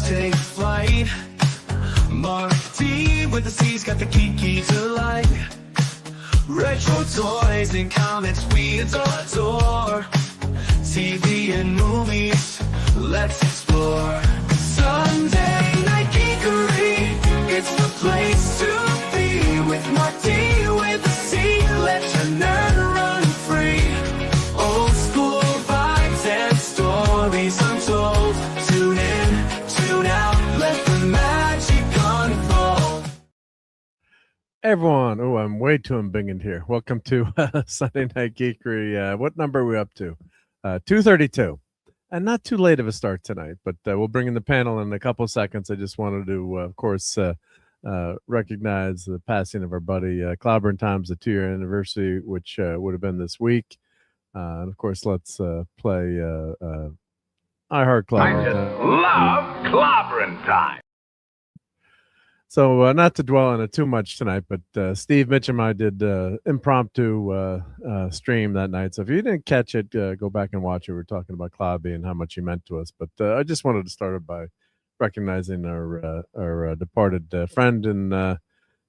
let's take flight. Marc D with the C's got the keys to life. Retro toys and comics we adore. TV and movies, let's explore. Sunday Night Geekery, it's the place to be. With Marc D with a C, let your nerd run free. Old school vibes and stories untold. Tune in, tune out, let the magic unfold. Hey everyone, oh, I'm way too embiggened here. Welcome to Sunday Night Geekery. What number are we up to? 232. And not too late of a start tonight, but we'll bring in the panel in a couple of seconds. I just wanted to, of course, recognize the passing of our buddy Clobber Tom's the 2-year anniversary, which would have been this week. And of course, let's play I Heart Clobber. I just love Clobbering Time. So not to dwell on it too much tonight, but Steve Mitchum and I did impromptu stream that night. So if you didn't catch it, go back and watch it. We were talking about Clobby and how much he meant to us. But I just wanted to start by recognizing our departed friend, and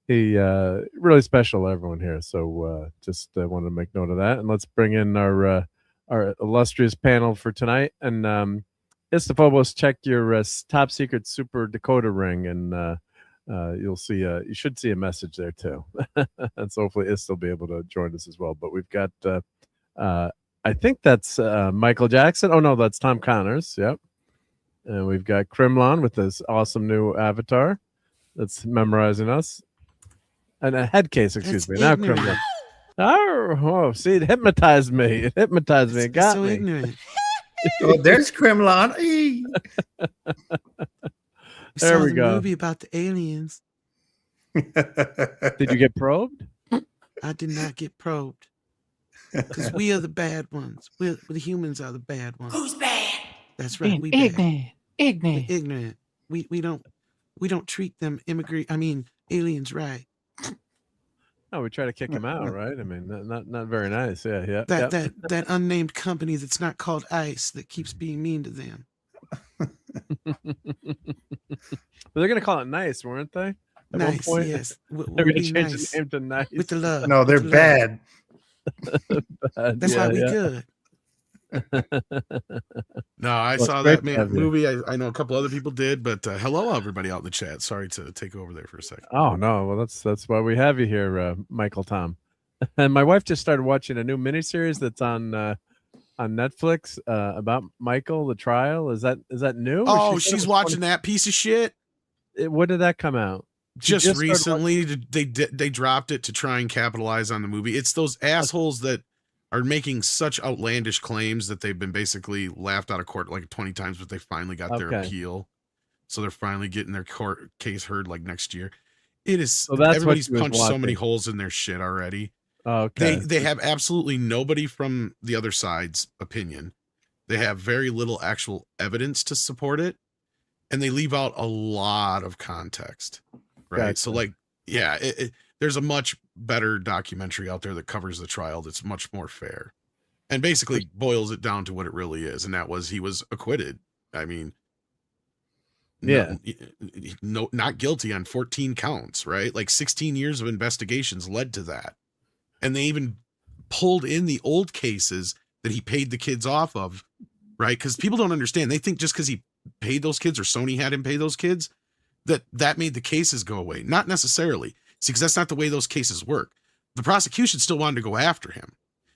he really special to everyone here. So just wanted to make note of that. And let's bring in our illustrious panel for tonight. And Istophobos, check your top secret super decoder ring, and you'll see you should see a message there too. And so hopefully Ist will be able to join us as well. But we've got I think that's Michael Jackson. Oh no, that's Tom Connors. Yep. And we've got Krimlon with this awesome new avatar that's memorizing us. And a head case, excuse me. Now Krimlon. Oh, see, it hypnotized me. It hypnotized me. It got me. Ignorant. Oh, there's Krimlon. There we go. Movie about the aliens. Did you get probed? I did not get probed because we are the bad ones. We the humans are the bad ones. Who's bad? That's right. We Ignorant. We're ignorant. We don't treat them aliens right. Oh, we try to kick him out, right? I mean, not very nice. Yeah. That unnamed company that's not called ICE that keeps being mean to them. But they're gonna call it Nice, weren't they? At Nice, one point? yes. They're gonna change the name to Nice with the love. No, they're bad. That's why we good. No, I saw that movie. I know a couple other people did, but hello, everybody out in the chat. Sorry to take over there for a second. Oh no, well that's why we have you here, Michael Tom. And my wife just started watching a new miniseries that's on Netflix about Michael, the trial. Is that new? Oh, she's watching that piece of shit. When did that come out? Just recently. They dropped it to try and capitalize on the movie. It's those assholes that are making such outlandish claims that they've been basically laughed out of court like 20 times, but they finally got their appeal. So they're finally getting their court case heard like next year. It is. So everybody's punched so many holes in their shit already. Okay. They have absolutely nobody from the other side's opinion. They have very little actual evidence to support it, and they leave out a lot of context. Right. Gotcha. So like, yeah, there's a much better documentary out there that covers the trial that's much more fair and basically boils it down to what it really is. And that was, he was acquitted. I mean, yeah, no, not guilty on 14 counts, right? Like 16 years of investigations led to that. And they even pulled in the old cases that he paid the kids off of, right? Because people don't understand. They think just because he paid those kids or Sony had him pay those kids, that made the cases go away. Not necessarily. See, because that's not the way those cases work. The prosecution still wanted to go after him.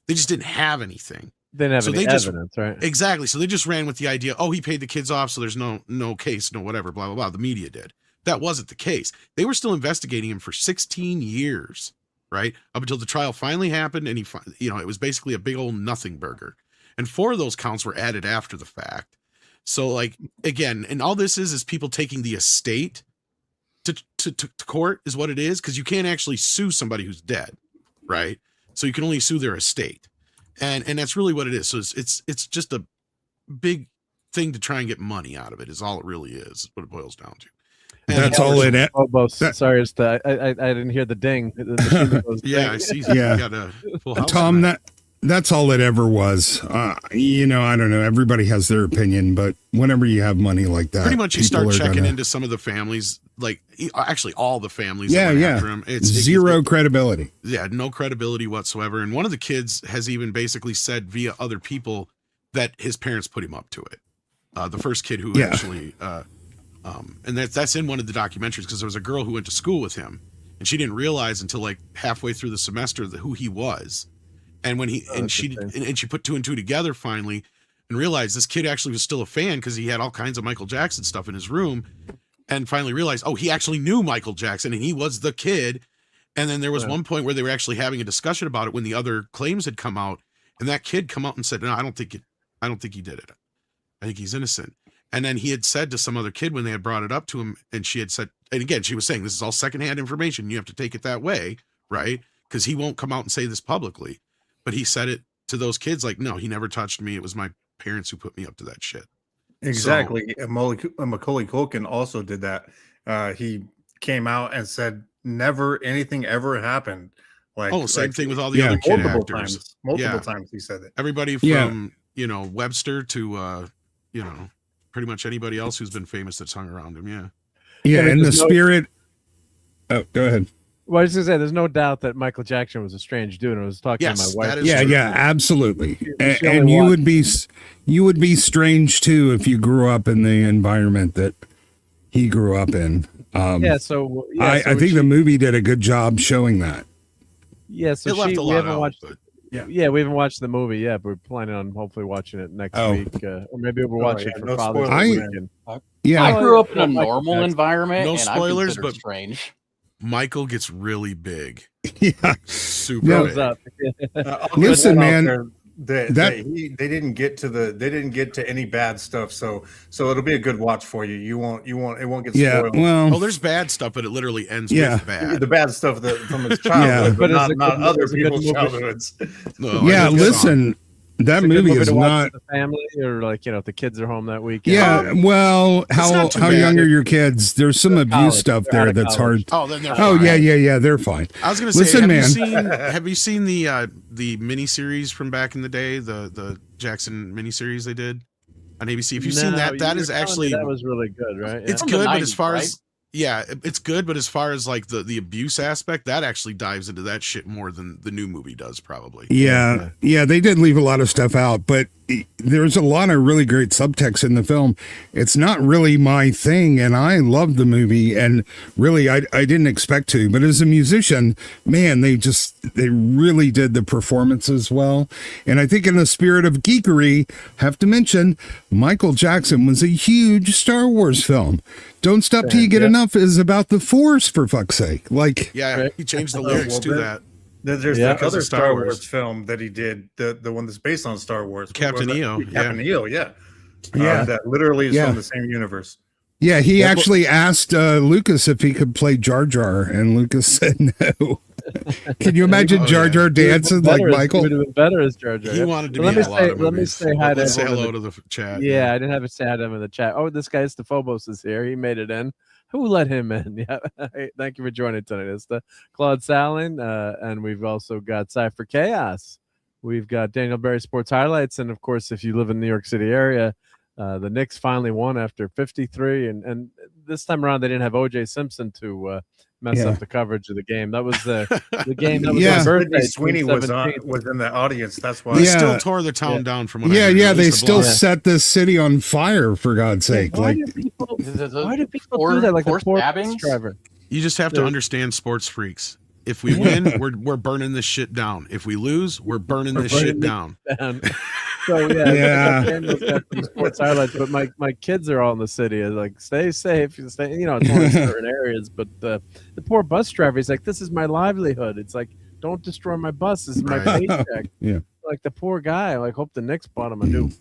They just didn't have anything. They didn't have any evidence, right? Exactly. So they just ran with the idea, oh, he paid the kids off, so there's no case, no whatever, blah, blah, blah. The media did. That wasn't the case. They were still investigating him for 16 years, right? Up until the trial finally happened, and it was basically a big old nothing burger. And 4 of those counts were added after the fact. So, like, again, and all this is people taking the estate to court is what it is, because you can't actually sue somebody who's dead, right? So you can only sue their estate. And that's really what it is. So it's just a big thing to try and get money out of it is all it really is what it boils down to. And that's all it is. Sorry, I didn't hear the ding. Yeah, I see. Yeah. You got a full house Tom, that's all it ever was. You know, I don't know. Everybody has their opinion, but whenever you have money like that, Pretty much you people start are checking gonna- into some of the families, like actually all the families. Yeah, that went yeah. after him. Zero credibility. Yeah, no credibility whatsoever. And one of the kids has even basically said via other people that his parents put him up to it. The first kid who actually, and that's in one of the documentaries, because there was a girl who went to school with him, and she didn't realize until like halfway through the semester who he was. And when she put two and two together finally and realized this kid actually was still a fan because he had all kinds of Michael Jackson stuff in his room, and finally realized, oh, he actually knew Michael Jackson and he was the kid. And then there was one point where they were actually having a discussion about it when the other claims had come out, and that kid come out and said, no, I don't think he did it. I think he's innocent. And then he had said to some other kid when they had brought it up to him, and she had said, and again, she was saying, this is all secondhand information. You have to take it that way, right? Because he won't come out and say this publicly. But he said it to those kids like, no, he never touched me. It was my parents who put me up to that shit. Exactly. Macaulay Culkin also did that. He came out and said never anything ever happened. Like, same thing with all the other kid actors. Multiple times he said it. Everybody from Webster to pretty much anybody else who's been famous that's hung around him. Yeah, in the spirit. Oh, go ahead. Well, I was gonna say, there's no doubt that Michael Jackson was a strange dude. And I was talking to my wife. Yeah, absolutely. And you would be strange too if you grew up in the environment that he grew up in. I think the movie did a good job showing that. Yeah, so we haven't watched. We haven't watched the movie yet, but we're planning on hopefully watching it next week, or maybe we'll watch it for Father's Day weekend. I grew up in a normal environment. No spoilers, but strange. Michael gets really big. Yeah, super big. Listen, man. They didn't get to any bad stuff, so it'll be a good watch for you. It won't get spoiled. Yeah, well, there's bad stuff, but it literally ends with bad. The bad stuff from his childhood, but not other people's childhoods. Listen, that movie is not the family, or like if the kids are home that weekend. Yeah, well, how young are your kids? There's some abuse stuff there that's hard. Oh, then they're fine. Yeah, they're fine. I was gonna say, have you seen the miniseries from back in the day, the Jackson miniseries they did on ABC? If you've seen that, that is actually that was really good, right? It's good, but as far as it's good, but as far as like the abuse aspect, that actually dives into that shit more than the new movie does, probably. Yeah, they did leave a lot of stuff out, but there's a lot of really great subtext in the film. It's not really my thing, and I loved the movie, and really I didn't expect to, but as a musician, man, they really did the performances well. And I think in the spirit of geekery, have to mention Michael Jackson was a huge Star Wars film. Don't Stop Till You Get Enough is about the Force, for fuck's sake. Like, he changed the lyrics to that. There's that other Star Wars film that he did, the one that's based on Star Wars. Captain EO. Captain EO, that literally is from the same universe. Yeah, he actually asked Lucas if he could play Jar Jar, and Lucas said no. Can you imagine Jar Jar dancing like Michael? Would have been better as Jar Jar. He wanted to be in a lot of movies. Let me say hi to say hello to the chat. Yeah, I didn't have to say hi to him in the chat. Oh, this guy Stephobos is here. He made it in. Who let him in? Yeah. Hey, thank you for joining tonight. It's the Claude Salin, and we've also got Cypher Chaos. We've got Daniel Berry Sports Highlights, and of course, if you live in the New York City area, the Knicks finally won after 53, and this time around they didn't have O.J. Simpson to mess up the coverage of the game. That was the game that was my birthday. Sweeney was in the audience. That's why they still tore the town down from when they still set this city on fire, for God's sake. Why do people do that? Like a poor bus driver. You just have to understand sports freaks. If we win, we're burning this shit down. If we lose, we're burning this shit down. So Daniel's got some sports highlights, but my kids are all in the city. It's like, stay safe. It's only certain areas, but the poor bus driver, he's like, this is my livelihood. It's like, don't destroy my bus. This is my paycheck. Like the poor guy. Like, hope the Knicks bought him a new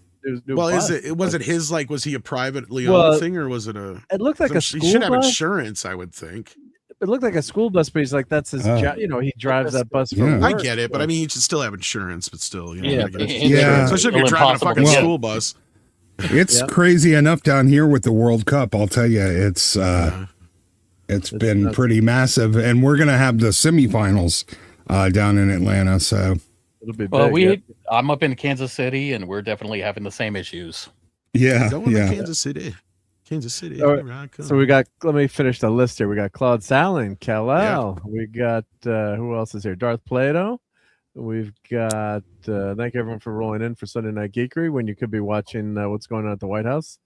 bus. Was it his, like, was he a privately owned thing, or was it a? It looked like a school bus. He should have insurance, I would think. It looked like a school bus, but he's like, that's his job. He drives that bus for work. I get it, but I mean, you should still have insurance, but still, Yeah. Especially if you're driving a fucking school bus. It's crazy enough down here with the World Cup. I'll tell you, it's been pretty massive, and we're gonna have the semifinals down in Atlanta. So It'll be big. Well, yeah. I'm up in Kansas City, and we're definitely having the same issues. Yeah, Going yeah. to Kansas City. Kansas City. All right, here I come. So we got. Let me finish the list here. We got Claude Salin, Kal-El. We got who else is here? Darth Plato. We've got. Thank everyone for rolling in for Sunday Night Geekery when you could be watching what's going on at the White House.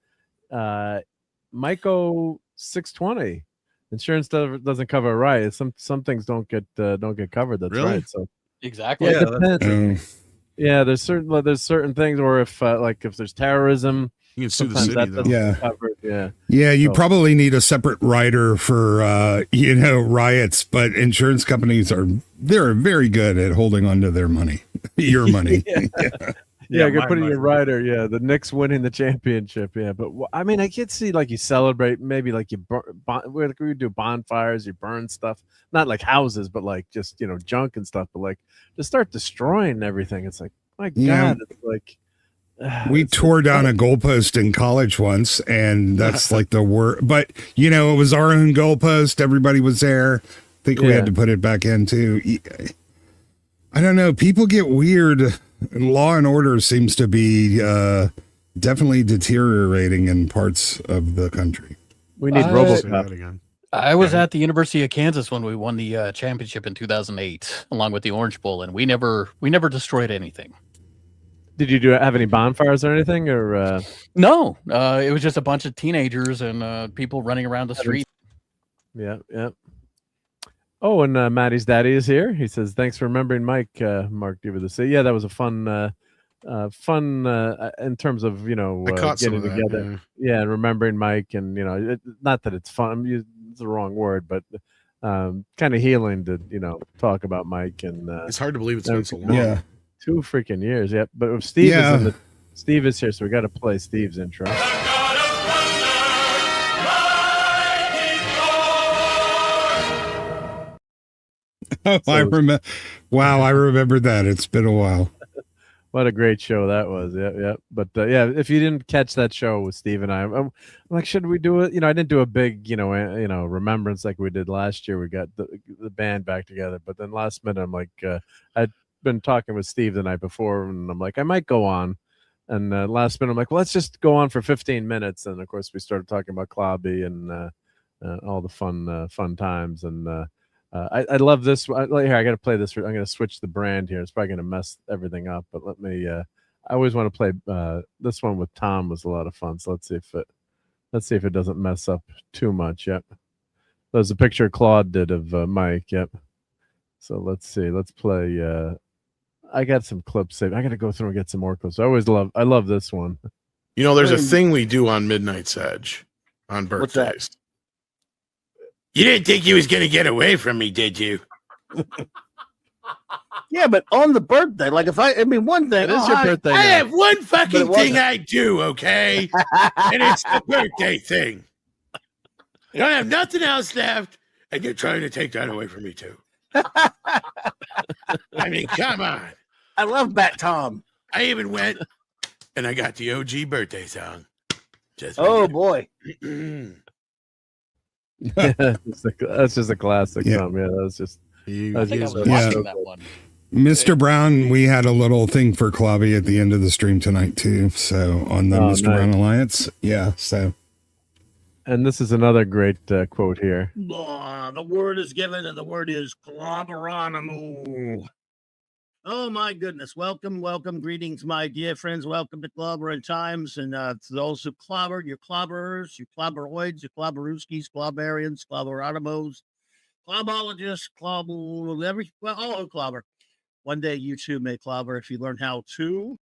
Myco 620. Insurance doesn't cover a riot. Some things don't get covered. That's Really? right. So Exactly. yeah, it depends. Yeah, there's certain things, or if there's terrorism, You can sue the sometimes city, that though. doesn't Yeah. get covered. Yeah. Yeah, you So- probably need a separate rider for riots, but insurance companies they're very good at holding on to their money, your money. Yeah, you're my putting money. your rider. Yeah, the Knicks winning the championship. Yeah, but I mean, I could see like you celebrate, maybe like you we do bonfires, you burn stuff, not like houses, but like just junk and stuff. But like to start destroying everything, it's like my Yeah. God, it's like We it's tore down a goalpost in college once, and that's like the worst. But it was our own goalpost. Everybody was there. I think we Yeah. had to put it back in too. I don't know. People get weird. Law and order seems to be definitely deteriorating in parts of the country. We need Say RoboCop. that again. I was at the University of Kansas when we won the championship in 2008, along with the Orange Bowl, and we never destroyed anything. Did you have any bonfires or anything, or No, it was just a bunch of teenagers and people running around the street. Yeah. Oh, and Maddie's daddy is here. He says, "Thanks for remembering Mike, Marc D with the C." Yeah, that was a fun in terms of I caught some getting of that, together. Yeah, and remembering Mike, and not that it's fun. It's the wrong word, but kind of healing to talk about Mike and It's hard to believe it's been so long. Yeah. 2 freaking years. Yep. But if Steve Yeah. is Steve is here, so we got to play Steve's intro. Oh, I remember. Wow, I remember that. It's been a while. What a great show that was. Yeah. But yeah, if you didn't catch that show with Steve and I'm like, should we do it? I didn't do a big, remembrance like we did last year. We got the band back together, but then last minute, I'm like, I'd been talking with Steve the night before, and I'm like, I might go on. And last minute, I'm like, well, let's just go on for 15 minutes. And of course, we started talking about Klobby and all the fun times. And I love this. Here, I got to play this. I'm going to switch the brand here. It's probably going to mess everything up, but let me. I always want to play this one with Tom. Was a lot of fun. So let's see if it doesn't mess up too much. Yep. There's a picture Claude did of Mike. Yep. So let's see. Let's play. I got some clips saved. I got to go through and get some more clips. I love this one. There's a thing we do on Midnight's Edge on birthdays. What's that? You didn't think you was going to get away from me, did you? Yeah, but on the birthday, like one thing. It is your birthday. I now. have one fucking But it wasn't. thing I do, okay? And it's the birthday thing. You don't have nothing else left, and you're trying to take that away from me, too. I mean, come on. I love Bat Tom. I even went and I got the OG birthday song. Just Boy. That's just a classic. Yeah. Tom. Yeah, that's just. I think I was Yeah. watching that one. Mr. Brown, we had a little thing for Klobby at the end of the stream tonight too. So on the Mr. nice. Brown Alliance. Yeah. So And this is another great quote here. The word is given, and the word is clobberonimo. Oh my goodness! Welcome, greetings, my dear friends. Welcome to Clobbering Times, and to those who clobbered, your clobberers, your clobberoids, your clobberooskies, clobberians, clobberonimos, clobologists, all who clobber. One day, you too may clobber if you learn how to.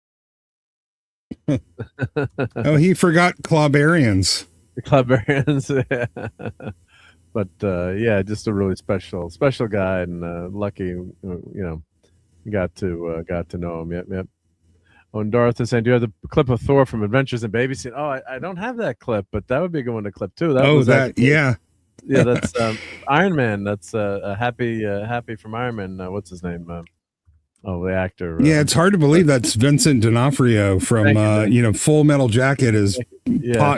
oh, he forgot Clobberians. The Clubarians. But yeah, just a really special guy, and lucky, got to know him. Yep. Oh, and Dorothy saying, "Do you have the clip of Thor from Adventures in Babysitting?" Oh, I don't have that clip, but that would be a good one to clip too. Yeah. Yeah, that's Iron Man. That's happy from Iron Man. What's his name? The actor. Yeah, it's hard to believe that's Vincent D'Onofrio from Full Metal Jacket is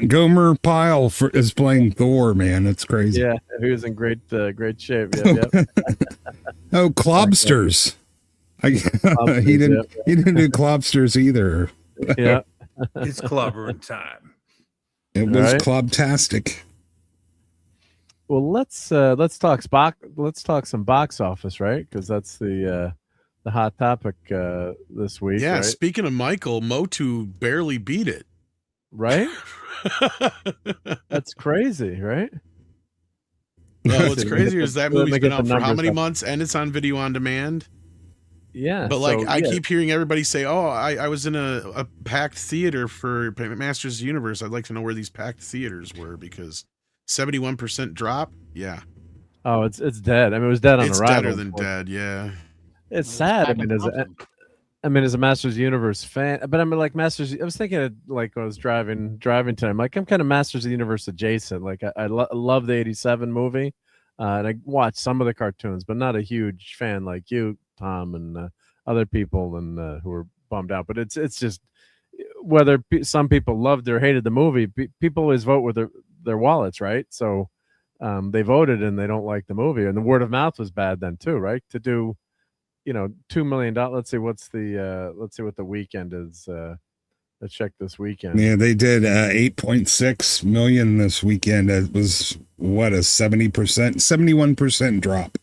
Gomer Pyle is playing Thor, man. It's crazy. Yeah, he was in great shape. Yep. Oh, Clobsters. He didn't do Clobsters either. Yeah. It's clobbering time. It was Right. Clobtastic. Well, let's talk some box office, right? Because that's the hot topic this week. Yeah, right? speaking of Michael, Motu barely beat it. Right? That's crazy, right? Well, what's crazier is that Let me movie's get been the out for how numbers many up. months, and it's on video on demand. Yeah. But like, so, I yeah. keep hearing everybody say, "Oh, I was in a packed theater for Masters of the Universe." I'd like to know where these packed theaters were, because 71% drop. Yeah, Oh, it's dead. I mean, it was dead on it's arrival. deader than dead. Yeah, It's sad. I mean, as a Masters Universe fan, but I mean, like Masters. I was thinking of, like, when I was driving today. I'm like, I'm kind of Masters of the Universe adjacent. Like, I love the '87 movie, and I watched some of the cartoons, but not a huge fan like you, Tom, and other people, and who were bummed out. But it's just whether some people loved or hated the movie. People always vote with their wallets, right? So they voted and they don't like the movie, and the word of mouth was bad then too, right? To do, $2 million. Let's see what the weekend is. Let's check this weekend. Yeah, they did 8.6 million this weekend. It was what, a 71% drop.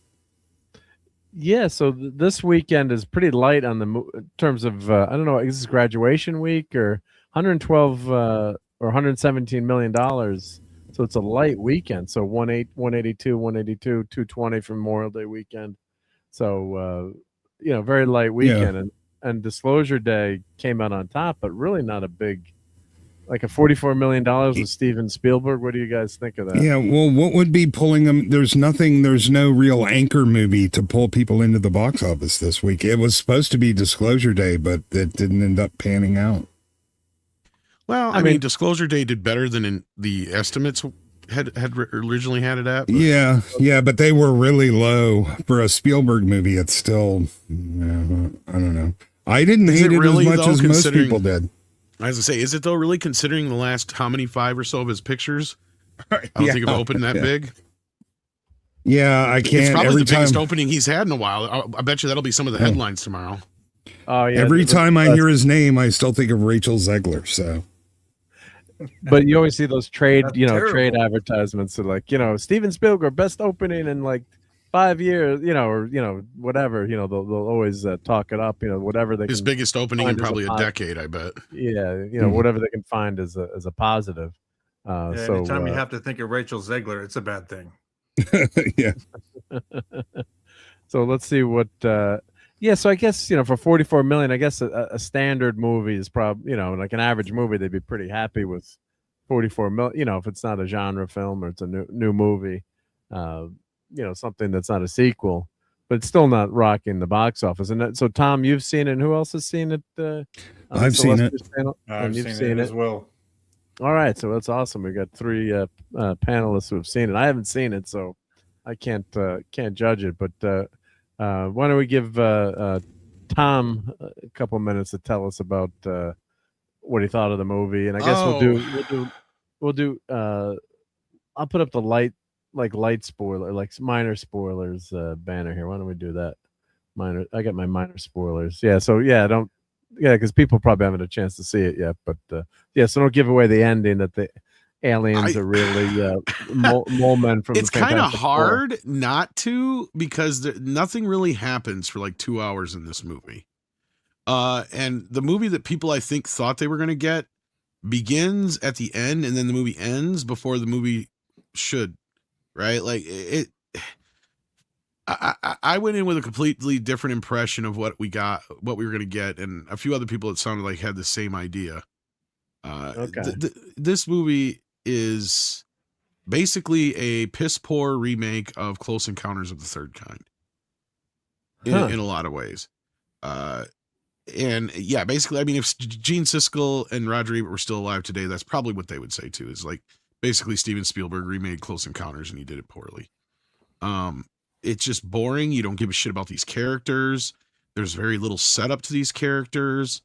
Yeah, so this weekend is pretty light on in terms of I don't know, is this graduation week or 112 or 117 million dollars. So it's a light weekend. So 182, 220 from Memorial Day weekend. So very light weekend. And Disclosure Day came out on top, but really not a big, like a $44 million with Steven Spielberg. What do you guys think of that? Yeah, well, what would be pulling them? There's no real anchor movie to pull people into the box office this week. It was supposed to be Disclosure Day, but it didn't end up panning out. well, I mean, Disclosure Day did better than in the estimates had originally had it at. But Yeah, but they were really low for a Spielberg movie. It's still, I don't know. I didn't hate it really, as much though, as most considering- people did. I was gonna say, is it though, really, considering the last how many 5 or so of his pictures? I don't Yeah. think have opened that Yeah. big. Yeah, I can't. It's probably every the biggest time, opening he's had in a while. I bet you that'll be some of the headlines tomorrow. Oh yeah. every time I hear his name, I still think of Rachel Zegler. So But you always see those trade, That's trade terrible. advertisements that, like, Steven Spielberg best opening in like 5 years, or whatever. They'll always talk it up. Whatever they His can biggest opening in find as probably a positive. decade, I bet. Yeah, whatever they can find as a positive. Yeah, So anytime you have to think of Rachel Zegler, it's a bad thing. yeah, so let's see what. So I guess for 44 million, I guess a standard movie is probably like an average movie, they'd be pretty happy with 44 million. If it's not a genre film or it's a new movie, something that's not a sequel, but it's still not rocking the box office. And so, Tom, you've seen it. And who else has seen it? I've seen it. I've seen it as well. All right, so that's awesome. We got 3 panelists who have seen it. I haven't seen it, so I can't judge it. But why don't we give Tom a couple minutes to tell us about what he thought of the movie, and I guess we'll do. I'll put up the light spoiler, like minor spoilers banner here. Why don't we do that? I got my minor spoilers. Yeah, so because people probably haven't a chance to see it yet. But so don't give away the ending that the aliens are really mole men from. It's kind of Fantastic Four. hard not to, because nothing really happens for like 2 hours in this movie. And the movie that people, I think, thought they were going to get begins at the end, and then the movie ends before the movie should, right? Like it. I went in with a completely different impression of what we were going to get, and a few other people, it sounded like, had the same idea. Okay. This movie is basically a piss poor remake of Close Encounters of the Third Kind in a lot of ways. And yeah, basically, I mean, if Gene Siskel and Roger Ebert were still alive today, that's probably what they would say too, is like basically Steven Spielberg remade Close Encounters and he did it poorly. It's just boring. You don't give a shit about these characters. There's very little setup to these characters.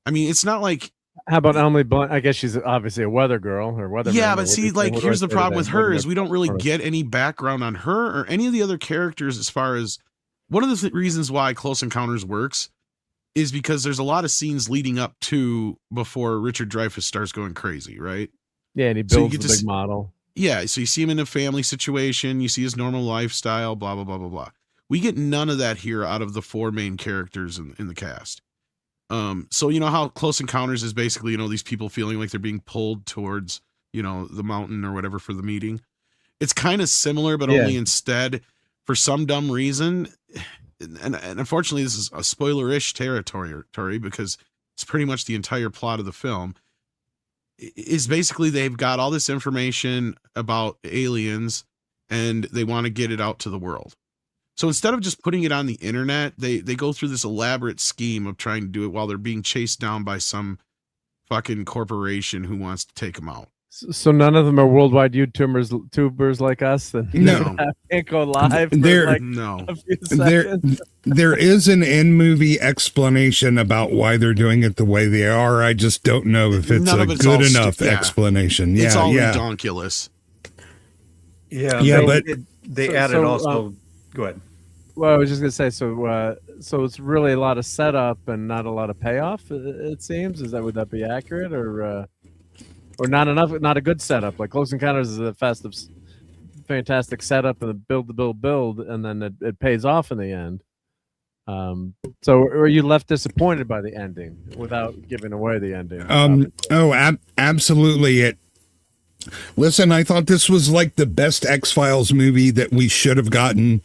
I mean, it's not like. How about Emily Blunt? I guess she's obviously a weather girl or weather. Yeah, but see, like, here's the problem with her is we don't really get any background on her or any of the other characters as far as one of the reasons why Close Encounters works is because there's a lot of scenes leading up to before Richard Dreyfuss starts going crazy, right? Yeah, and he So you builds get the to big model. Yeah, so you see him in a family situation, you see his normal lifestyle, blah, blah, blah, blah, blah. We get none of that here out of the 4 main characters in the cast. So you know how Close Encounters is basically, you know, these people feeling like they're being pulled towards, you know, the mountain or whatever for the meeting. It's kind of similar, but only instead, for some dumb reason, and unfortunately this is a spoiler-ish territory because it's pretty much the entire plot of the film, is basically they've got all this information about aliens and they want to get it out to the world. So instead of just putting it on the internet, they go through this elaborate scheme of trying to do it while they're being chased down by some fucking corporation who wants to take them out. So none of them are worldwide YouTubers like us. And No. can't go live. For There- like No. a few There, seconds. there is an in-movie explanation about why they're doing it the way they are. I just don't know if it's None a of it's good all enough yeah. explanation. Yeah, It's all yeah. redonkulous. Yeah, Yeah, they, but- they So- added so, also. Go ahead. Well, I was just gonna say, so it's really a lot of setup and not a lot of payoff. It seems. Would that be accurate, or not enough? Not a good setup. Like Close Encounters is a fantastic setup and the build, and then it pays off in the end. So are you left disappointed by the ending without giving away the ending? Absolutely. Listen, I thought this was like the best X-Files movie that we should have gotten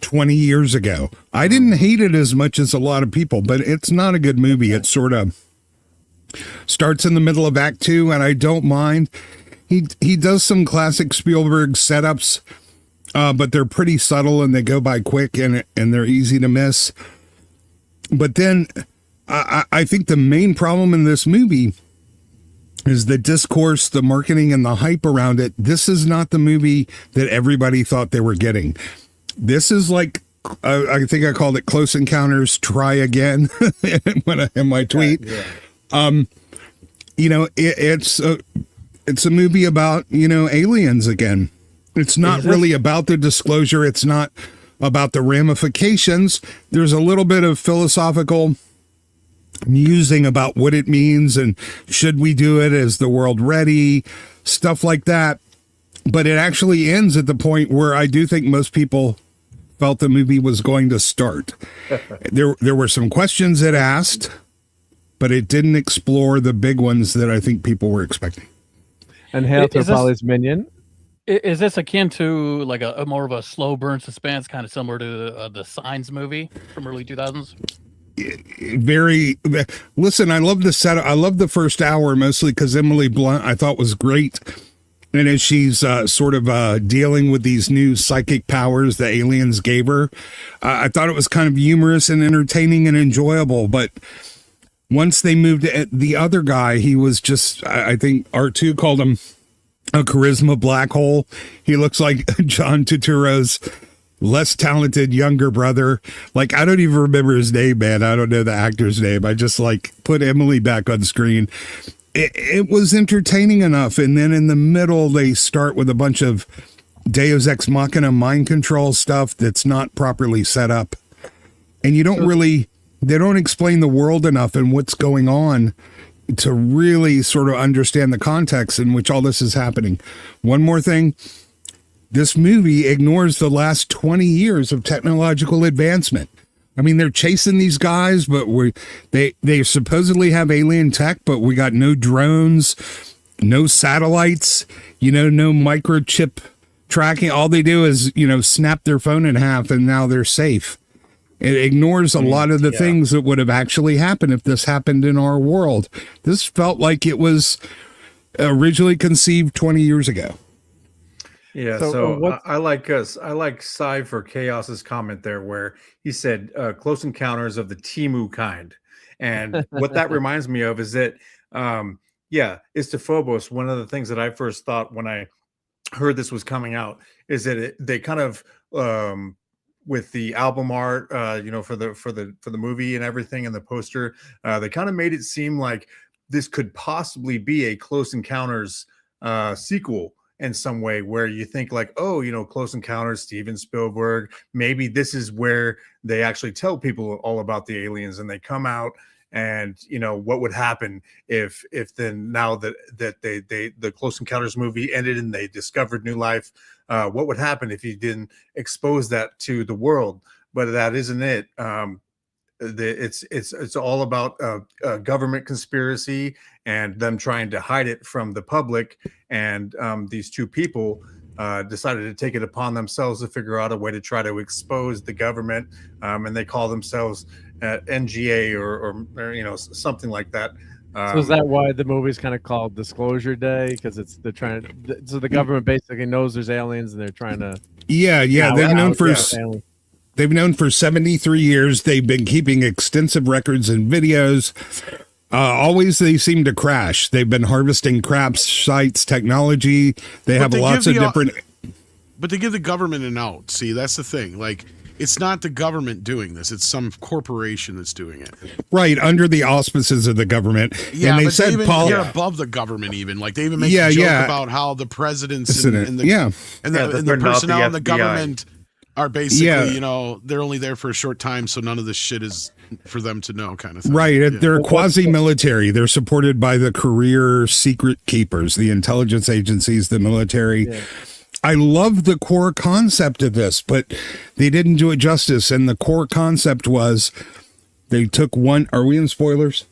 20 years ago. I didn't hate it as much as a lot of people, but it's not a good movie. It sort of starts in the middle of Act 2, and I don't mind. He does some classic Spielberg setups, but they're pretty subtle and they go by quick and they're easy to miss. But then I think the main problem in this movie is the discourse, the marketing, and the hype around it. This is not the movie that everybody thought they were getting. This is like, I think I called it Close Encounters Try Again in my tweet. Yeah. You know, it's a movie about, you know, aliens again. It's not really about the disclosure. It's not about the ramifications. There's a little bit of philosophical musing about what it means and should we do it? Is the world ready? Stuff like that. But it actually ends at the point where I do think most people felt the movie was going to start. There were some questions it asked, but it didn't explore the big ones that I think people were expecting. And Hail to Is this- Polly's Minion. Is this akin to like a more of a slow burn suspense, kind of similar to the Signs movie from early 2000s? Listen, I love the setup. I love the first hour mostly because Emily Blunt I thought was great. And as she's sort of dealing with these new psychic powers the aliens gave her, I thought it was kind of humorous and entertaining and enjoyable. But once they moved to the other guy, he was just, I think R2 called him a charisma black hole. He looks like John Turturro's less talented younger brother. Like, I don't even remember his name, man. I don't know the actor's name. I just like put Emily back on screen. It was entertaining enough. And then in the middle, they start with a bunch of Deus Ex Machina mind control stuff that's not properly set up. And you don't really, they don't explain the world enough and what's going on to really sort of understand the context in which all this is happening. One more thing. This movie ignores the last 20 years of technological advancement. I mean, they're chasing these guys, but they supposedly have alien tech, but we got no drones, no satellites, you know, no microchip tracking. All they do is, you know, snap their phone in half and now they're safe. It ignores a lot of the things that would have actually happened if this happened in our world. This felt like it was originally conceived 20 years ago. Yeah, so I like Cy for Chaos's comment there where he said close encounters of the Timu kind. And what that reminds me of is that Istophobos, one of the things that I first thought when I heard this was coming out is that they kind of with the album art for the movie and everything and the poster, they kind of made it seem like this could possibly be a Close Encounters sequel. in some way, where you think like, oh, Close Encounters, Steven Spielberg, maybe this is where they actually tell people all about the aliens and they come out. And what would happen if then now that the Close Encounters movie ended and they discovered new life, what would happen if you didn't expose that to the world? But that isn't it. It's all about government conspiracy and them trying to hide it from the public. And these two people decided to take it upon themselves to figure out a way to try to expose the government, and they call themselves NGA or something like that. So is that why the movie's kind of called Disclosure Day? Because they're trying to, so the government basically knows there's aliens and they're trying to. Yeah. They've known for 73 years. They've been keeping extensive records and videos. Always they seem to crash. They've been harvesting craps, sites, technology. They have lots of different. But they give the government an out. See, that's the thing. Like, it's not the government doing this. It's some corporation that's doing it. Right, under the auspices of the government. Yeah, and they but said they're above the government even. Like, they even make a joke about how the presidents and the personnel in the government are basically, they're only there for a short time, so none of this shit is for them to know, kind of thing. Right, they're quasi-military. They're supported by the career secret keepers, the intelligence agencies, the military. Yeah. I love the core concept of this, but they didn't do it justice. And the core concept was they took one. Are we in spoilers?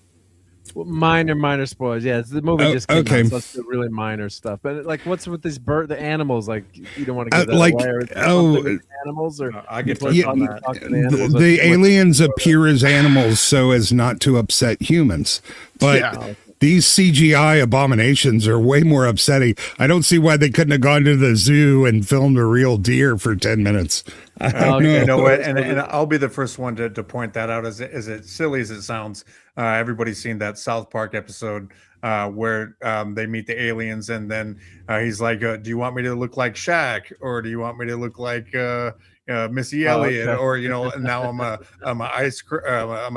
Well, minor spoilers. Yeah, the movie just came out, so it's the really minor stuff. But like, what's with these the animals? Like, you don't want to get that away. Animals, or I get the aliens appear as animals so as not to upset humans, but. These CGI abominations are way more upsetting. I don't see why they couldn't have gone to the zoo and filmed a real deer for 10 minutes. I don't know. You know what? And I'll be the first one to point that out. As silly as it sounds, everybody's seen that South Park episode where they meet the aliens, and then he's like, "Do you want me to look like Shaq, or do you want me to look like Missy Elliott, or now I'm a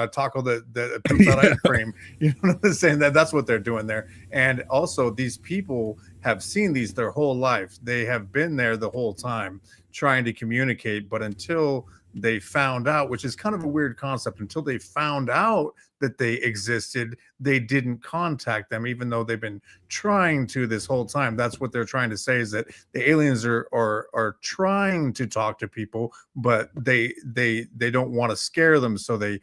taco that puts out ice cream." You know what I'm saying? That's what they're doing there. And also, these people have seen these their whole life. They have been there the whole time trying to communicate, but until they found out, which is kind of a weird concept, until they found out that they existed, they didn't contact them, even though they've been trying to this whole time. That's what they're trying to say, is that the aliens are trying to talk to people, but they don't want to scare them. So they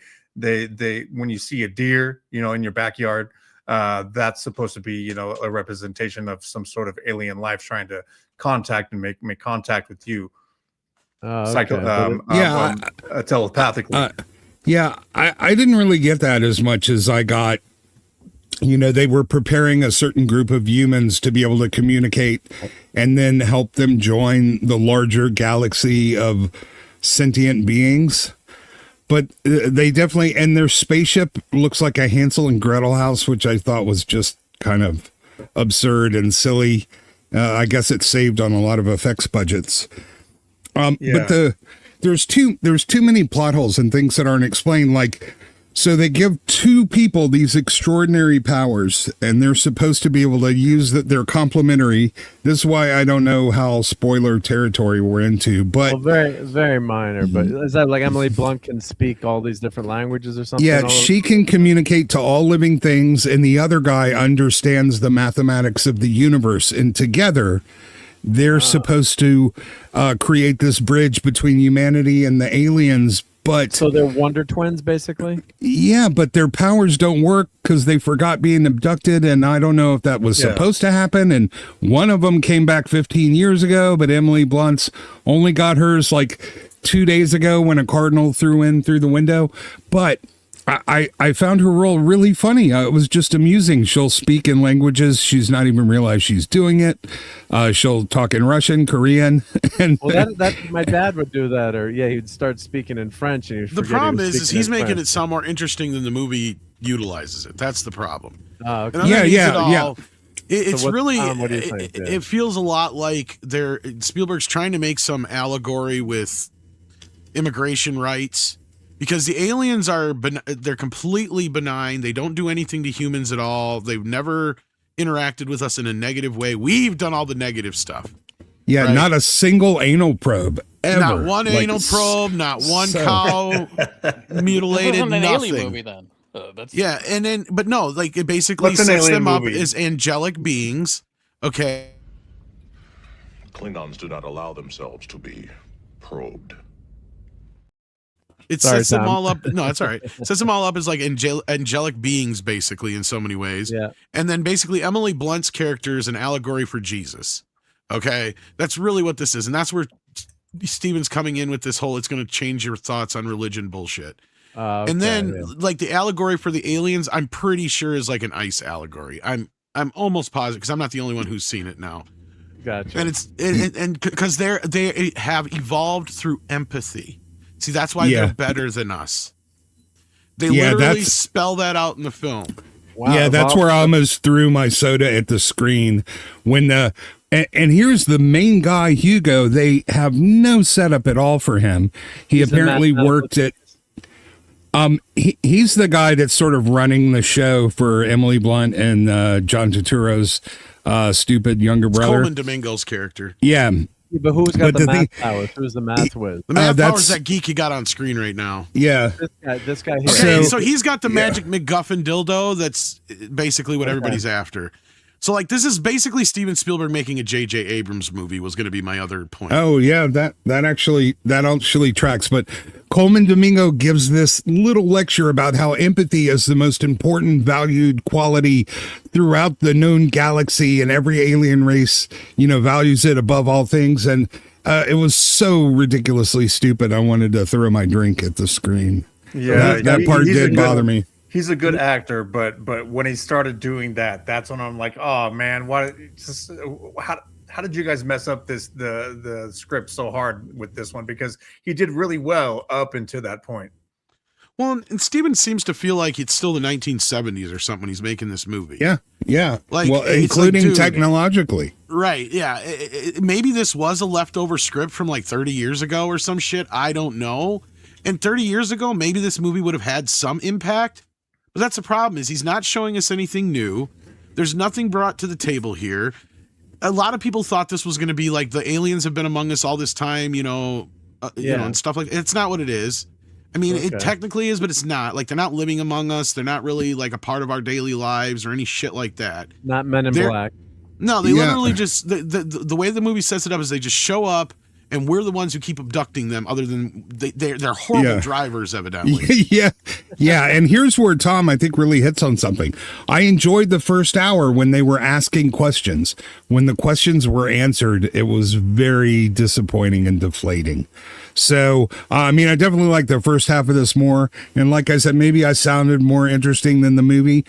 when you see a deer, in your backyard, that's supposed to be, a representation of some sort of alien life trying to contact and make contact with you. Telepathically. I didn't really get that as much as I got, they were preparing a certain group of humans to be able to communicate and then help them join the larger galaxy of sentient beings. But they definitely, and their spaceship looks like a Hansel and Gretel house, which I thought was just kind of absurd and silly. I guess it saved on a lot of effects budgets. But there's too many plot holes and things that aren't explained. Like, so they give two people these extraordinary powers, and they're supposed to be able to use that. They're complementary. This is why I don't know how spoiler territory we're into, but very, very minor. But is that like Emily Blunt can speak all these different languages or something? Yeah, she can communicate to all living things, and the other guy understands the mathematics of the universe, and together they're supposed to create this bridge between humanity and the aliens. But so they're Wonder Twins, basically? Yeah, but their powers don't work because they forgot being abducted, and I don't know if that was supposed to happen. And one of them came back 15 years ago, but Emily Blunt's only got hers like 2 days ago when a cardinal threw in through the window. But I found her role really funny. It was just amusing. She'll speak in languages she's not even realized she's doing it. She'll talk in Russian, Korean. And that my dad would do that, or he'd start speaking in French. And the problem is he's making it sound more interesting than the movie utilizes it. That's the problem. Okay. It's so really, what do you think? It feels a lot like Spielberg's trying to make some allegory with immigration rights. Because the aliens they're completely benign. They don't do anything to humans at all. They've never interacted with us in a negative way. We've done all the negative stuff. Yeah, right? not a single anal probe ever. Not one Like, anal probe, not one cow mutilated, This wasn't an nothing. alien movie then. That's Yeah, and then, but no, like it basically What's an sets alien them up movie? as angelic beings. Okay. Klingons do not allow themselves to be probed. It Sorry, sets them Tom. all up. No, that's all right. It sets them all up as like angelic beings, basically, in so many ways. Yeah. And then basically, Emily Blunt's character is an allegory for Jesus. Okay. That's really what this is. And that's where Steven's coming in with this whole it's going to change your thoughts on religion bullshit. Okay, And then, yeah. like, the allegory for the aliens, I'm pretty sure is like an ice allegory. I'm almost positive because I'm not the only one who's seen it now. Gotcha. And it's and because they have evolved through empathy. See, that's why Yeah. they're better than us. They Yeah, literally that's- spell that out in the film. Wow, yeah, that's where I almost threw my soda at the screen when the and here's the main guy, Hugo. They have no setup at all for him. He He's the apparently mathematical worked at he's the guy that's sort of running the show for Emily Blunt and John Turturro's stupid younger It's brother. Coleman Domingo's character. Yeah. Yeah, but who's got But the the math thing- powers? Who's the math whiz? The math that's- power's that geek you got on screen right now. Yeah. This guy here. Okay, So- so he's got the yeah. magic MacGuffin dildo. That's basically what everybody's after. So, like, this is basically Steven Spielberg making a J.J. Abrams movie was going to be my other point. Oh yeah, that actually tracks. But Coleman Domingo gives this little lecture about how empathy is the most important valued quality throughout the known galaxy, and every alien race, values it above all things. And it was so ridiculously stupid. I wanted to throw my drink at the screen. Yeah, that part he's a did good- bother me. He's a good actor, but when he started doing that, that's when I'm like, oh man, how did you guys mess up the script so hard with this one? Because he did really well up until that point. Well, and Steven seems to feel like it's still the 1970s or something when he's making this movie. Yeah. Like, well, it's including like, dude, technologically. Right, yeah. Maybe this was a leftover script from like 30 years ago or some shit. I don't know. And 30 years ago, maybe this movie would have had some impact. But that's the problem, is he's not showing us anything new. There's nothing brought to the table here. A lot of people thought this was going to be like the aliens have been among us all this time, you know, and stuff like that. It's not what it is. I mean, it technically is, but it's not. Like, they're not living among us. They're not really like a part of our daily lives or any shit like that. Not Men in Black. No, they literally just the way the movie sets it up is they just show up and we're the ones who keep abducting them. Other than they're horrible drivers, evidently. Yeah. And here's where Tom, I think, really hits on something. I enjoyed the first hour when they were asking questions. When the questions were answered, it was very disappointing and deflating. So, I mean, I definitely like the first half of this more. And like I said, maybe I sounded more interesting than the movie.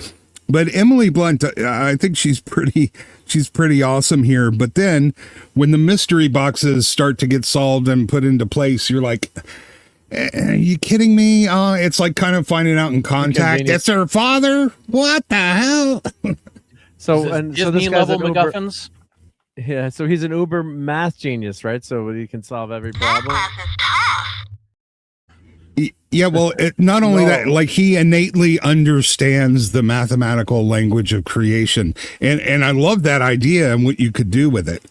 But Emily Blunt, I think she's pretty awesome here. But then when the mystery boxes start to get solved and put into place, you're like, are you kidding me? It's like kind of finding out in Contact. It's her father? What the hell? So this Disney guy's level an Uber- MacGuffins. Yeah, so he's an uber math genius, right? So he can solve every problem. Yeah, well, not only that, like, he innately understands the mathematical language of creation, and I love that idea and what you could do with it.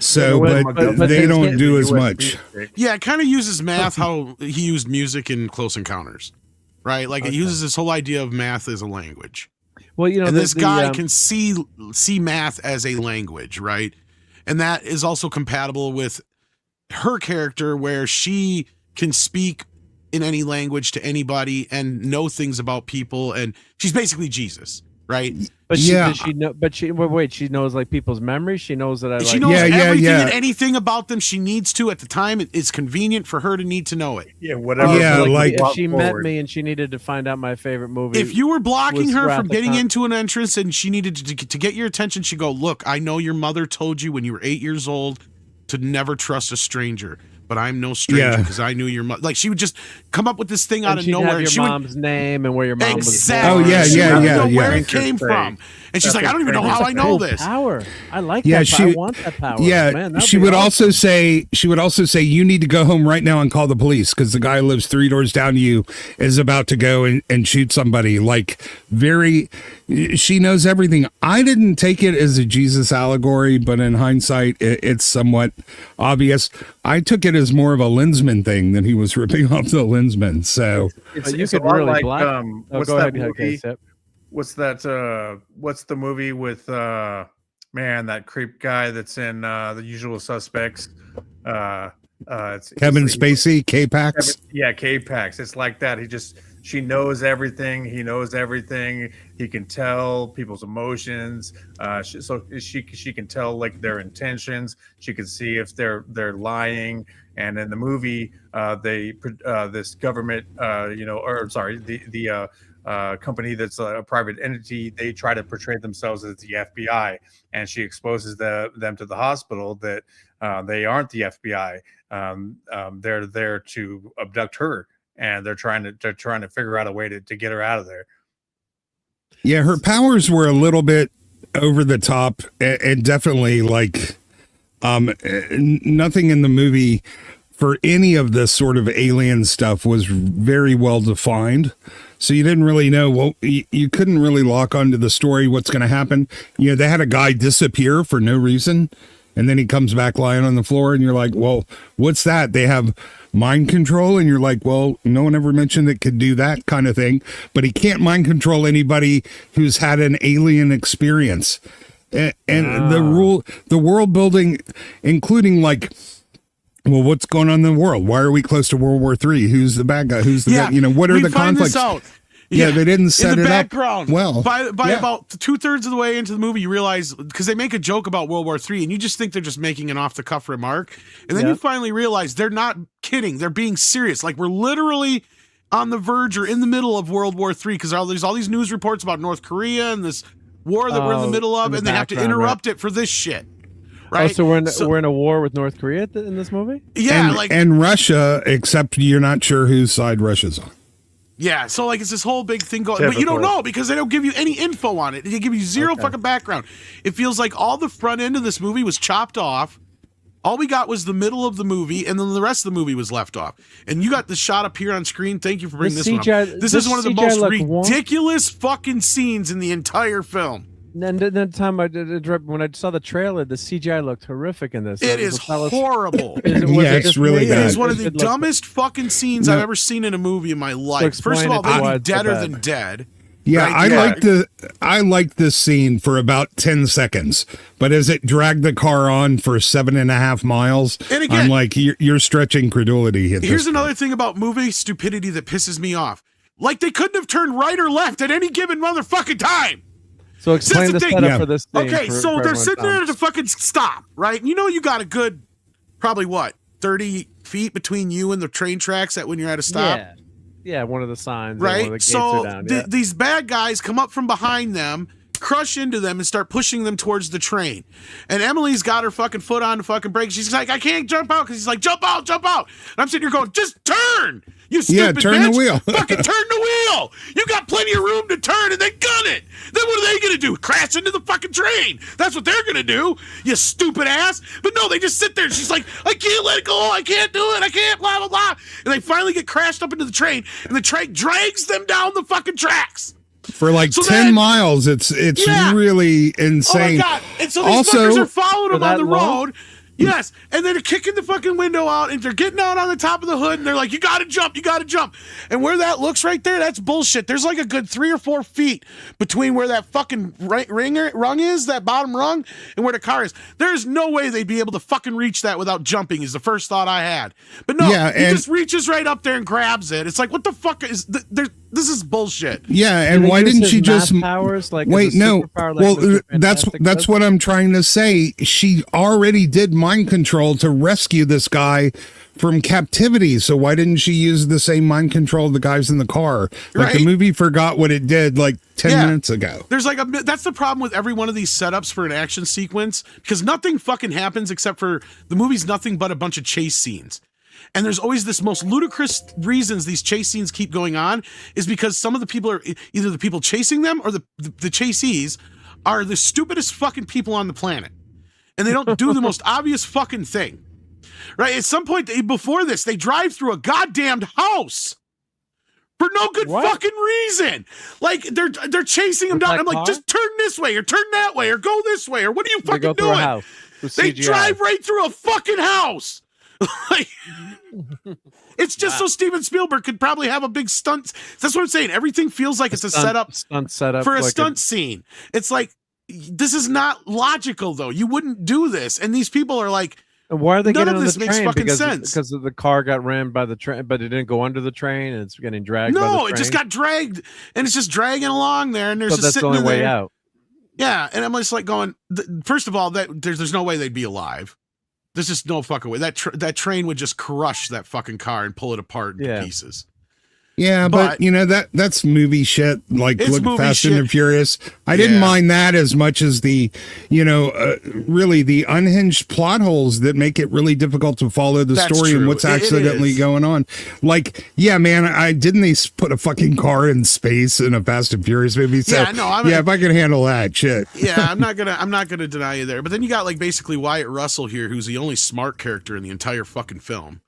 So, but they don't do as much. Yeah, it kind of uses math how he used music in Close Encounters, right? Like, it uses this whole idea of math as a language. Well, you know, and this guy can see math as a language, right? And that is also compatible with her character, where she can speak in any language to anybody and know things about people, and she's basically Jesus, right? But does she know? But wait, she knows like people's memories. She knows that She knows everything and anything about them she needs to at the time. It's convenient for her to need to know it. Yeah, whatever. Yeah, like if she met me and she needed to find out my favorite movie. If you were blocking was her Wrath from of getting Khan. into an entrance and she needed to get your attention, she'd go, look, I know your mother told you when you were 8 years old to never trust a stranger. but I'm no stranger Yeah. because I knew your mother. Like she would just come up with this thing out And of she'd nowhere. have your she would, mom's name and where your mom exactly. was born. Oh, yeah, She yeah, wanted to yeah, know yeah. where it That's came great. from, and she's That's like, I don't even know how I know this. Power. I like Yeah, that. she- I want that power. Yeah, Man, that'd she be would awesome. also say you need to go home right now and call the police because the guy who lives 3 doors down to you is about to go and shoot somebody. Like she knows everything. I didn't take it as a Jesus allegory, but in hindsight, it's somewhat obvious. I took it as more of a Lensman thing than he was ripping off the Lensman. So You it's a could lot really like, black. what's Go that ahead. Okay, movie? Sip. What's that? What's the movie with man, that creep guy that's in The Usual Suspects? It's Kevin it's- Spacey, K-Pax. Yeah, K-Pax. It's like that. She knows everything. He knows everything. He can tell people's emotions. She can tell like their intentions. She can see if they're lying. And in the movie, this government, the company that's a private entity, they try to portray themselves as the FBI, and she exposes them to the hospital that they aren't the FBI. They're there to abduct her, and they're trying to figure out a way to get her out of there. Yeah, her powers were a little bit over the top, and definitely like nothing in the movie for any of this sort of alien stuff was very well defined. So you didn't really know. Well, you couldn't really lock onto the story. What's going to happen? You know, they had a guy disappear for no reason, and then he comes back lying on the floor, and you're like, well, what's that? They have mind control, and you're like, well, no one ever mentioned it could do that kind of thing. But he can't mind control anybody who's had an alien experience. And the world building, including like, well, what's going on in the world? Why are we close to World War III? Who's the bad guy? Who's the bad, what are the conflicts? Yeah, they didn't set in the it background. up well. By about 2/3 of the way into the movie, you realize, because they make a joke about World War III, and you just think they're just making an off-the-cuff remark, and then you finally realize they're not kidding. They're being serious. Like, we're literally on the verge or in the middle of World War III, because there's all these news reports about North Korea and this war that we're in the middle of, and they have to interrupt it for this shit. Right? Oh, so we're in a war with North Korea in this movie? Yeah, and Russia, except you're not sure whose side Russia's on. Yeah, so like it's this whole big thing going, but you don't know because they don't give you any info on it. They give you zero fucking background. It feels like all the front end of this movie was chopped off. All we got was the middle of the movie, and then the rest of the movie was left off. And you got the shot up here on screen. Thank you for bringing this one up. This is one of the most ridiculous fucking scenes in the entire film. And the time when I saw the trailer, the CGI looked horrific in this. It is horrible. It's really bad. It is one of the dumbest fucking scenes I've ever seen in a movie in my life. First of all, they'd be deader than dead. Yeah, right? I liked this scene for about 10 seconds, but as it dragged the car on for 7.5 miles, and again, I'm like, you're stretching credulity. Here's another thing about movie stupidity that pisses me off. Like, they couldn't have turned right or left at any given motherfucking time. So explain the setup for this thing. Okay, so they're sitting there at a fucking stop, right? And you got a good, probably 30 feet between you and the train tracks when you're at a stop? Yeah, one of the signs. Right? One of the gates So are down. these bad guys come up from behind them, crush into them, and start pushing them towards the train. And Emily's got her fucking foot on the fucking brake. She's like, I can't jump out, because he's like, jump out. And I'm sitting here going, just turn, you stupid turn bitch. the wheel. Fucking turn the wheel. You got plenty of room to turn, and then gun it. Then what are they going to do? Crash into the fucking train. That's what they're going to do, you stupid ass. But no, they just sit there, and she's like, I can't let it go. I can't do it. I can't, blah, blah, blah. And they finally get crashed up into the train, and the train drags them down the fucking tracks. For like 10 miles, it's really insane. Oh my God. And so these fuckers are following them on the road. Yes, and they're kicking the fucking window out, and they're getting out on the top of the hood, and they're like, you gotta jump. And where that looks right there, that's bullshit. There's like a good 3 or 4 feet between where that fucking rung is, that bottom rung, and where the car is. There's no way they'd be able to fucking reach that without jumping, is the first thought I had. But no, he just reaches right up there and grabs it. It's like, what the fuck is this is bullshit. Yeah, and why didn't she just powers, like, wait? No, that's what I'm trying to say. She already did mind control to rescue this guy from captivity. So why didn't she use the same mind control of the guys in the car? Like, the movie forgot what it did like 10 minutes ago. There's like that's the problem with every one of these setups for an action sequence, because nothing fucking happens except for the movie's nothing but a bunch of chase scenes. And there's always this most ludicrous reasons these chase scenes keep going on is because some of the people are either the people chasing them or the chasees are the stupidest fucking people on the planet. And they don't do the most obvious fucking thing. Right? At some point before this, they drive through a goddamned house for no good fucking reason. Like they're chasing them down. I'm like, just turn this way or turn that way or go this way or what are you fucking doing? They drive right through a fucking house. Like, it's just so Steven Spielberg could probably have a big stunt. That's what I'm saying. Everything feels like it's a setup for a stunt scene. It's like, this is not logical though. You wouldn't do this. And these people are like, and why are they none getting of on this the makes train? fucking sense. Because the car got rammed by the train, but it didn't go under the train, and it's getting dragged. by the train? No, it just got dragged, and it's just dragging along there, and there's So just that's the sitting only in way there. out. Yeah, and I'm just like going. First of all, that there's no way they'd be alive. There's just no fucking way. That train would just crush that fucking car and pull it apart into pieces. Yeah, but you know that's movie shit. Like It's look movie Fast shit. and the Furious. I didn't mind that as much as the, really the unhinged plot holes that make it really difficult to follow the That's story and true. what's It accidentally is. going on. Like, yeah, man, didn't they put a fucking car in space in a Fast and Furious movie? So, Yeah, no, I mean- if I can handle that shit. Yeah, I'm not gonna deny you there. But then you got like basically Wyatt Russell here, who's the only smart character in the entire fucking film.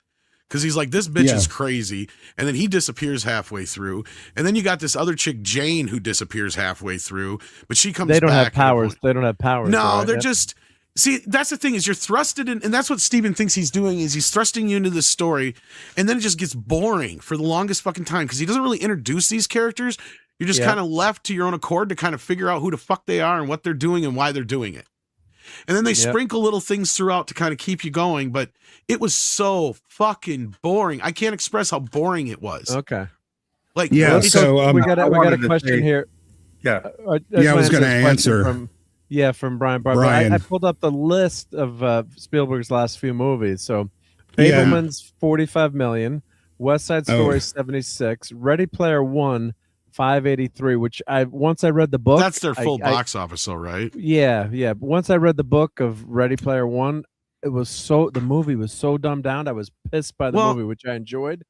Because he's like, this bitch is crazy. And then he disappears halfway through. And then you got this other chick, Jane, who disappears halfway through. But she comes back. They don't have powers. They don't have powers. No, right? they're just... See, that's the thing, is you're thrusted in... And that's what Steven thinks he's doing, is he's thrusting you into this story. And then it just gets boring for the longest fucking time. Because he doesn't really introduce these characters. You're just kind of left to your own accord to kind of figure out who the fuck they are and what they're doing and why they're doing it. And then they sprinkle little things throughout to kind of keep you going, but it was so fucking boring. I can't express how boring it was. Okay. Like, Yeah, so we got a wanted to question say- here. Yeah. I was going to answer. From Brian Barber. Brian. I pulled up the list of Spielberg's last few movies. So, Yeah. Fableman's 45 million, West Side Story 76, Ready Player One 583. Which once I read the book, that's their full box office, though, right? Yeah. Once I read the book of Ready Player One, the movie was so dumbed down. I was pissed by the movie, which I enjoyed.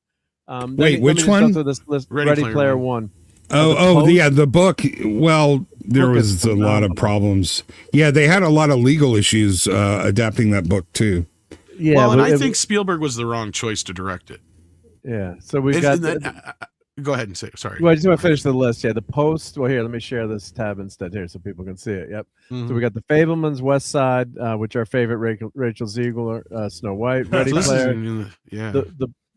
Wait, which one? Through this list. Ready Player One. The book. Well, there was a lot of problems. Yeah, they had a lot of legal issues adapting that book too. Yeah, well, and I think Spielberg was the wrong choice to direct it. Yeah, so we've got. Go ahead and say. Sorry. Well, I just want to finish the list. Yeah, the Post. Well, here, let me share this tab instead here so people can see it. Yep. So we got the Fablemans, West Side, which are favorite Rachel Ziegler, Snow White, Ready Player.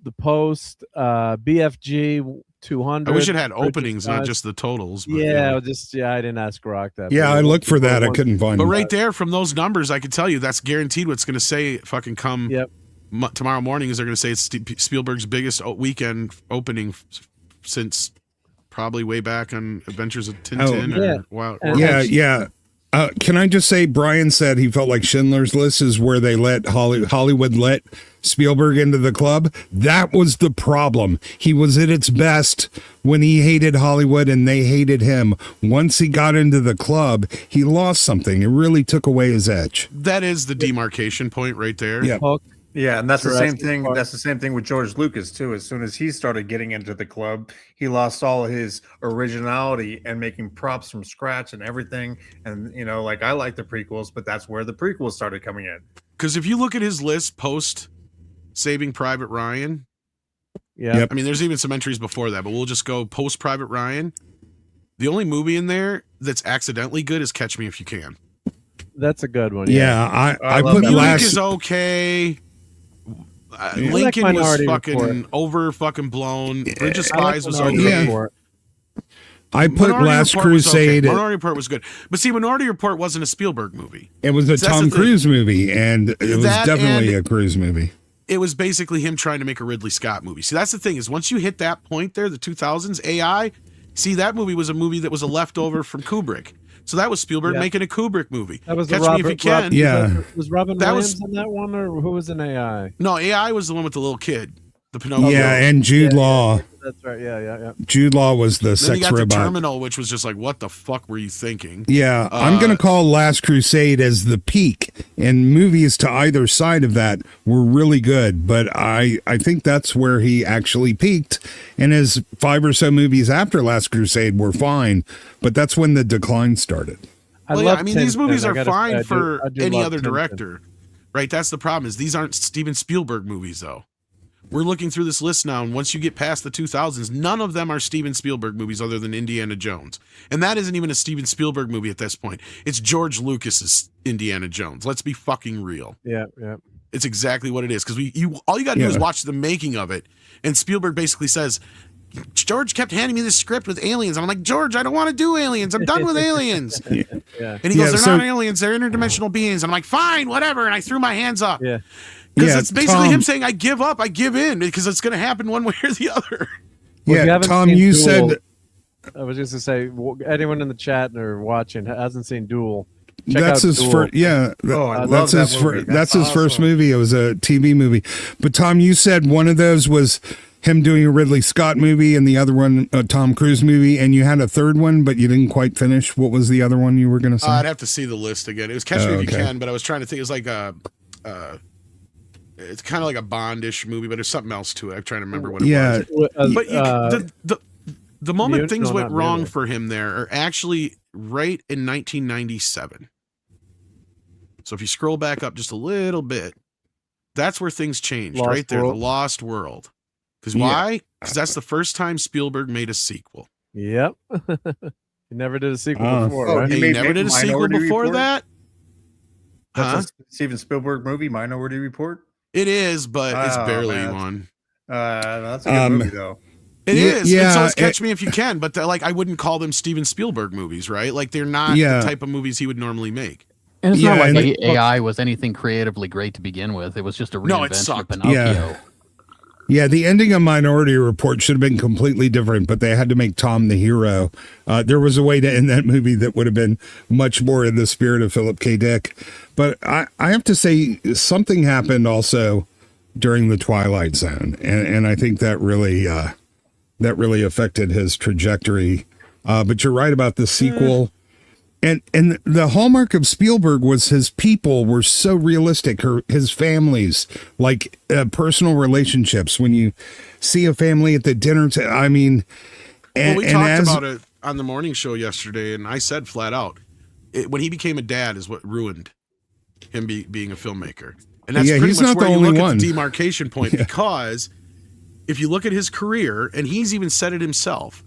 The Post, BFG 200. I wish it had openings, not just the totals. But I didn't ask Rock that. Yeah, I looked for that. I couldn't find it. But right there, from those numbers, I could tell you that's guaranteed what's going to say fucking come tomorrow morning is they're going to say it's Spielberg's biggest weekend opening since probably way back on Adventures of Tintin. Can I just say, Brian said he felt like Schindler's List is where they let Hollywood let Spielberg into the club. That was the problem. He was at its best when he hated Hollywood and they hated him. Once he got into the club, he lost something. It really took away his edge. That is the demarcation point right there. Yeah. Yeah, and that's the same thing. Park. That's the same thing with George Lucas too. As soon as he started getting into the club, he lost all of his originality and making props from scratch and everything. And like I like the prequels, but that's where the prequels started coming in. Because if you look at his list post Saving Private Ryan, I mean, there's even some entries before that, but we'll just go post Private Ryan. The only movie in there that's accidentally good is Catch Me If You Can. That's a good one. Yeah, I put Munich is okay. Lincoln was fucking over fucking blown. Bridge of Spies was okay. I put Last Crusade. Minority Report was good. But see, Minority Report wasn't a Spielberg movie. It was a Tom Cruise movie, and it was definitely a Cruise movie. It was basically him trying to make a Ridley Scott movie. See, that's the thing, is once you hit that point there, the 2000s, AI, see, that movie was a movie that was a leftover from Kubrick. So that was Spielberg making a Kubrick movie. That was Catch Me If You Can. Was Robin Williams in that one, or who was in AI? No, AI was the one with the little kid. The Pinocchio. Yeah, and Jude Law. That's right. Yeah. Jude Law was the then sex you got robot. The Terminal, which was just like, what the fuck were you thinking? Yeah, I'm going to call Last Crusade as the peak and movies to either side of that were really good. But I think that's where he actually peaked, and his 5 or so movies after Last Crusade were fine, but that's when the decline started. These movies are fine I for do any love other Tintin. director, right? That's the problem. Is these aren't Steven Spielberg movies, though. We're looking through this list now, and once you get past the 2000s, none of them are Steven Spielberg movies other than Indiana Jones. And that isn't even a Steven Spielberg movie at this point. It's George Lucas's Indiana Jones. Let's be fucking real. Yeah. It's exactly what it is. Because all you got to do is watch the making of it. And Spielberg basically says, George kept handing me this script with aliens. I'm like, George, I don't want to do aliens. I'm done with aliens. Yeah. And he goes, they're not aliens. They're interdimensional beings. And I'm like, fine, whatever. And I threw my hands up. Yeah. Because it's basically him saying, I give up, I give in, because it's going to happen one way or the other. Yeah, Tom, you said... I was just to say, anyone in the chat or watching hasn't seen Duel. That's his first. Yeah, that's his first. That's his first movie. It was a TV movie. But Tom, you said one of those was him doing a Ridley Scott movie, and the other one a Tom Cruise movie, and you had a third one, but you didn't quite finish. What was the other one you were going to say? I'd have to see the list again. It was Catch Me If You Can, but I was trying to think. It was like it's kind of like a Bond-ish movie, but there's something else to it. I'm trying to remember what it was. But the moment things went wrong for him there are actually right in 1997. So if you scroll back up just a little bit, that's where things changed. Right there, The Lost World. Because why? Because that's the first time Spielberg made a sequel. Yep. He never did a sequel before, right? He never did a sequel before that? That's a Steven Spielberg movie, Minority Report? It is, but it's barely one. That's a good movie, though. It is. And so it's Catch Me If You Can, but I wouldn't call them Steven Spielberg movies, right? Like, they're not the type of movies he would normally make. And it's not like AI was anything creatively great to begin with. It was just a reinvention of Pinocchio. Yeah, the ending of Minority Report should have been completely different, but they had to make Tom the hero. There was a way to end that movie that would have been much more in the spirit of Philip K. Dick. But I have to say, something happened also during the Twilight Zone, and I think that really affected his trajectory. But you're right about the sequel. And the hallmark of Spielberg was his people were so realistic, his families, like personal relationships. When you see a family at the dinner, we talked about it on the morning show yesterday, and I said flat out, when he became a dad is what ruined him being a filmmaker. And that's pretty much where you look at the demarcation point, because if you look at his career, and he's even said it himself,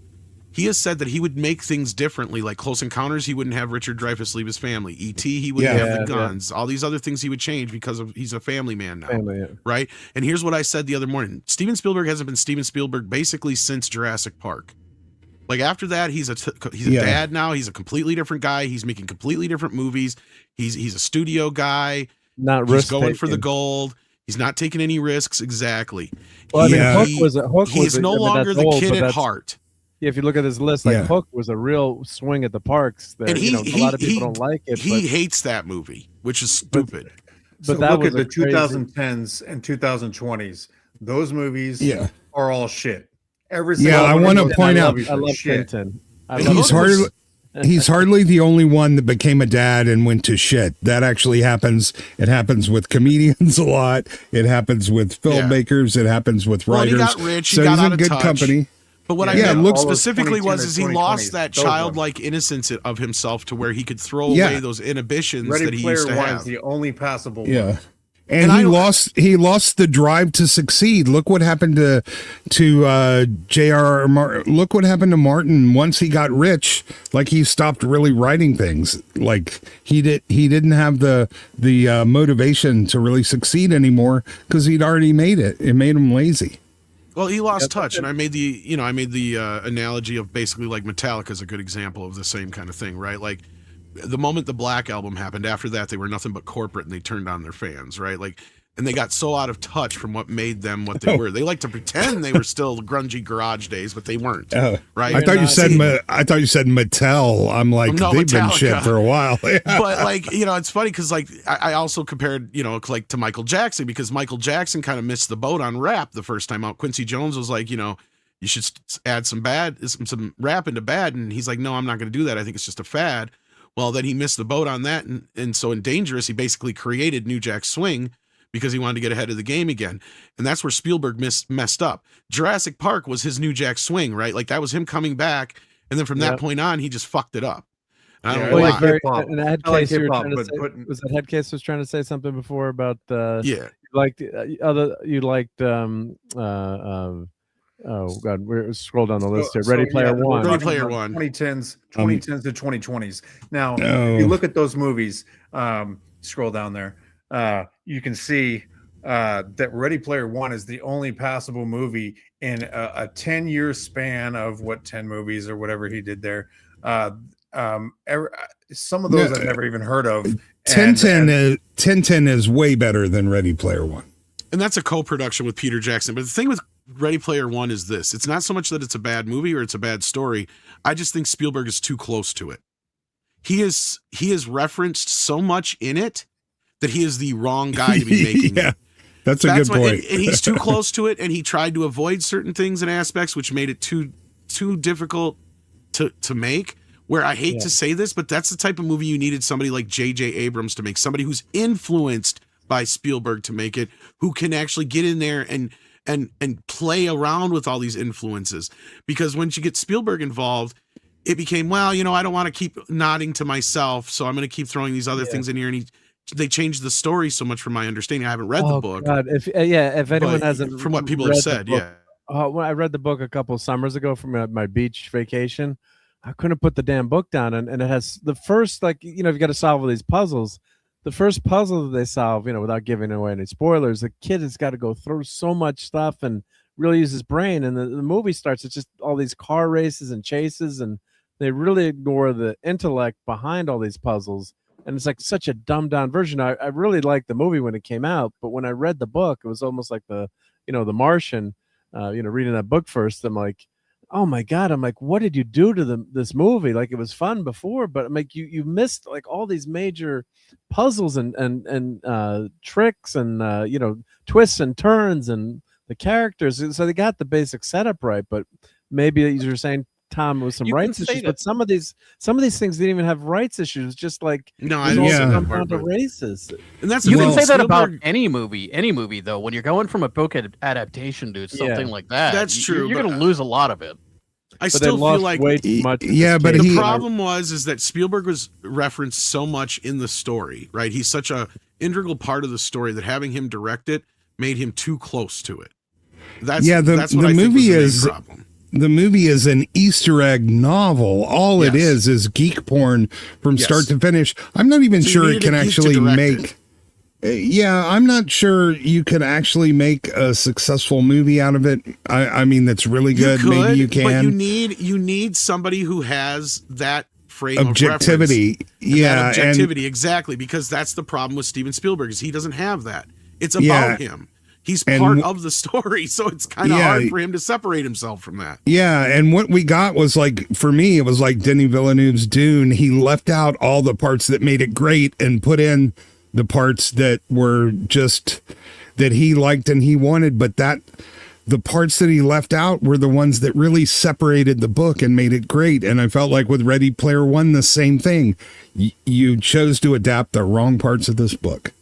he has said that he would make things differently, like Close Encounters, he wouldn't have Richard Dreyfuss leave his family. E.T., he wouldn't have the guns. All these other things he would change because he's a family man now, right? And here's what I said the other morning. Steven Spielberg hasn't been Steven Spielberg basically since Jurassic Park. Like, after that, he's a dad now. He's a completely different guy. He's making completely different movies. He's a studio guy. He's going for the gold. He's not taking any risks. Exactly. Well, Hook he's no longer the kid at heart. Yeah, if you look at his list, Hook was a real swing at the parks. That, and a lot of people don't like it. He hates that movie, which is stupid. But that look at the 2010s and 2020s. Those movies are all shit. Every single I want to point out. I love Tintin. He's hardly the only one that became a dad and went to shit. That actually happens. It happens with comedians a lot. It happens with filmmakers. It happens with writers. He got rich. So he got he's out in good touch. Company. But what I meant specifically was he lost that childlike innocence of himself to where he could throw away those inhibitions that he used to have. The only passable one. And he lost the drive to succeed. Look what happened to J.R.R. Martin. Look what happened to Martin once he got rich. Like, he stopped really writing things. Like, he didn't have the motivation to really succeed anymore because he'd already made it. It made him lazy. Well, he lost touch, and I made the analogy of basically like Metallica is a good example of the same kind of thing, right? Like, the moment the Black Album happened, after that they were nothing but corporate, and they turned on their fans, right? Like, and they got so out of touch from what made them what they were. They like to pretend they were still grungy garage days, but they weren't. Right? I thought you said Mattel. I'm like, they've been shit for a while. But like, it's funny because like I also compared, like to Michael Jackson, because Michael Jackson kind of missed the boat on rap the first time out. Quincy Jones was like, you should add some rap into bad, and he's like, no, I'm not going to do that. I think it's just a fad. Well, then he missed the boat on that, and so in Dangerous, he basically created New Jack Swing because he wanted to get ahead of the game again. And that's where Spielberg messed up. Jurassic Park was his New Jack Swing, right? Like that was him coming back, and then from that point on, he just fucked it up. And I don't know why. And was that Headcase was trying to say something before about you liked oh god, we're scroll down the list here. Ready Player One. Ready Player One. 2010s to 2020s. Now, if you look at those movies, scroll down there, you can see that Ready Player One is the only passable movie in a 10-year span of 10 movies or whatever he did there. Some of those I've never even heard of. 1010 is way better than Ready Player One. And that's a co-production with Peter Jackson. But the thing with Ready Player One is this. It's not so much that it's a bad movie or it's a bad story. I just think Spielberg is too close to it. He is referenced so much in it that he is the wrong guy to be making it. That's a good point. And he's too close to it, and he tried to avoid certain things and aspects, which made it too difficult to make. Where I hate to say this, but that's the type of movie you needed somebody like J.J. Abrams to make, somebody who's influenced by Spielberg to make it, who can actually get in there and play around with all these influences. Because once you get Spielberg involved, it became, well, I don't want to keep nodding to myself, so I'm going to keep throwing these other things in here. And they changed the story so much from my understanding. I haven't read the book. God. If anyone hasn't, from what people have said, when I read the book a couple of summers ago from my beach vacation, I couldn't put the damn book down, and it has the first, you've got to solve all these puzzles. The first puzzle that they solve, without giving away any spoilers, the kid has got to go through so much stuff and really use his brain. And the movie starts, it's just all these car races and chases, and they really ignore the intellect behind all these puzzles. And it's like such a dumbed down version. I really liked the movie when it came out, but when I read the book, it was almost like the Martian, reading that book first. I'm like, oh my God, I'm like, what did you do to this movie? Like, it was fun before, but I'm like, you missed like all these major puzzles and tricks and twists and turns and the characters. So they got the basic setup right, but maybe as you're saying, Tom, with some rights issues, but some of these things didn't even have rights issues. Just like I don't come down to races, and that's you can say that about any movie though. When you're going from a book adaptation to something like that, that's true. You're going to lose a lot of it. I still feel like way too much. But the problem is that Spielberg was referenced so much in the story, right? He's such a integral part of the story that having him direct it made him too close to it. That's what I think was the main problem. The movie is an Easter egg novel. All it is geek porn from start to finish. I'm not even sure it can actually make. I'm not sure you could actually make a successful movie out of it. I mean, that's really good. Maybe you can. But you need somebody who has that frame objectivity. That objectivity, exactly, because that's the problem with Steven Spielberg is he doesn't have that. It's about him. He's part of the story, so it's kind of hard for him to separate himself from that. Yeah, and what we got was for me, it was like Denis Villeneuve's Dune. He left out all the parts that made it great and put in the parts that were just that he liked and he wanted, but the parts that he left out were the ones that really separated the book and made it great. And I felt like with Ready Player One, the same thing. You chose to adapt the wrong parts of this book.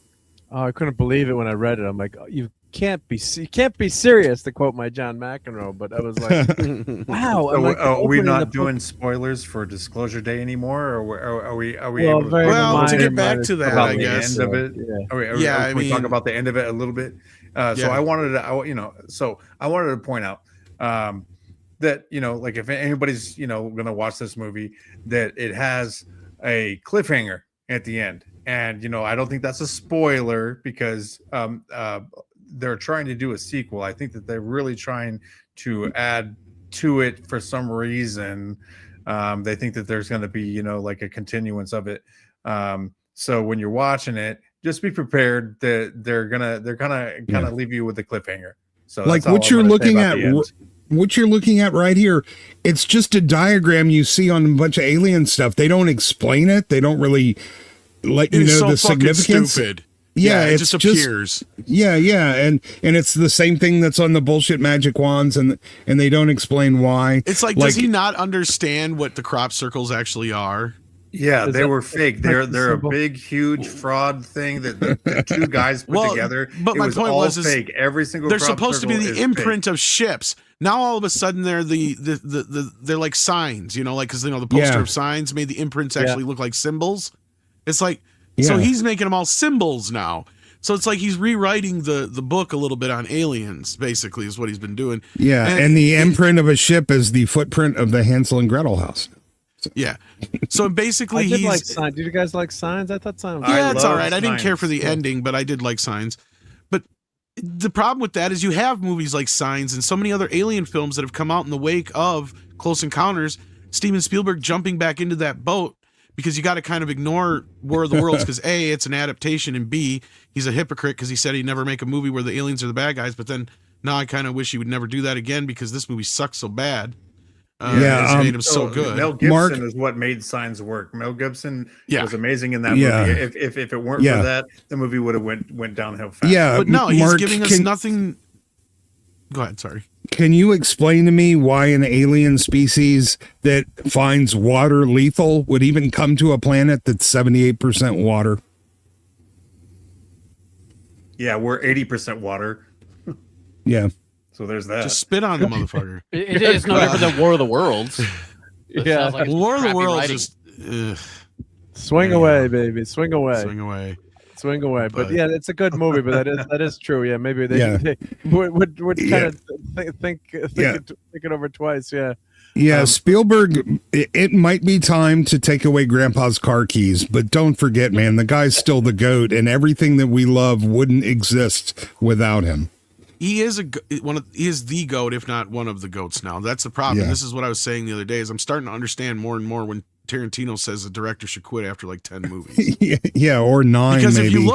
Oh, I couldn't believe it when I read it. I'm like, you can't be serious, to quote my John McEnroe. But I was like, wow. Are we not doing spoilers for Disclosure Day anymore, or are we? Well, to get back to that, I guess. The end of it. Can we talk about the end of it a little bit? So I wanted to point out that like if anybody's going to watch this movie, that it has a cliffhanger at the end, and I don't think that's a spoiler because they're trying to do a sequel. I think that they're really trying to add to it for some reason. They think that there's going to be like a continuance of it. So when you're watching it, just be prepared that they're gonna leave you with a cliffhanger. So like what you're looking at right here, it's just a diagram you see on a bunch of alien stuff. They don't explain it. They don't really let you know the significance. Stupid. Yeah, it just appears. Yeah, and it's the same thing that's on the bullshit magic wands, and they don't explain why. It's like does he not understand what the crop circles actually are? Yeah, Is they that- were fake. They're a symbol? big, huge fraud thing that the two guys put together. But it my was point all was is fake. Every single they're crop supposed to be circle the is imprint of ships. Now all of a sudden they're they're like signs, like because the poster of signs made the imprints actually look like symbols. It's like so he's making them all symbols now. So it's like he's rewriting the book a little bit on aliens, basically, is what he's been doing. Yeah, and the imprint of a ship is the footprint of the Hansel and Gretel house. Yeah. So basically, I did he's like Signs. Did you guys like Signs? I thought Signs. yeah, it's all right. I Signs. didn't care for the ending, but I did like Signs. But the problem with that is you have movies like Signs and so many other alien films that have come out in the wake of Close Encounters. Steven Spielberg jumping back into that boat because you got to kind of ignore War of the Worlds because A, it's an adaptation, and B, he's a hypocrite because he said he'd never make a movie where the aliens are the bad guys. But then now I kind of wish he would never do that again because this movie sucks so bad. It's made him so good. Mel Gibson is what made Signs work. Mel Gibson was amazing in that movie. If it weren't for that, the movie would have went downhill fast. Yeah, but no, he's Mark, giving us nothing. Go ahead. Sorry. Can you explain to me why an alien species that finds water lethal would even come to a planet that's 78% water? Yeah, we're 80% water. Yeah. So there's that. Just spit on the motherfucker. It's no different than War of the Worlds. Yeah, like War of the crappy Worlds writing. just Swing away, baby. Swing away. swing away. Swing away. But yeah, it's a good movie. But that is true. Yeah, maybe they would kind of think it over twice. Yeah. Yeah, Spielberg, it might be time to take away Grandpa's car keys, but don't forget, man, the guy's still the GOAT, and everything that we love wouldn't exist without him. He is he is the GOAT, if not one of the GOATs now. That's the problem. Yeah. This is what I was saying the other day is I'm starting to understand more and more when Tarantino says a director should quit after like 10 movies. Yeah, or 9 because maybe. if you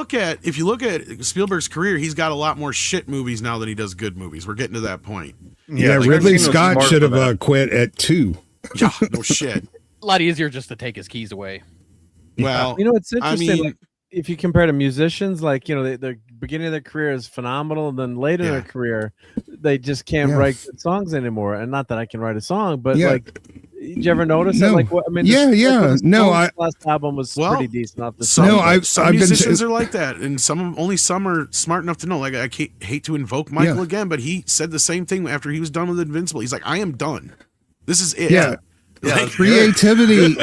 look at Spielberg's career, he's got a lot more shit movies now than he does good movies. We're getting to that point. Yeah, like Ridley Tarantino's Scott smart should for have that. quit at 2. Yeah, no shit. A lot easier just to take his keys away. Well, It's interesting. I mean, like, if you compare to musicians, like the beginning of their career is phenomenal, and then later in their career, they just can't write good songs anymore. And not that I can write a song, but like, did you ever notice that? Like, what I mean, last album was pretty decent. Off the some musicians are like that, and only some are smart enough to know. Like, I hate to invoke Michael again, but he said the same thing after he was done with Invincible. He's like, I am done. This is it. Yeah. Like, Creativity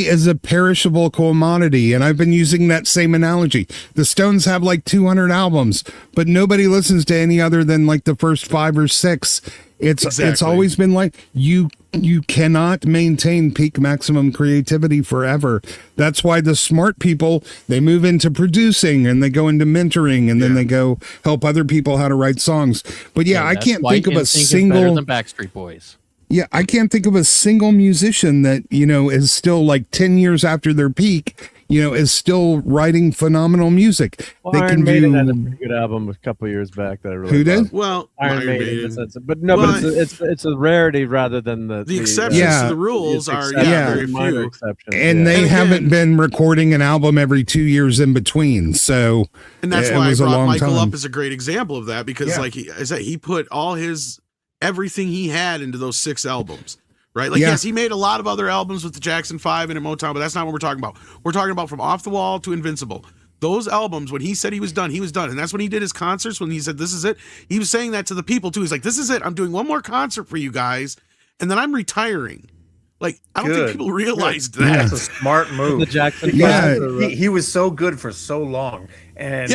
is a perishable commodity, and I've been using that same analogy. The Stones have like 200 albums, but nobody listens to any other than like the first 5 or 6. It's always been like you cannot maintain peak maximum creativity forever. That's why the smart people, they move into producing and they go into mentoring, and then they go help other people how to write songs. But I can't think of a single better than Backstreet Boys. Yeah, I can't think of a single musician that, is still like 10 years after their peak, is still writing phenomenal music. Well, they Iron can Maiden do had a pretty good album a couple of years back that I really Who did? loved. Well, Iron Maiden. But no, but it's a rarity rather than the exceptions to the rules are very few. Exceptions. And they haven't been recording an album every 2 years in between. So and that's it why I was a brought long Michael time. up as a great example of that, because like he put all everything he had into those 6 albums. Right? Like, yes, he made a lot of other albums with the Jackson 5 and at Motown, but that's not what we're talking about. We're talking about from Off the Wall to Invincible. Those albums, when he said he was done, he was done. And that's when he did his concerts, when he said, this is it. He was saying that to the people, too. He's like, this is it. I'm doing one more concert for you guys, and then I'm retiring. Like, I don't think people realized that. That's a smart move. The Jackson he was so good for so long. And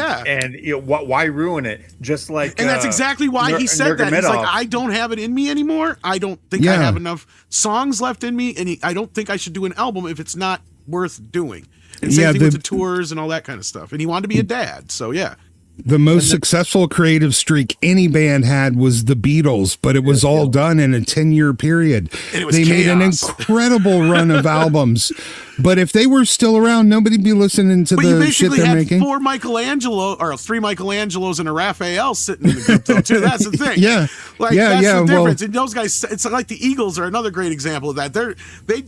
why ruin it? Just like, and that's exactly why he said that. He's like, I don't have it in me anymore. I don't think I have enough songs left in me, and I don't think I should do an album if it's not worth doing. And same thing with the tours and all that kind of stuff. And he wanted to be a dad, so yeah. The most successful creative streak any band had was the Beatles, but it was all done in a 10-year period. And it was they made an incredible run of albums. But if they were still around, nobody'd be listening to the shit they're making. But you basically had 3 Michelangelos and a Raphael sitting in the group, though, too. That's the thing. That's the difference. And those guys, it's like the Eagles are another great example of that.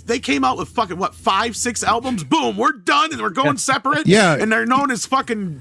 They came out with fucking, 5-6 albums? Boom, we're done, and we're going separate. Yeah. And they're known as fucking,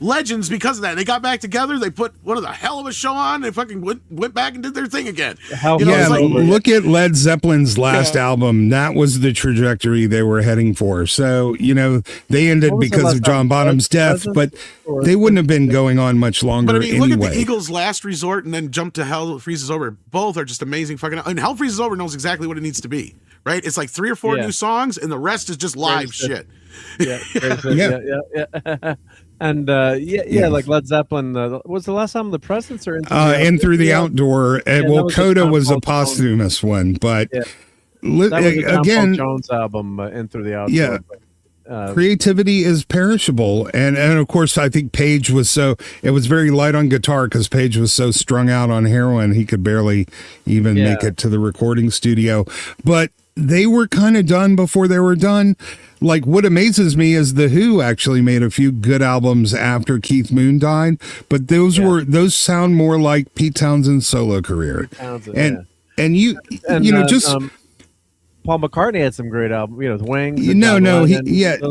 legends legends because of that. They got back together. They put one of the hell of a show on. They fucking went back and did their thing again. Look at Led Zeppelin's last album. That was the trajectory they were heading for. So, they ended because of John Bonham's death, but they wouldn't have been going on much longer. But I mean, anyway. look at the Eagles' Last Resort and then Jump to Hell Freezes Over. Both are just amazing fucking. And Hell Freezes Over knows exactly what it needs to be. Right? It's like 3 or 4 new songs, and the rest is just live shit. Yeah. And like Led Zeppelin. Was the last album The Presence or In Through the Outdoor? Well, Coda was a posthumous one, but that was again, Jones album, In Through the Outdoor. Yeah. Creativity is perishable, and of course I think Page was it was very light on guitar because Page was so strung out on heroin he could barely even make it to the recording studio. But they were kind of done before they were done. Like, what amazes me is the Who actually made a few good albums after Keith Moon died, but those sound more like Pete Townsend's solo career. Paul McCartney had some great albums, the Wings.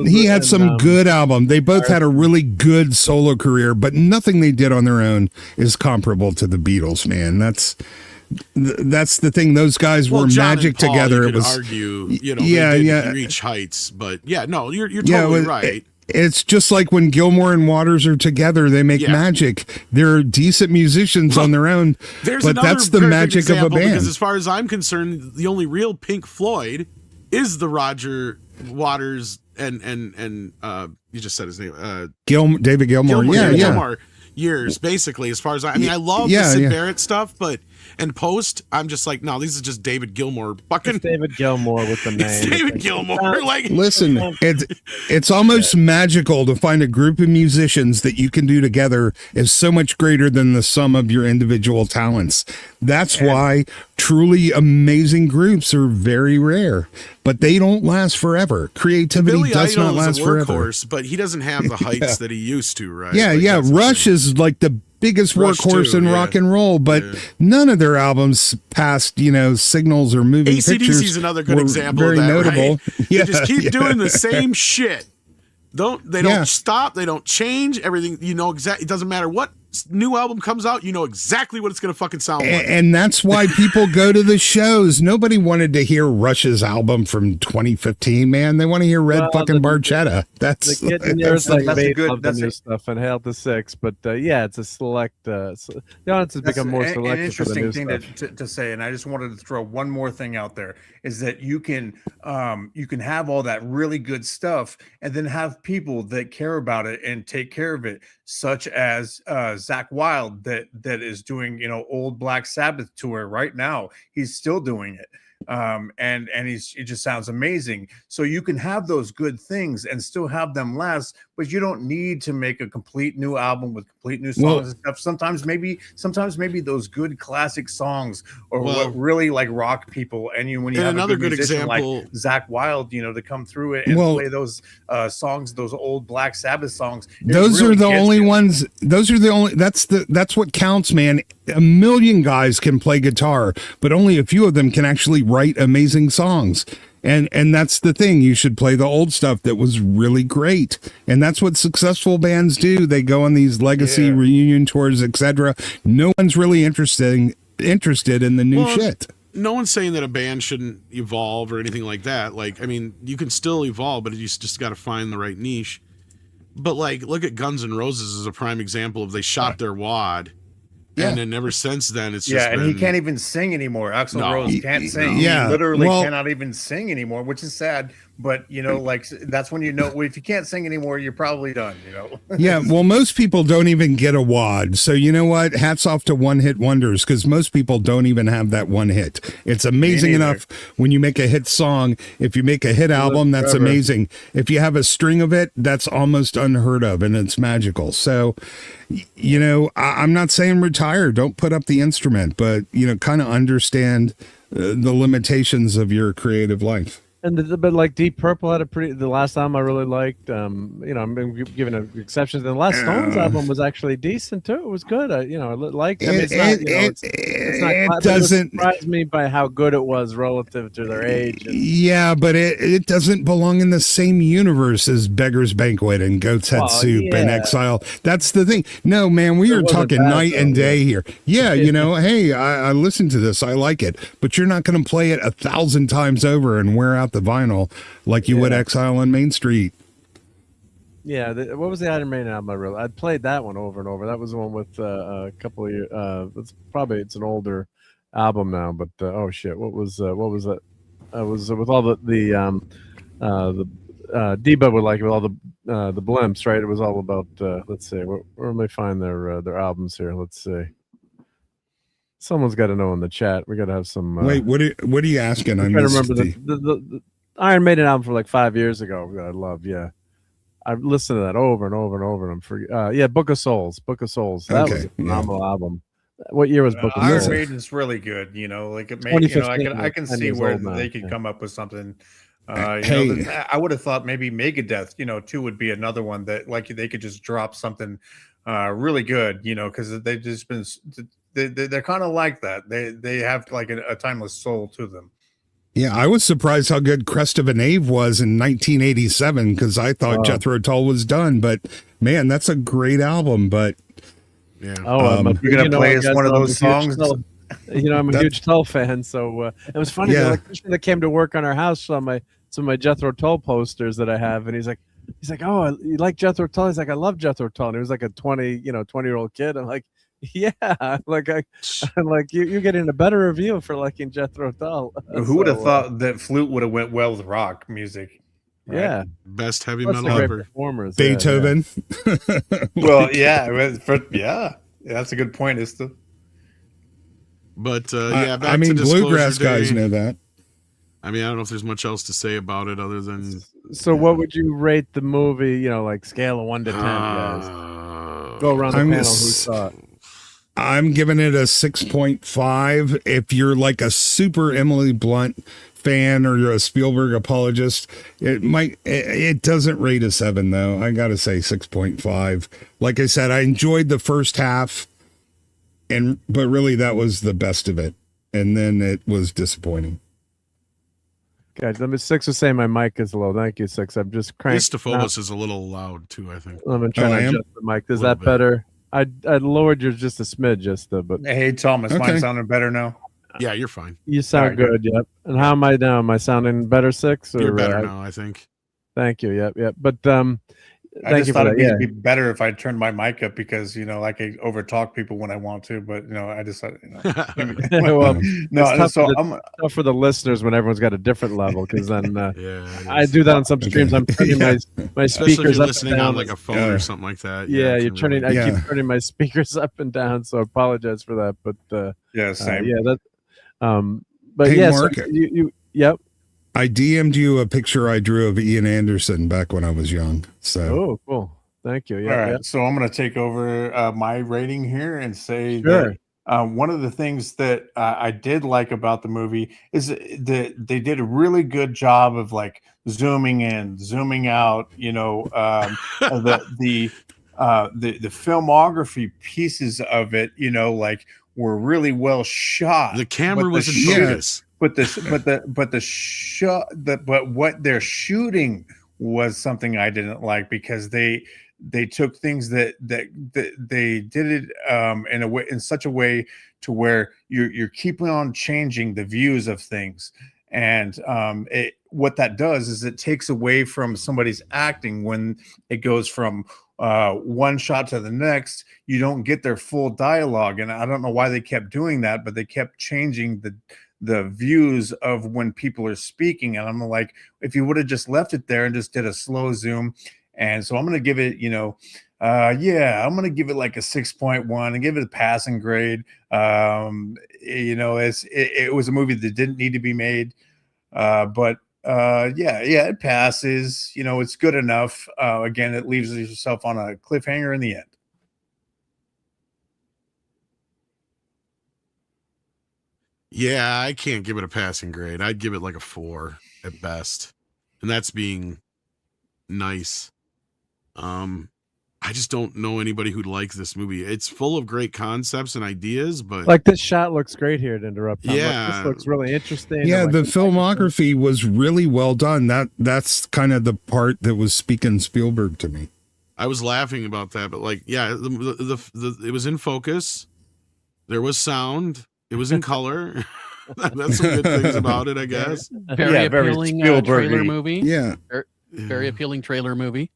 He had some good album. They both had a really good solo career, but nothing they did on their own is comparable to the Beatles, man. That's the thing. Those guys were John magic and Paul, together. You could argue, they didn't reach heights, but you're totally right. It's just like when Gilmore and Waters are together, they make magic. They're decent musicians on their own, but that's the magic of a band. Because as far as I'm concerned, the only real Pink Floyd is the Roger Waters and you just said his name, David Gilmour. Gilmour years, basically. As far as I love the Sid Barrett stuff, but. And post, I'm just like, no, this is just David Gilmour. Fucking David Gilmour with the name. It's David Gilmour. Like, listen, it's almost magical to find a group of musicians that you can do together is so much greater than the sum of your individual talents. That's why truly amazing groups are very rare, but they don't last forever. Creativity Billy does Idol not last is a forever. Workhorse, but he doesn't have the heights that he used to, right? Yeah. Rush is like the biggest workhorse in rock and roll, but none of their albums past, Signals or moving AC/DC pictures is another good example very of that, notable. Right? They just keep doing the same shit. They don't stop. They don't change everything. Exactly. It doesn't matter what new album comes out. You know exactly what it's going to fucking sound like. And that's why people go to the shows. Nobody wanted to hear Rush's album from 2015, man. They want to hear Red Barchetta. That's the kid in yours like the new stuff and Hail to Six, but it's a select. The audience has become more selective. An interesting thing stuff. to say, and I just wanted to throw one more thing out there is that you can have all that really good stuff, and then have people that care about it and take care of it, such as Zakk Wylde that is doing old Black Sabbath tour right now. He's still doing it. And it just sounds amazing. So you can have those good things and still have them last, but you don't need to make a complete new album with complete new songs and stuff. Sometimes maybe those good classic songs or what really like rock people. And when you have another a good musician example, like Zakk Wylde, to come through it and play those songs, those old Black Sabbath songs. Those really are the only ones. Those are the only. That's what counts, man. A million guys can play guitar, but only a few of them can actually write amazing songs. And that's the thing. You should play the old stuff that was really great. And that's what successful bands do. They go on these legacy reunion tours, etc. No one's really interested in the new shit. No one's saying that a band shouldn't evolve or anything like that. Like, I mean, you can still evolve, but you just got to find the right niche. But like, look at Guns N' Roses as a prime example of they shot their wad. And then ever since then, it's just and he can't even sing anymore. Axl Rose can't sing. He literally cannot even sing anymore, which is sad. But like that's when if you can't sing anymore, you're probably done. Yeah. Well, most people don't even get a wad. So you know what? Hats off to one-hit wonders, because most people don't even have that one hit. It's amazing enough when you make a hit song. If you make a hit album, that's amazing. If you have a string of it, that's almost unheard of, and it's magical. So, I'm not saying retire. Don't put up the instrument, but kind of understand the limitations of your creative life. And but like Deep Purple had the last album I really liked. I'm giving exceptions. And the last Stones album was actually decent too. It was good. I liked. I mean, it's not. It's not. It But doesn't surprise me by how good it was relative to their age. Yeah, but it doesn't belong in the same universe as Beggar's Banquet and Goat's Head Soup and Exile. That's the thing. No, man, we are talking night and day here. Yeah, hey, I listened to this. I like it. But you're not going to play it 1,000 times over and wear out the vinyl like you would Exile on Main Street. Yeah, what was the Iron Maiden album? I played that one over and over. That was the one with a couple of years. It's an older album now, but oh shit, what was that? Was with all the Deba would like with all the blimps, right? It was all about. Let's see, where may I find their albums here? Let's see. Someone's got to know in the chat. We got to have some. Wait, what are you asking? I'm trying to remember the Iron Maiden album from like 5 years ago. That I loved. Yeah, I listened to that over and over and over. And Book of Souls. That was a phenomenal album. What year was Book of Souls? Iron Maiden's really good. Like it made. I can see where they could come up with something. I would have thought maybe Megadeth, too, would be another one that like they could just drop something really good, because they've just been. They're kind of like that. They have like a timeless soul to them. Yeah, I was surprised how good Crest of a Knave was in 1987 because I thought Jethro Tull was done. But man, that's a great album. But yeah, you're gonna play us one of those songs. I'm a huge Tull fan, so it was funny. Yeah. That came to work on our house on some of my Jethro Tull posters that I have, and he's like, "Oh, you like Jethro Tull?" He's like, "I love Jethro Tull." And he was like a 20-year-old kid. I'm like, yeah, I'm like you're getting a better review for liking Jethro Tull. Who would have thought that flute would have went well with rock music? Right? Yeah, best heavy metal ever. Performers. Beethoven. Well, that's a good point, Ista. But back I mean, to bluegrass Disclosure guys Day. know that. I mean, I don't know if there's much else to say about it other than. So, what would you rate the movie? Like scale of 1 to 10, guys. Go around the panel. Who saw it? I'm giving it a 6.5. If you're like a super Emily Blunt fan or you're a Spielberg apologist, it doesn't rate a 7 though. I gotta say 6.5. Like I said, I enjoyed the first half, but really that was the best of it, and then it was disappointing. Guys, number 6 was saying my mic is low. Thank you, 6. I'm just cranking. Christophobos is a little loud too, I think. I'm trying to adjust the mic. Is that better? I lowered yours just a smidge, but hey, Thomas, mine sounding better now. Yeah, you're fine. You sound good. Yep. And how am I now? Am I sounding better, 6? You're better now, I think. Thank you. Yep. But I just thought it'd be better if I turned my mic up because I can overtalk people when I want to, but I just thought well, no. So I'm tough for the listeners when everyone's got a different level because then I do that on some streams. I'm turning my speakers up listening and down on like a phone or something like that. Yeah, you're turning. I keep turning my speakers up and down, so I apologize for that. But same. But hey, yes, Mark, yep. I DM'd you a picture I drew of Ian Anderson back when I was young. So cool. Thank you. Yeah. All right. So I'm going to take over my rating here and say that one of the things that I did like about the movie is that they did a really good job of like zooming in, zooming out. The filmography pieces of it, were really well shot. The camera was in focus. But what they're shooting was something I didn't like because they took things that they did it in such a way to where you're keeping on changing the views of things, and what that does is it takes away from somebody's acting when it goes from one shot to the next. You don't get their full dialogue, and I don't know why they kept doing that, but they kept changing the views of when people are speaking. And I'm like, if you would have just left it there and just did a slow zoom. And so I'm going to give it, I'm going to give it like a 6.1 and give it a passing grade. It was a movie that didn't need to be made. But it passes, it's good enough. Again, it leaves yourself on a cliffhanger in the end. Yeah, I can't give it a passing grade. I'd give it like a 4. at best, and that's being nice. I just don't know anybody who'd like this movie. It's full of great concepts and ideas, but Like this shot looks great here to interrupt. Tom. Yeah. This looks really interesting. Yeah, and the filmography was really well done. That's kind of the part that was speaking Spielberg to me. I was laughing about that. But like, yeah, it was in focus. There was sound. It was in color. That's some good things about it, I guess. Very appealing trailer movie. Yeah. Very appealing trailer movie.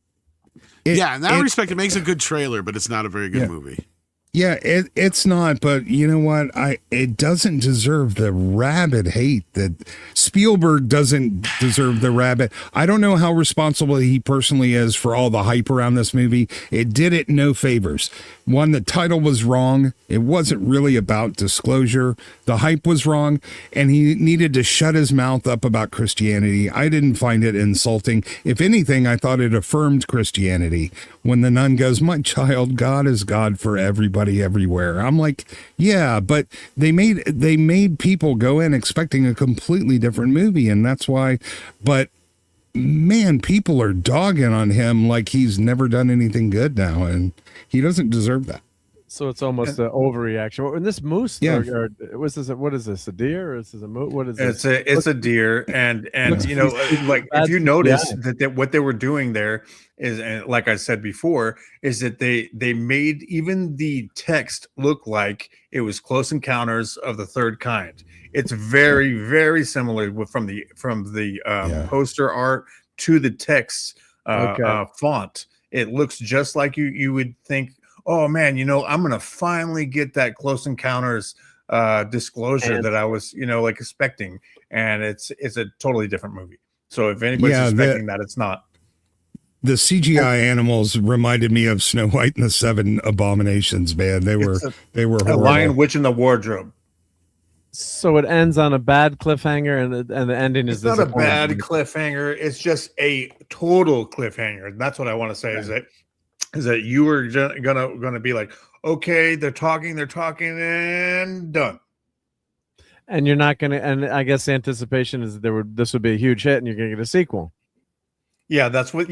Yeah, in that respect, it makes a good trailer, but it's not a very good movie. Yeah, it's not, but you know what? It doesn't deserve the rabid hate that Spielberg doesn't deserve the rabid. I don't know how responsible he personally is for all the hype around this movie. It did it no favors. One, the title was wrong. It wasn't really about disclosure. The hype was wrong, and he needed to shut his mouth up about Christianity. I didn't find it insulting. If anything, I thought it affirmed Christianity. When the nun goes, "My child, God is God for everybody, everywhere." I'm like, yeah, but they made people go in expecting a completely different movie, and that's why. But man, people are dogging on him like he's never done anything good now, and he doesn't deserve that. So it's almost an overreaction. When this moose, or was this? What is this? A deer? Or is this a moose? What is this? It's a deer, and you know, like if you notice that what they were doing there is, and like I said before, is that they made even the text look like it was Close Encounters of the Third Kind. It's very, very similar from the poster art to the text font. It looks just like you would think. Oh man, you know, I'm gonna finally get that Close Encounters disclosure that I was, you know, like expecting, and it's a totally different movie. So if anybody's expecting that, it's not. The CGI animals reminded me of Snow White and the Seven Abominations. Man, they were a Lion, Witch, and the Wardrobe. So it ends on a bad cliffhanger, and the ending is not a bad cliffhanger. It's just a total cliffhanger. And that's what I want to say is that you were gonna be like, okay, they're talking, and done. And you're not gonna. And I guess the anticipation is that this would be a huge hit, and you're gonna get a sequel. Yeah, that's what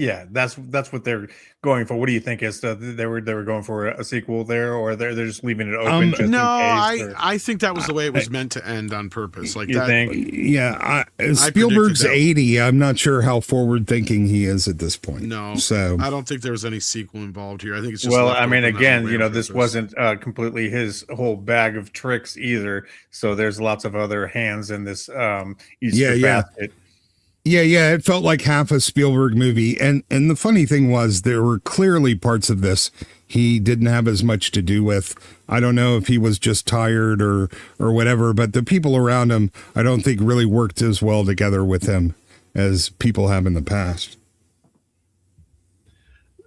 they're going for. What do you think? Is they were going for a sequel there, or they're just leaving it open? Just no, in case, I think that was the way it was meant to end on purpose. Like you that. Think? Yeah, Spielberg's 80. I'm not sure how forward thinking he is at this point. No, so I don't think there was any sequel involved here. I think it's just I mean, again, you know, this wasn't completely his whole bag of tricks either. So there's lots of other hands in this Easter basket. Yeah, it felt like half a Spielberg movie. And the funny thing was there were clearly parts of this he didn't have as much to do with. I don't know if he was just tired or whatever, but the people around him, I don't think really worked as well together with him as people have in the past.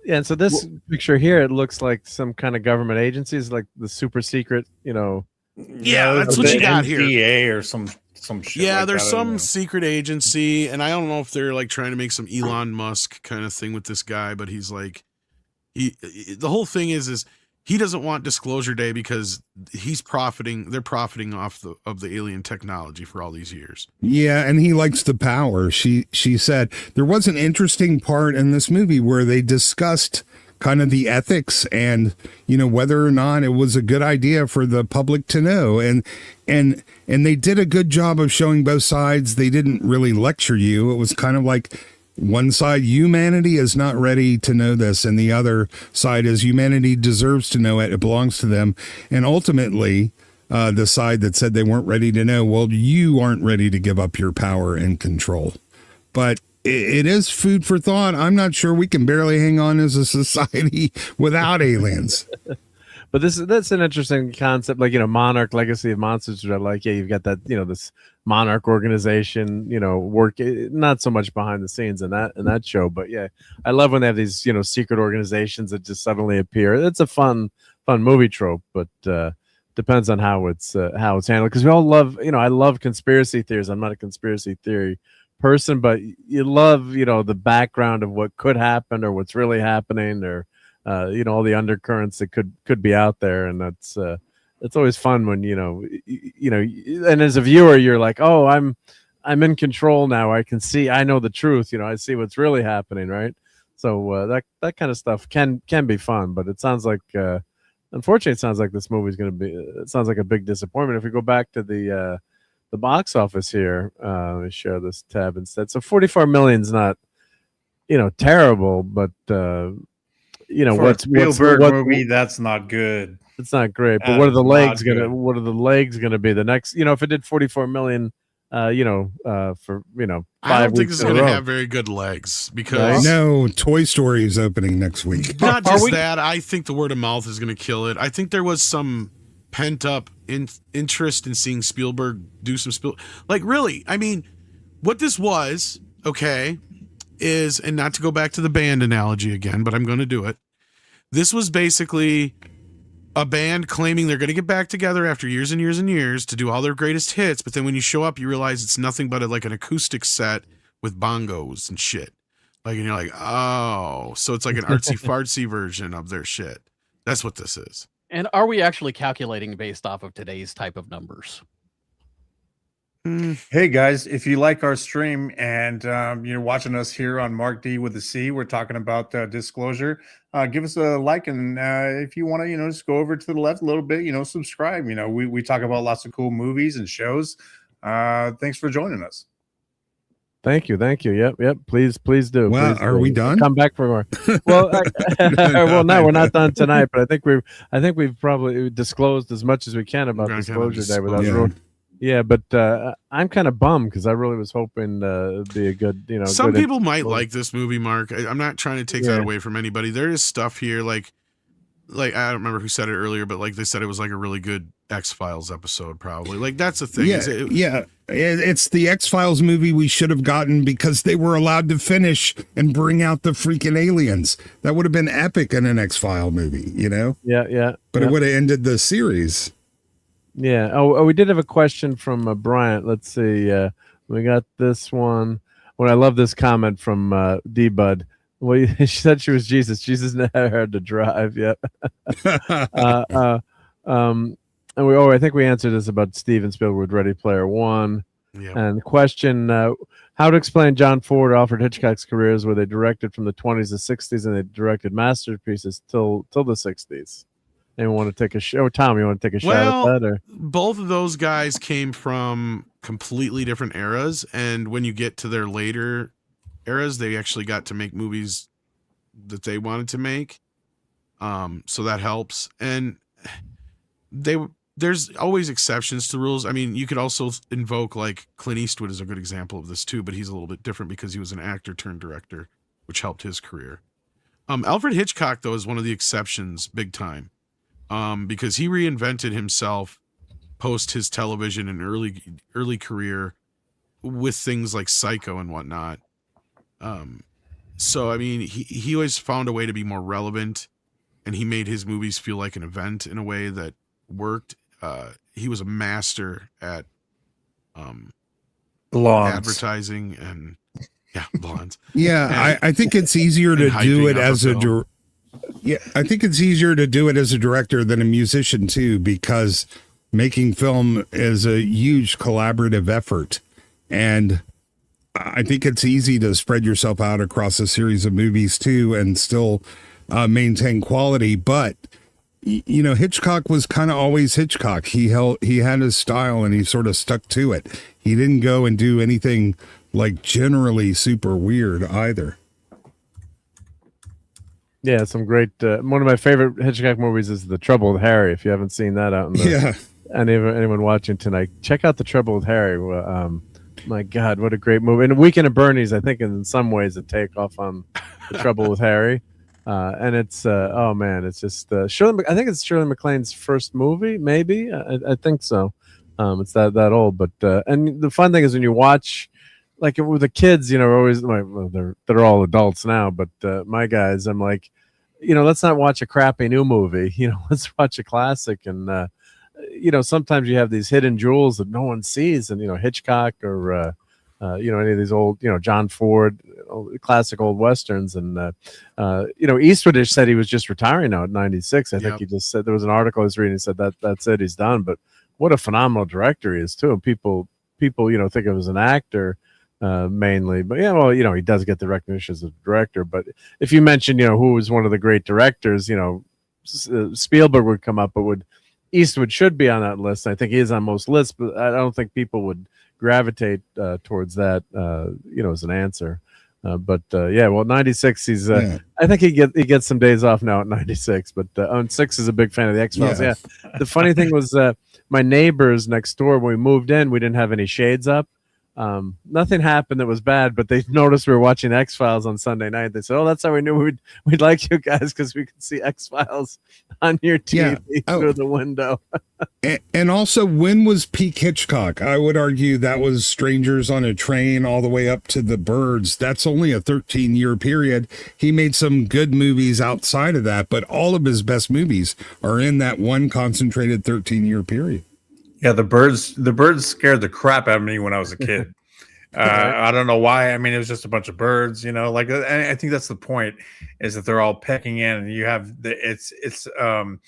Yeah, and so this picture here, it looks like some kind of government agencies, like the super secret, you know. Yeah, that's what you got here. NDA or some shit. Yeah, like there's that, some secret agency, and I don't know if they're like trying to make some Elon Musk kind of thing with this guy, but he's like, the whole thing is he doesn't want Disclosure Day because they're profiting off of the alien technology for all these years. Yeah, and he likes the power. She said there was an interesting part in this movie where they discussed kind of the ethics and, you know, whether or not it was a good idea for the public to know. And they did a good job of showing both sides. They didn't really lecture you. It was kind of like one side, humanity is not ready to know this, and the other side is humanity deserves to know it. It belongs to them. And ultimately, the side that said they weren't ready to know, well, you aren't ready to give up your power and control. But it is food for thought. I'm not sure we can barely hang on as a society without aliens. But that's an interesting concept, like, you know, Monarch, Legacy of Monsters. Are like, yeah, you've got that, you know, this Monarch organization, you know, work not so much behind the scenes in that show, but yeah, I love when they have these, you know, secret organizations that just suddenly appear. It's a fun movie trope, but depends on how it's handled, because we all love, you know, I love conspiracy theories. I'm not a conspiracy theory person, but you love, you know, the background of what could happen or what's really happening, or you know, all the undercurrents that could be out there. And that's it's always fun when you know, and as a viewer you're like, oh, I'm I'm in control now. I can see. I know the truth. I see what's really happening, right? So that kind of stuff can be fun, but it sounds like, unfortunately, it sounds like this movie's going to be. It sounds like a big disappointment. If we go back to the box office here, let me share this tab instead. So 44 million's not, terrible, but For what's a Spielberg movie, that's not good. It's not great, but what are the legs gonna be? The next, if it did 44 million, for I 5 don't think weeks this is in a going to row. have very good legs because No, Toy Story is opening next week. not just that. I think the word of mouth is going to kill it. I think there was some pent up interest in seeing Spielberg do some really. I mean, what this was, okay, is, and not to go back to the band analogy again, but I'm going to do it. This was basically a band claiming they're going to get back together after years and years and years to do all their greatest hits, but then when you show up, you realize it's nothing but like an acoustic set with bongos and shit. And you're like, oh, so it's like an artsy fartsy version of their shit. That's what this is. And are we actually calculating based off of today's type of numbers? Hey guys, if you like our stream and you're watching us here on Marc D with a C, we're talking about disclosure. Give us a like, and if you want to, just go over to the left a little bit, subscribe. We talk about lots of cool movies and shows. Thanks for joining us. Thank you. Yep. Please do. Well, Please are do. we done? Come back for more. Well, no, we're not done tonight. But I think we've probably disclosed as much as we can about Disclosure Day without ruining. Yeah, but I'm kind of bummed because I really was hoping it'd be a good, Some good people might like this movie, Mark. I'm not trying to take that away from anybody. There is stuff here, like I don't remember who said it earlier, but they said it was like a really good X-Files episode, probably. That's the thing. It's the X-Files movie we should have gotten because they were allowed to finish and bring out the freaking aliens. That would have been epic in an X-File movie, Yeah. But it would have ended the series. Yeah. Oh, we did have a question from Bryant. Let's see. We got this one. Well, I love this comment from D Bud. Well, she said she was Jesus. Jesus never had to drive yet. And I think we answered this about Steven Spielberg, Ready Player One. Yep. And the question, how to explain John Ford, Alfred Hitchcock's careers where they directed from the 20s to 60s and they directed masterpieces till the 60s. Anyone want to take a shot? Tom, you want to take a shot at that? Or? Both of those guys came from completely different eras, and when you get to their later eras, they actually got to make movies that they wanted to make. So that helps. And there's always exceptions to rules. I mean, you could also invoke Clint Eastwood is a good example of this too, but he's a little bit different because he was an actor turned director, which helped his career. Alfred Hitchcock, though, is one of the exceptions big time. Because he reinvented himself post his television and early career with things like Psycho and whatnot. So I mean, he always found a way to be more relevant, and he made his movies feel like an event in a way that worked. He was a master at advertising and blondes. Yeah, I think it's easier to do it as I think it's easier to do it as a director than a musician too, because making film is a huge collaborative effort. And I think it's easy to spread yourself out across a series of movies too and still maintain quality. But, Hitchcock was kind of always Hitchcock. He had his style and he sort of stuck to it. He didn't go and do anything generally super weird either. Yeah, some great. One of my favorite Hitchcock movies is The Trouble with Harry. If you haven't seen that out in anyone watching tonight, check out The Trouble with Harry. My God, what a great movie! And Weekend at Bernie's, I think, in some ways, a takeoff on The Trouble with Harry. And it's oh man, it's just Shirley. I think it's Shirley MacLaine's first movie, maybe. I think so. It's that old, but and the fun thing is when you watch. With the kids, always they're all adults now, but my guys, I'm like, let's not watch a crappy new movie. Let's watch a classic. And sometimes you have these hidden jewels that no one sees, and Hitchcock or any of these old, John Ford, classic old westerns, and Eastwood said he was just retiring now at 96. I think he just said there was an article I was reading. He said that's it, he's done. But what a phenomenal director he is too, and people. people, think of as an actor mainly. But yeah, well, he does get the recognition as a director. But if you mention, who was one of the great directors, Spielberg would come up, but Eastwood should be on that list. I think he is on most lists, but I don't think people would gravitate towards that, as an answer. But 96. He's. I think he gets some days off now at 96. But on 6 is a big fan of the X-Files. Yeah. The funny thing was, my neighbors next door, when we moved in, we didn't have any shades up. Nothing happened that was bad, but they noticed we were watching X-Files on Sunday night. They said, "Oh, that's how we knew we'd like you guys, because we could see X-Files on your TV through the window." and also, when was peak Hitchcock? I would argue that was Strangers on a Train all the way up to The Birds. That's only a 13-year period. He made some good movies outside of that, but all of his best movies are in that one concentrated 13-year period. Yeah, the birds scared the crap out of me when I was a kid. I don't know why. I mean, it was just a bunch of birds, like, I think that's the point, is that they're all pecking in, and you have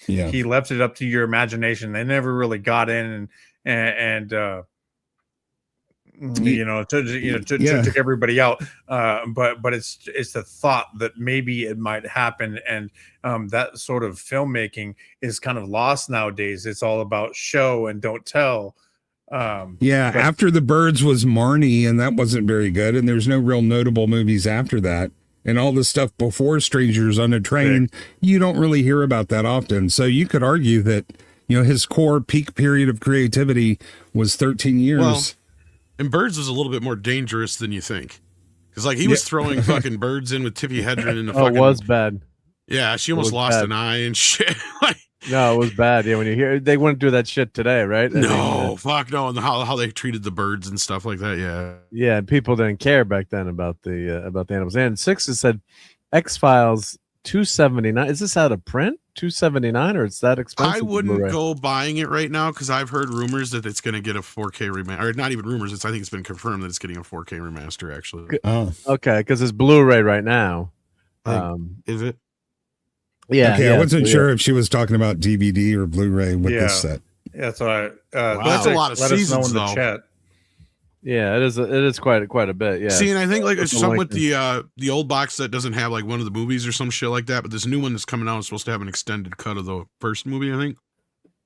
he left it up to your imagination. They never really got in and took everybody out. But it's the thought that maybe it might happen, and that sort of filmmaking is kind of lost nowadays. It's all about show and don't tell. After The Birds was Marnie, and that wasn't very good, and there's no real notable movies after that. And all the stuff before Strangers on a Train, you don't really hear about that often. So you could argue that, his core peak period of creativity was 13 years. Well, and Birds was a little bit more dangerous than you think. Because, like, he was throwing fucking birds in with Tippi Hedren in the fucking... it was bad. Yeah, she almost lost an eye and shit. No, it was bad. Yeah, when you hear... They wouldn't do that shit today, right? Fuck no. And how they treated the birds and stuff like that, yeah. Yeah, people didn't care back then about the animals. And 6 has said X-Files 279. Is this out of print? 279, or it's that expensive? I wouldn't go buying it right now, because I've heard rumors that it's going to get a 4K remaster. Or not even rumors. I think it's been confirmed that it's getting a 4K remaster, actually. Oh. Okay, because it's Blu-ray right now. Is it? Yeah. Okay, I wasn't sure if she was talking about DVD or Blu-ray with this set. Yeah, that's why. That's a lot of seasons, though. Chat. Yeah, it is. It is quite a bit. Yeah. See, and I think like it's something with the old box that doesn't have like one of the movies or some shit like that, but this new one that's coming out is supposed to have an extended cut of the first movie, I think.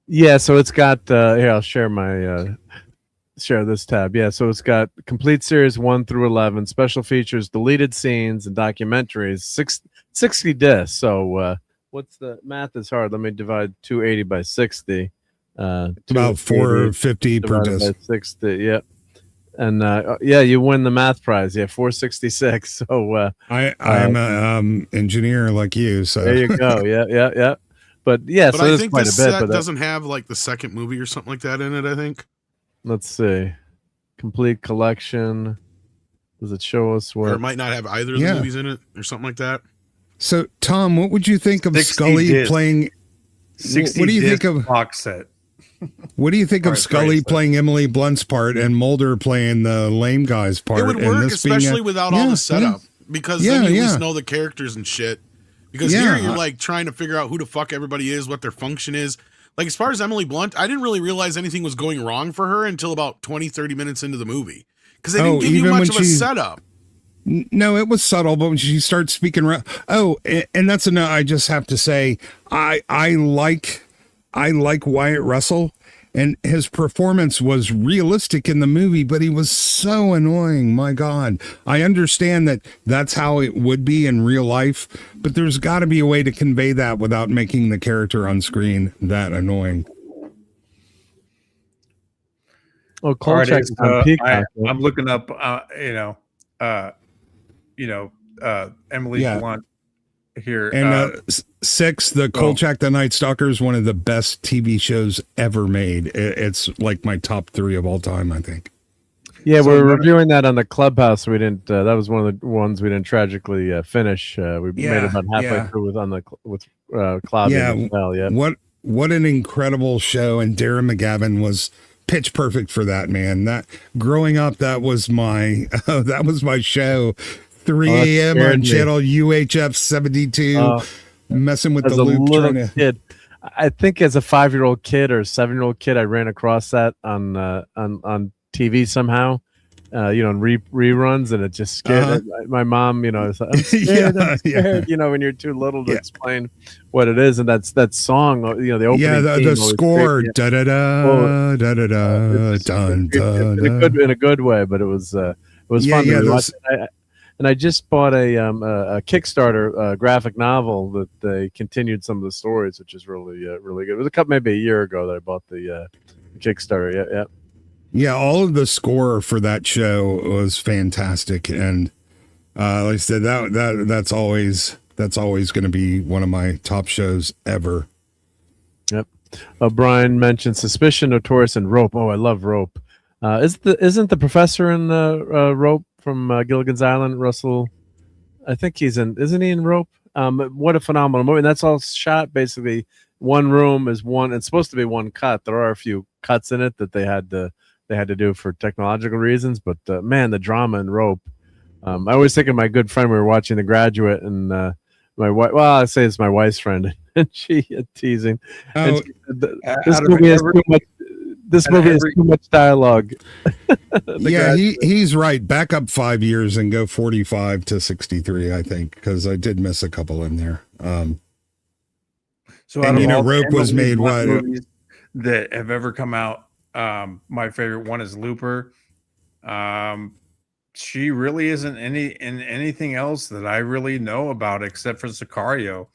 Yeah, so it's got here. I'll share my share this tab. Yeah, so it's got complete series 1 through 11, special features, deleted scenes, and documentaries. 60 discs. So what's the math is hard? Let me divide 280 by 60. About 450 per disc. 60. Yep. And you win the math prize. Yeah, 466. So I'm an engineer like you. So there you go. Yeah. But so I think this set doesn't have like the second movie or something like that in it. I think. Let's see. Complete collection. Does it show us what? Or it might not have either of the movies in it or something like that. So Tom, what would you think of Scully playing? What do you think of box set? What do you think of Scully playing Emily Blunt's part and Mulder playing the lame guy's part? It would work, especially without all the setup, because then you at least know the characters and shit. Because here you're like trying to figure out who the fuck everybody is, what their function is. Like as far as Emily Blunt, I didn't really realize anything was going wrong for her until about 20-30 minutes into the movie, because they didn't give you much of a setup. No, it was subtle, but when she starts speaking around, and that's enough. I just have to say, I like Wyatt Russell, and his performance was realistic in the movie, but he was so annoying. My God, I understand that that's how it would be in real life, but there's got to be a way to convey that without making the character on screen that annoying. Oh, Kolchak is on Peacock. I'm looking up, Emily Blunt here. And 6, the Kolchak the Night Stalker is one of the best TV shows ever made. It's like my top 3 of all time, I think. Yeah, we're reviewing that on the Clubhouse. We didn't. That was one of the ones we didn't tragically finish. We made it about halfway through with Cloudy. Yeah, what an incredible show! And Darren McGavin was pitch perfect for that, man. That growing up, that was my show. 3 a.m. on channel UHF 72, messing with the loop. Kid, I think as a 5-year-old kid or 7-year-old kid, I ran across that on TV somehow. In reruns, and it just scared my mom. It's like, I'm scared. I'm scared. When you're too little to explain what it is, and that song. The opening. Yeah, the score. Da da da da da da. Dun dun. In a good way, but it was fun to watch. And I just bought a Kickstarter graphic novel that they continued some of the stories, which is really really good. It was maybe a year ago that I bought the Kickstarter. Yeah. Yeah, all of the score for that show was fantastic, and like I said, that's always going to be one of my top shows ever. Yep. Brian mentioned Suspicion, Notorious, and Rope. Oh, I love Rope. Isn't the professor in Rope from Gilligan's Island? Russell, I think isn't he in Rope? What a phenomenal movie! And that's all shot basically. One room is one. It's supposed to be one cut. There are a few cuts in it that they had to do for technological reasons, but man, the drama in Rope. I always think of my good friend. We were watching The Graduate, and my wife. Well, I say it's my wife's friend, and she teasing. Oh, This movie has too much. This movie has too much dialogue. Yeah, he's right. Back up 5 years and go 45 to 63, I think, because I did miss a couple in there. So, Rope was made what movies that have ever come out. My favorite one is Looper. She really isn't in anything else that I really know about except for Sicario.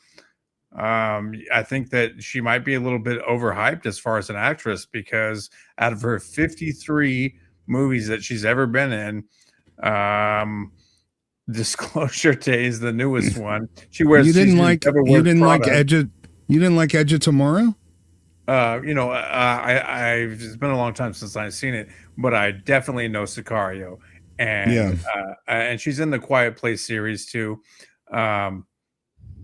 I think that she might be a little bit overhyped as far as an actress, because out of her 53 movies that she's ever been in, Disclosure Day is the newest one. She wears. You didn't like Edge of Tomorrow? It's been a long time since I've seen it, but I definitely know Sicario, and and she's in the Quiet Place series too.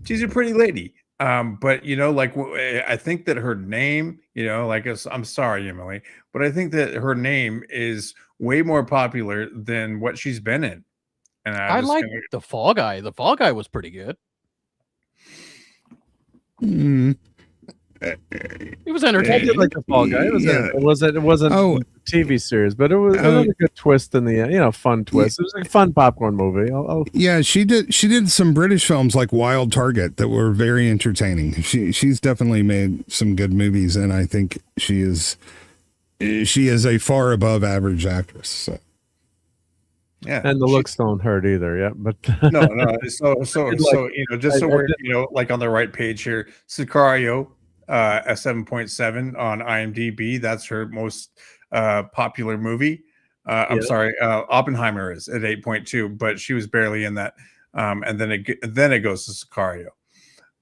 She's a pretty lady, but I think that her name, I'm sorry, Emily, but I think that her name is way more popular than what she's been in. And I like The Fall Guy. The Fall Guy was pretty good. It was entertaining. I did like The Fall Guy. It wasn't a TV series, but it was a good twist in the fun twist. It was a fun popcorn movie. Yeah, she did some British films like Wild Target that were very entertaining. She's definitely made some good movies, and I think she is a far above average actress. So. Yeah, and the looks don't hurt either. Yeah, but no. So just so we're like on the right page here, Sicario. A 7.7 on IMDb. That's her most popular movie. I'm sorry, Oppenheimer is at 8.2, but she was barely in that. And then it goes to Sicario.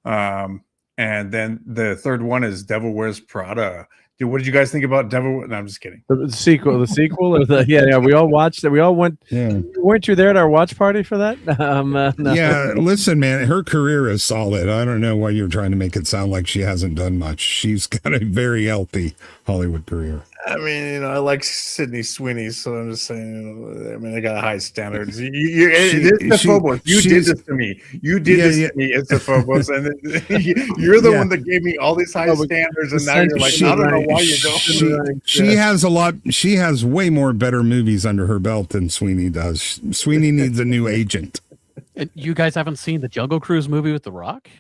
And then the third one is Devil Wears Prada. Dude, what did you guys think about Devil? No, I'm just kidding. The sequel, or yeah. We all watched it. We all went. Yeah. Weren't you there at our watch party for that? No. Yeah, listen, man, her career is solid. I don't know why you're trying to make it sound like she hasn't done much. She's got a very healthy Hollywood career. I mean, I like Sydney Sweeney, so I'm just saying. I mean, they got high standards. It's the Phobos. You did this to me. You did this to me. It's the Phobos, and you're the one that gave me all these high standards, and now you're like, I don't know why you don't. She has a lot. She has way more better movies under her belt than Sweeney does. Sweeney needs a new agent. You guys haven't seen the Jungle Cruise movie with The Rock?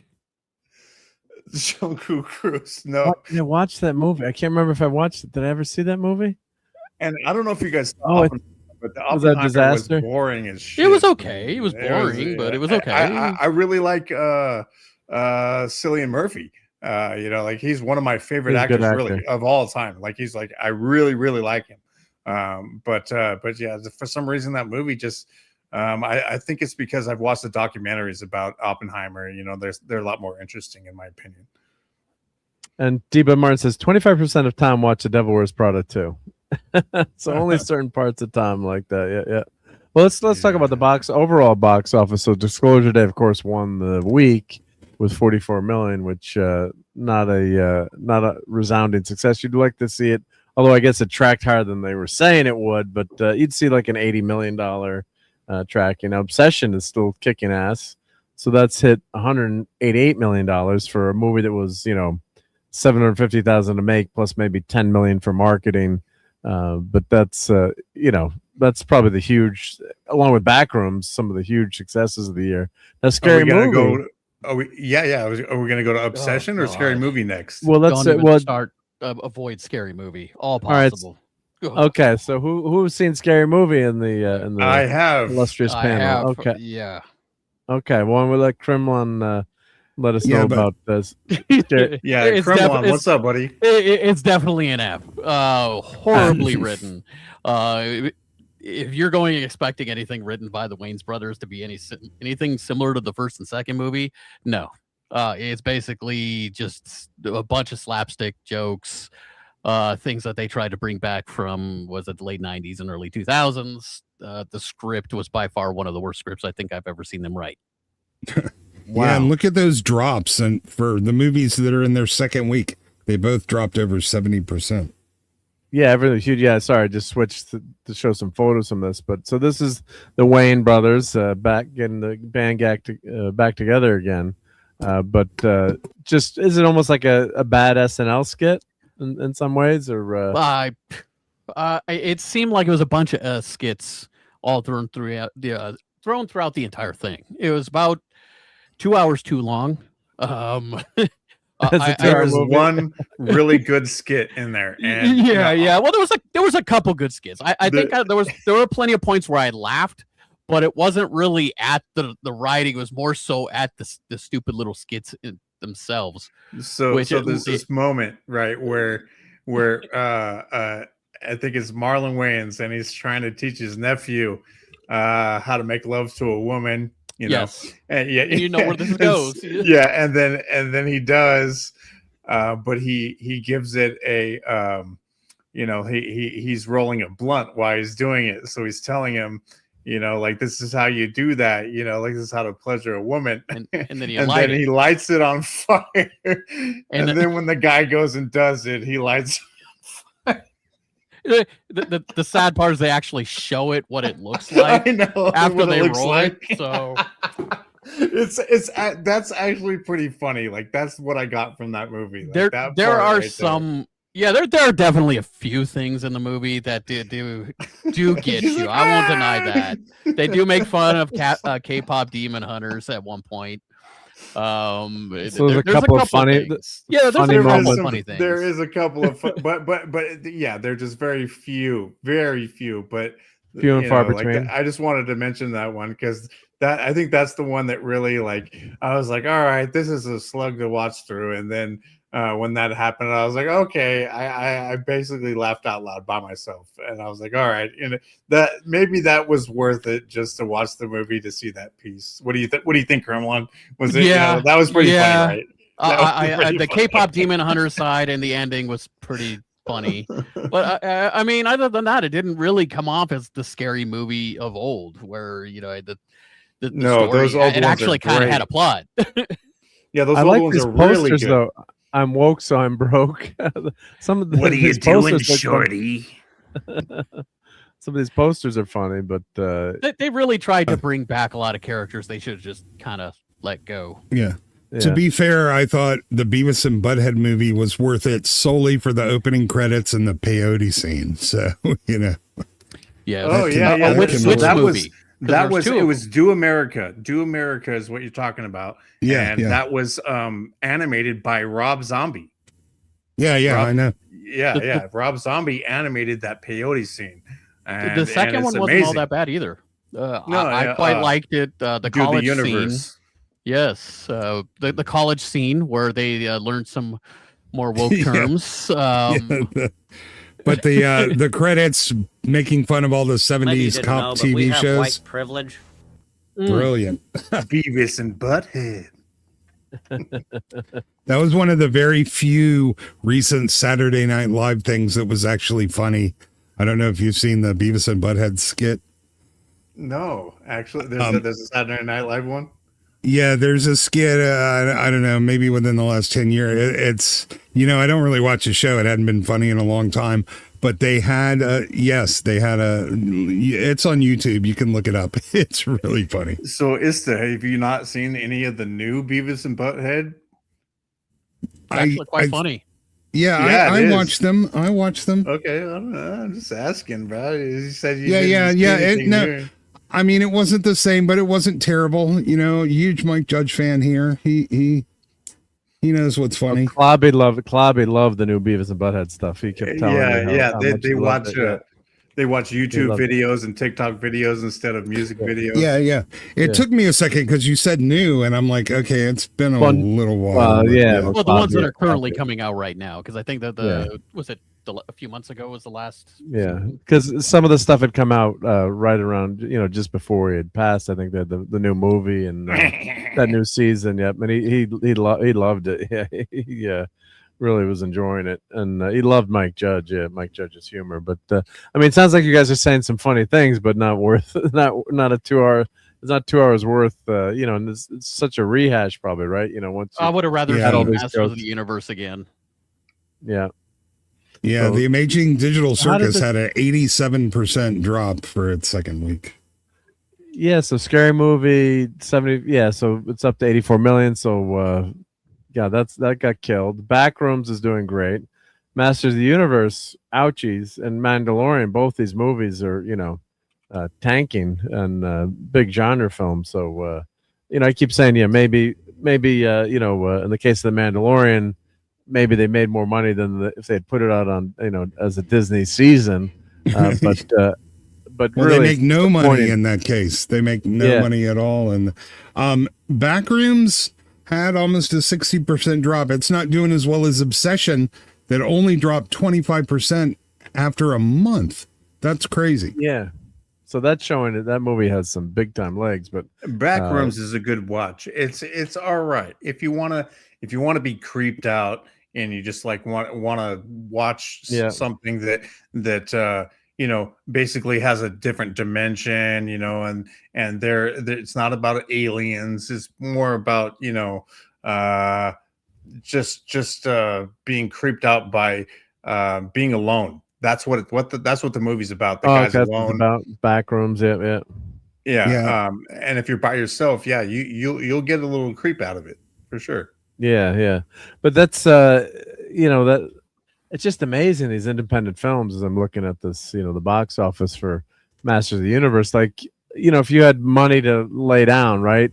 Jungle Cruise. No, I watched that movie. I can't remember if I watched it. Did I ever see that movie? And I don't know if you guys saw it, but the was that a disaster? Was boring as shit. It was okay. It was boring, but it was okay. I really like Cillian Murphy. He's one of my favorite actors, really, of all time. I really, really like him. But yeah, for some reason that movie just. I think it's because I've watched the documentaries about Oppenheimer. They're a lot more interesting, in my opinion. And Deba Martin says 25% of Tom watch The Devil Wears Prada too. So only certain parts of Tom like that. Yeah. Well, let's talk about the overall box office. So Disclosure Day, of course, won the week with 44 million, which not a resounding success. You'd like to see it, although I guess it tracked higher than they were saying it would. But you'd see like an $80 million. Tracking. Obsession is still kicking ass, so that's hit $188 million for a movie that was $750,000 to make, plus maybe $10 million for marketing. But that's that's probably the huge, along with Backrooms, some of the huge successes of the year. That Scary Movie. Are we going to go to Obsession or Scary Movie next? Well, let's Don't even start. Avoid Scary Movie. All possible. Okay, so who's seen Scary Movie in the I have illustrious panel? Okay, yeah. Okay, well, we'll let Kremlin let us know about this. Yeah, Kremlin, what's up, buddy? It's definitely an F. Horribly written. If you're going expecting anything written by the Wayans brothers to be anything similar to the first and second movie, no. It's basically just a bunch of slapstick jokes, things that they tried to bring back from, was it the late 90s and early 2000s. The script was by far one of the worst scripts I think I've ever seen them write. Wow. Yeah, and look at those drops. And for the movies that are in their second week, they both dropped over 70%. Yeah, everything huge. Yeah, sorry, I just switched to show some photos from this. But so this is the Wayans brothers back getting the band back together again. But just is it almost like a bad SNL skit in some ways, or it seemed like it was a bunch of skits all thrown throughout the entire thing. It was about 2 hours too long. There was one really good skit in there, and yeah. Well, there was a couple good skits. I think there were plenty of points where I laughed, but it wasn't really at the writing. It was more so at the stupid little skits themselves. So there's this moment, right, where I think it's Marlon Wayans, and he's trying to teach his nephew how to make love to a woman. Yes. And you know where this goes. Yeah, and then he does, but he gives it a he's rolling a blunt while he's doing it. So he's telling him, like, this is how you do that, like this is how to pleasure a woman. And then he he lights it on fire. And then when the guy goes and does it, he lights the sad part is they actually show it what it looks like after they roll it. So that's actually pretty funny. Like, that's what I got from that movie. Like, there are definitely a few things in the movie that do get you. I won't deny that. They do make fun of K-pop demon hunters at one point. So there's a couple of funny things. There's funny a couple moments. of funny things. There is a couple of but yeah, they're just very few, but few and far between. I just wanted to mention that one because I think that's the one that really, like, I was like, all right, this is a slug to watch through. And then when that happened, I was like, okay, I basically laughed out loud by myself, and I was like, all right, that maybe that was worth it just to watch the movie to see that piece. What do you think? What do you think, Kremlin? Was it? Yeah, that was pretty funny, right? The K-pop demon hunter side and the ending was pretty funny, but I mean, other than that, it didn't really come off as the Scary Movie of old, where the story, those old it actually kind of had a plot. Yeah, those I old like ones these are posters really good. though. I'm woke, so I'm broke. Some of the, What are you these doing, posters are shorty? Some of these posters are funny, but They really tried to bring back a lot of characters they should have just kind of let go. Yeah. To be fair, I thought the Beavis and Butthead movie was worth it solely for the opening credits and the peyote scene. So, Yeah. Oh yeah. Which movie? It was Do America. Do America is what you're talking about. Yeah. And that was animated by Rob Zombie. Yeah, I know. Yeah. Rob Zombie animated that peyote scene. And, the second one wasn't all that bad either. I quite liked it. The college scene. Yes, the college scene where they learned some more woke terms. But the credits making fun of all the 70s cop TV shows. White privilege. Brilliant. Beavis and Butthead. That was one of the very few recent Saturday Night Live things that was actually funny. I don't know if you've seen the Beavis and Butthead skit. No, actually, there's a Saturday Night Live one. Yeah, there's a skit. I don't know, maybe within the last 10 years. It's, I don't really watch the show. It hadn't been funny in a long time. But they had, it's on YouTube. You can look it up. It's really funny. So, have you not seen any of the new Beavis and Butthead? It's actually quite funny. Yeah, Yeah, it I is. watched them. I watched them. Okay, I don't know. I'm just asking, bro. You said you Yeah. didn't see anything No, new. I mean, it wasn't the same, but it wasn't terrible. You know, huge Mike Judge fan here. He knows what's funny. Clobby loved the new Beavis and Butthead stuff. He kept telling me how much They he loved watch it, yeah. they watch YouTube loved it. videos and TikTok videos instead of music videos. Yeah. It took me a second because you said new, and I'm like, okay, it's been a little while. Well, yeah. Well, the ones that are currently coming out right now, because I think that was it a few months ago was the last. Yeah, because some of the stuff had come out right around, just before he had passed. I think that the new movie and that new season. Yep, and he loved it. Yeah, he really was enjoying it, and he loved Mike Judge. Yeah, Mike Judge's humor. But I mean, it sounds like you guys are saying some funny things, but not worth not a 2 hour. It's not 2 hours worth. And it's such a rehash, probably, right? Once I would have rather had all seen these Masters jokes. of the Universe again. Yeah. Yeah, So- the Amazing Digital How did Circus this- had an 87% drop for its second week. Yeah, so Scary Movie 70. Yeah, so it's up to 84 million. So that got killed. Backrooms is doing great. Masters of the Universe, ouchies, and Mandalorian. Both these movies are tanking and big genre films. So I keep saying maybe in the case of the Mandalorian, maybe they made more money than if they had put it out on as a Disney season. But Well, really, they make no money disappointing. in that case. They make no money at all. And Backrooms had almost a 60% drop. It's not doing as well as Obsession that only dropped 25% after a month. That's crazy. Yeah. So that's showing that movie has some big time legs, but Backrooms is a good watch. It's all right if you want to be creeped out and you just like want to watch something that basically has a different dimension, and there it's not about aliens. It's more about just being creeped out by being alone. That's what the movie's about. The guy's that's alone. about Backrooms. Yeah. And if you're by yourself, you'll get a little creep out of it for sure. Yeah. But that's that it's just amazing, these independent films, as I'm looking at this, the box office for Masters of the Universe. Like, if you had money to lay down, right?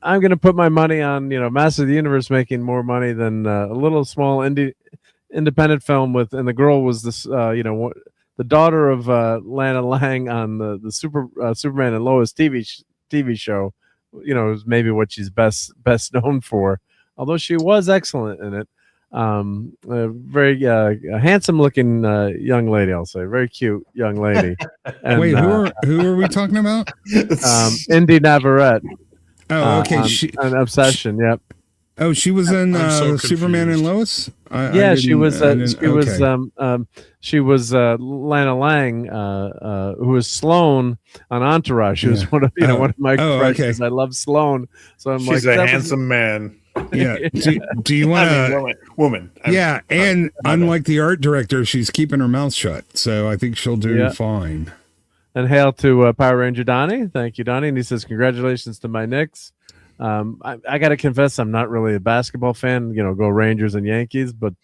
I'm gonna put my money on, Masters of the Universe making more money than a little small independent film and the girl was this the daughter of Lana Lang on the Superman and Lois TV show, is maybe what she's best known for, although she was excellent in it. A very handsome looking young lady, I'll say, very cute young lady. And, Wait, who are we talking about? Indy Navarrete. Oh, okay. An Obsession. Yep. Oh, she was in I'm so Superman and confused. Lois. She was Lana Lang, who was Sloane on Entourage. She was one of one of my crushes. okay. I love Sloane, so I'm She's like, a handsome man. Yeah. Do you want to? Woman. Yeah, and unlike the art director, she's keeping her mouth shut, so I think she'll do fine. And hail to Power Ranger Donnie. Thank you, Donnie. And he says, congratulations to my Knicks. I got to confess, I'm not really a basketball fan, go Rangers and Yankees, but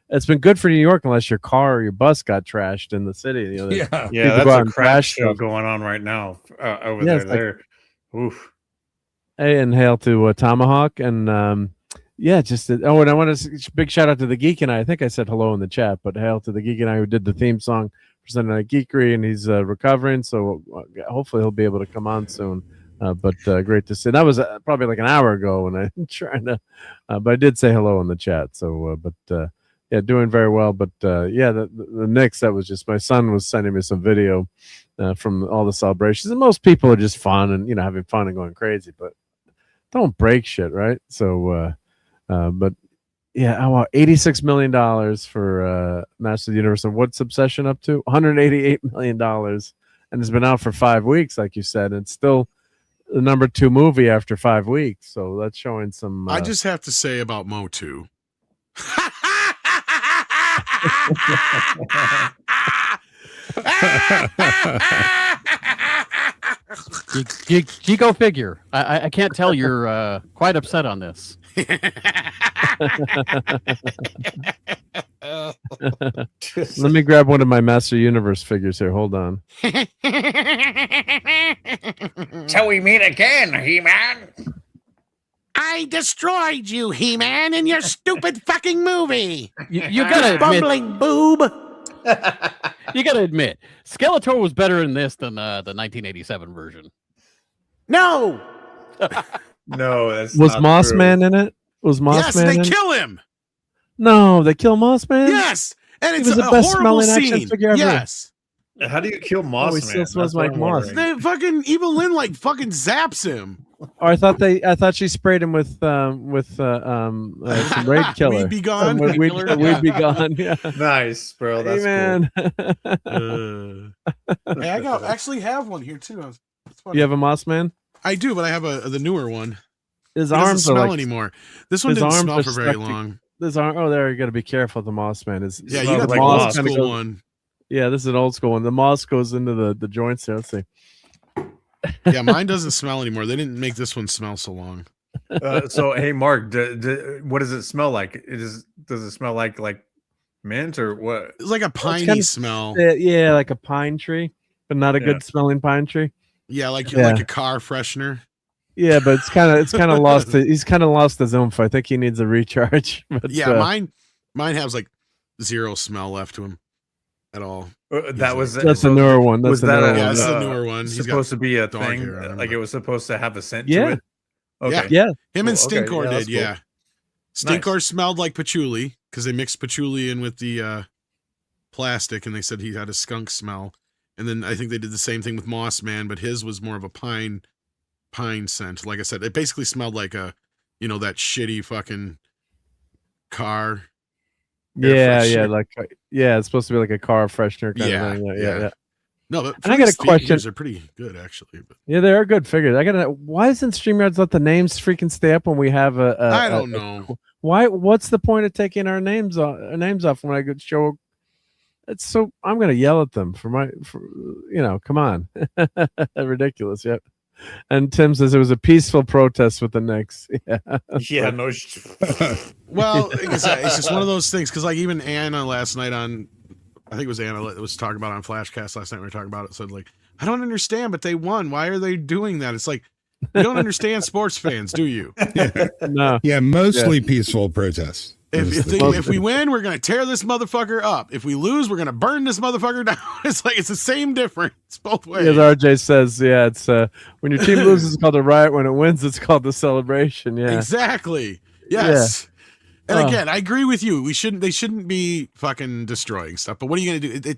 it's been good for New York unless your car or your bus got trashed in the city. That's a crash show going on right now over there. Oof. Hey, and hail to Tomahawk. And and I want to big shout out to the Geek and I think I said hello in the chat, but hail to the Geek and I who did the theme song for Sunday Night Geekery, and he's recovering, so hopefully he'll be able to come on soon. But great to see. That was probably like an hour ago, and I'm trying to, but I did say hello in the chat. So, doing very well. But the Knicks, that was just, my son was sending me some video from all the celebrations, and most people are just fun and having fun and going crazy, but don't break shit, right? So, but yeah, I want $86 million for Master of the Universe. And what's Obsession up to? $188 million, and it's been out for 5 weeks, like you said. And it's still the number 2 movie after 5 weeks, so that's showing some. I just have to say about Motu. You go figure. I can't tell you're quite upset on this. Let me grab one of my Master Universe figures here. Hold on. Till we meet again, He-Man. I destroyed you, He-Man, in your stupid fucking movie. You gotta admit, Bumbling boob. you gotta admit, Skeletor was better in this than the 1987 version. No. No, that's Was not Moss true. Man in it? Was Moss Yes, Man they in it? kill him. No, they kill Moss Man? Yes, and He it's was a the best horrible smelling action scene. figure ever. Yes, How do you kill Moss he Man? still smells That's what like I'm moss. wondering. they fucking Evil Lynn like fucking zaps him. Or I thought she sprayed him with some raid killer. We'd be gone. We'd be gone. Yeah. Nice, bro. Hey, That's man. Hey, I actually have one here too. It's funny. You have a Moss Man? I do, but I have the newer one. His It doesn't arms are smell like anymore. This one his didn't arms smell are for very stuck to- long. His arm. Oh, there you got to be careful with the Moss Man. Yeah, you smells got the like old moss. kinda school goes- one. Yeah, this is an old school one. The moss goes into the joints here. Let's see. Yeah, mine doesn't smell anymore. They didn't make this one smell so long. So, hey, Mark, what does it smell like? Does it smell like mint or what? It's like a piney kinda- smell. Yeah, like a pine tree, but not a Yeah. good smelling pine tree. Yeah, like Yeah. a car freshener. Yeah, but it's kind of lost. He's kind of lost his oomph. I think he needs a recharge. But, Yeah, mine has like zero smell left to him at all. That was that's a newer one. That's was a that newer a, Yeah, one. this is a newer one. He's supposed to be a dog thing? hair on him, Like but- it was supposed to have a scent Yeah. to it? Okay. Yeah, Him and Cool, okay, Stinkor yeah, that's did, cool. yeah. Stinkor smelled like patchouli because they mixed patchouli in with the plastic, and they said he had a skunk smell. And then I think they did the same thing with Moss Man, but his was more of a pine scent. Like I said, it basically smelled like that shitty fucking car. yeah, freshener. it's supposed to be like a car freshener kind Yeah, of thing. yeah. Yeah. No, but And I got a question. They're pretty good actually. But Yeah, they are good figures. Why doesn't StreamYards let the names freaking stay up when we have I don't know. Why? What's the point of taking our names off when I could show? It's so I'm gonna yell at them come on, ridiculous. Yep. And Tim says it was a peaceful protest with the Knicks. Yeah. Yeah, no. Well, like I said, it's just one of those things because like even Anna last night I think it was Anna that was talking about it on Flashcast last night. We were talking about it. Said like, I don't understand, but they won. Why are they doing that? It's like you don't understand sports fans, do you? No. Yeah, mostly peaceful protests. If we win, we're gonna tear this motherfucker up. If we lose, we're gonna burn this motherfucker down. It's like it's the same difference both ways. As RJ says, yeah, it's when your team loses, it's called a riot. When it wins, it's called the celebration. Yeah, Exactly. Yes. And Oh. again, I agree with you. They shouldn't be fucking destroying stuff. But what are you gonna do?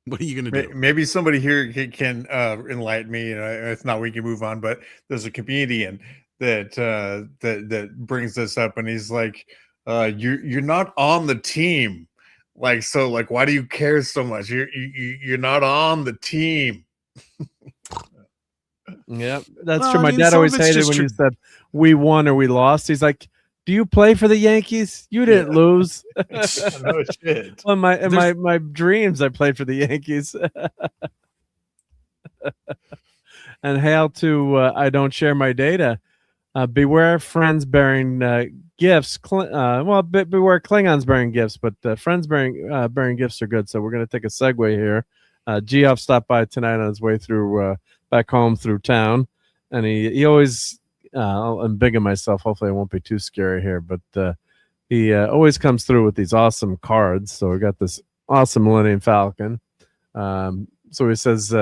What are you gonna do? Maybe somebody here can enlighten me. If not, we can move on. But there's a comedian that brings this up, and he's like, "You're not on the team, like so. Like, why do you care so much? You're not on the team." yeah, that's Well, true. I My mean, dad some always of it's hated just when you said we won or we lost. He's like, "Do you play for the Yankees? You didn't lose." No shit. Well, in my dreams, I played for the Yankees. And hail to I don't share my data. Beware friends bearing gifts. Beware Klingons bearing gifts, but friends bearing gifts are good. So we're going to take a segue here. Geoff stopped by tonight on his way through back home through town, and he always. I'm big on myself. Hopefully, I won't be too scary here, but he always comes through with these awesome cards. So we got this awesome Millennium Falcon. So he says,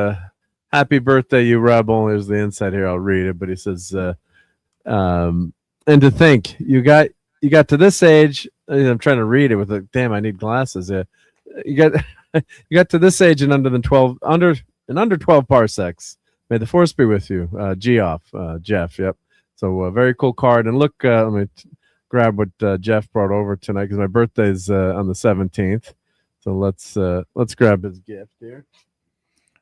"Happy birthday, you rebel." There's the inside here. I'll read it, but he says, "And to think you got to this age." I'm trying to read it with a damn. I need glasses. Yeah, you got to this age and under 12 parsecs. May the force be with you, Geoff, Jeff. Yep. So very cool card. And look, let me grab what Jeff brought over tonight because my birthday is on the 17th. So let's grab his gift here.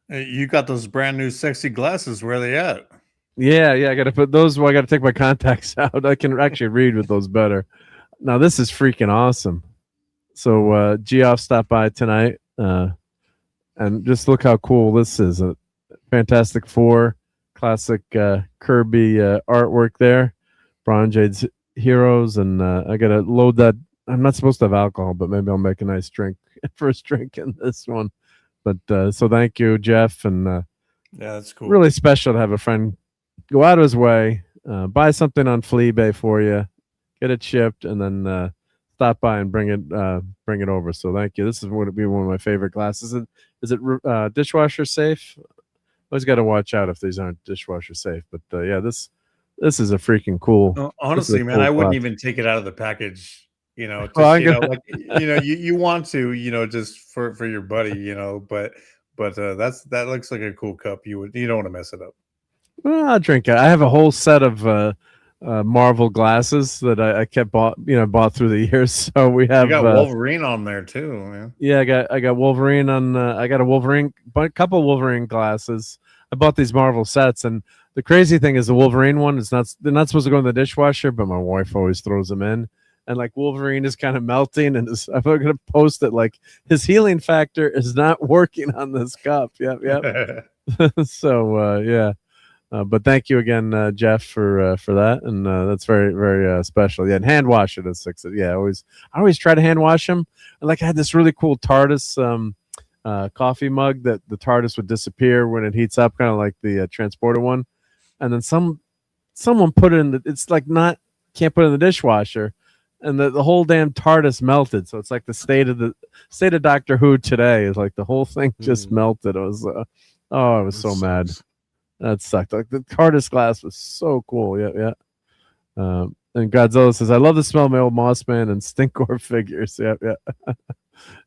Hey, you got those brand new sexy glasses. Where are they at? Yeah. I got to put those. Well, I got to take my contacts out. I can actually read with those better. Now this is freaking awesome. So Geoff stopped by tonight, and just look how cool this is. A Fantastic Four, classic Kirby artwork there. Bronze Jade's Heroes, and I got to load that I'm not supposed to have alcohol, but maybe I'll make a nice drink, first drink in this one. But so thank you, Jeff, and Yeah, that's cool. really special to have a friend go out of his way, buy something on Fleabay for you, get it shipped, and then stop by and bring it over. So thank you. This is would be one of my favorite glasses. Is it dishwasher safe? Always got to watch out if these aren't dishwasher safe. But yeah, this is a freaking cool. No, honestly, man, cool I wouldn't glass. even take it out of the package. You know, just, I'm you know, gonna- like, you know, you want to, you know, just for your buddy, you know, but that looks like a cool cup. You don't want to mess it up. Well, I'll drink it. I have a whole set of Marvel glasses that I kept bought through the years. So we have You got Wolverine on there too, man. Yeah, I got Wolverine on. I got a couple Wolverine glasses. I bought these Marvel sets, and the crazy thing is the Wolverine one is they're not supposed to go in the dishwasher, but my wife always throws them in. And like Wolverine is kind of melting, and I'm going to post it like his healing factor is not working on this cup. Yep. So yeah. But thank you again, Jeff, for that, and that's very, very special. Yeah, and hand wash it at 6. Yeah, I always try to hand wash them. And like I had this really cool TARDIS coffee mug that the TARDIS would disappear when it heats up, kind of like the transporter one. And then someone put it in it's like can't put it in the dishwasher, and the whole damn TARDIS melted. So it's like the state of Doctor Who today is like the whole thing just melted. It was I was so mad. That sucked. Like the TARDIS glass was so cool. Yeah. And Godzilla says, "I love the smell of my old Mossman and Stinkor figures." Yeah.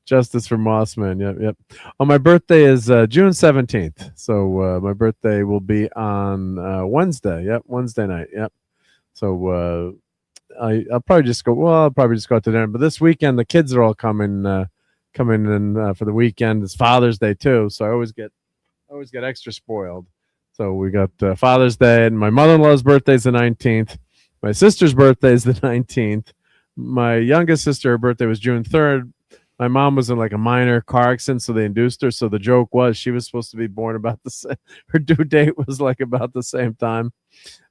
Justice for Mossman. Yep. Oh, my birthday is June 17th. So my birthday will be on Wednesday. Yep, Wednesday night. Yep. So I'll probably just go. Well, I'll probably just go out to dinner. But this weekend, the kids are all coming in for the weekend. It's Father's Day too, so I always get extra spoiled. So we got Father's Day, and my mother-in-law's birthday is the 19th. My sister's birthday is the 19th. My youngest sister, her birthday was June 3rd. My mom was in like a minor car accident, so they induced her. So the joke was she was supposed to be born about the same. Her due date was like about the same time.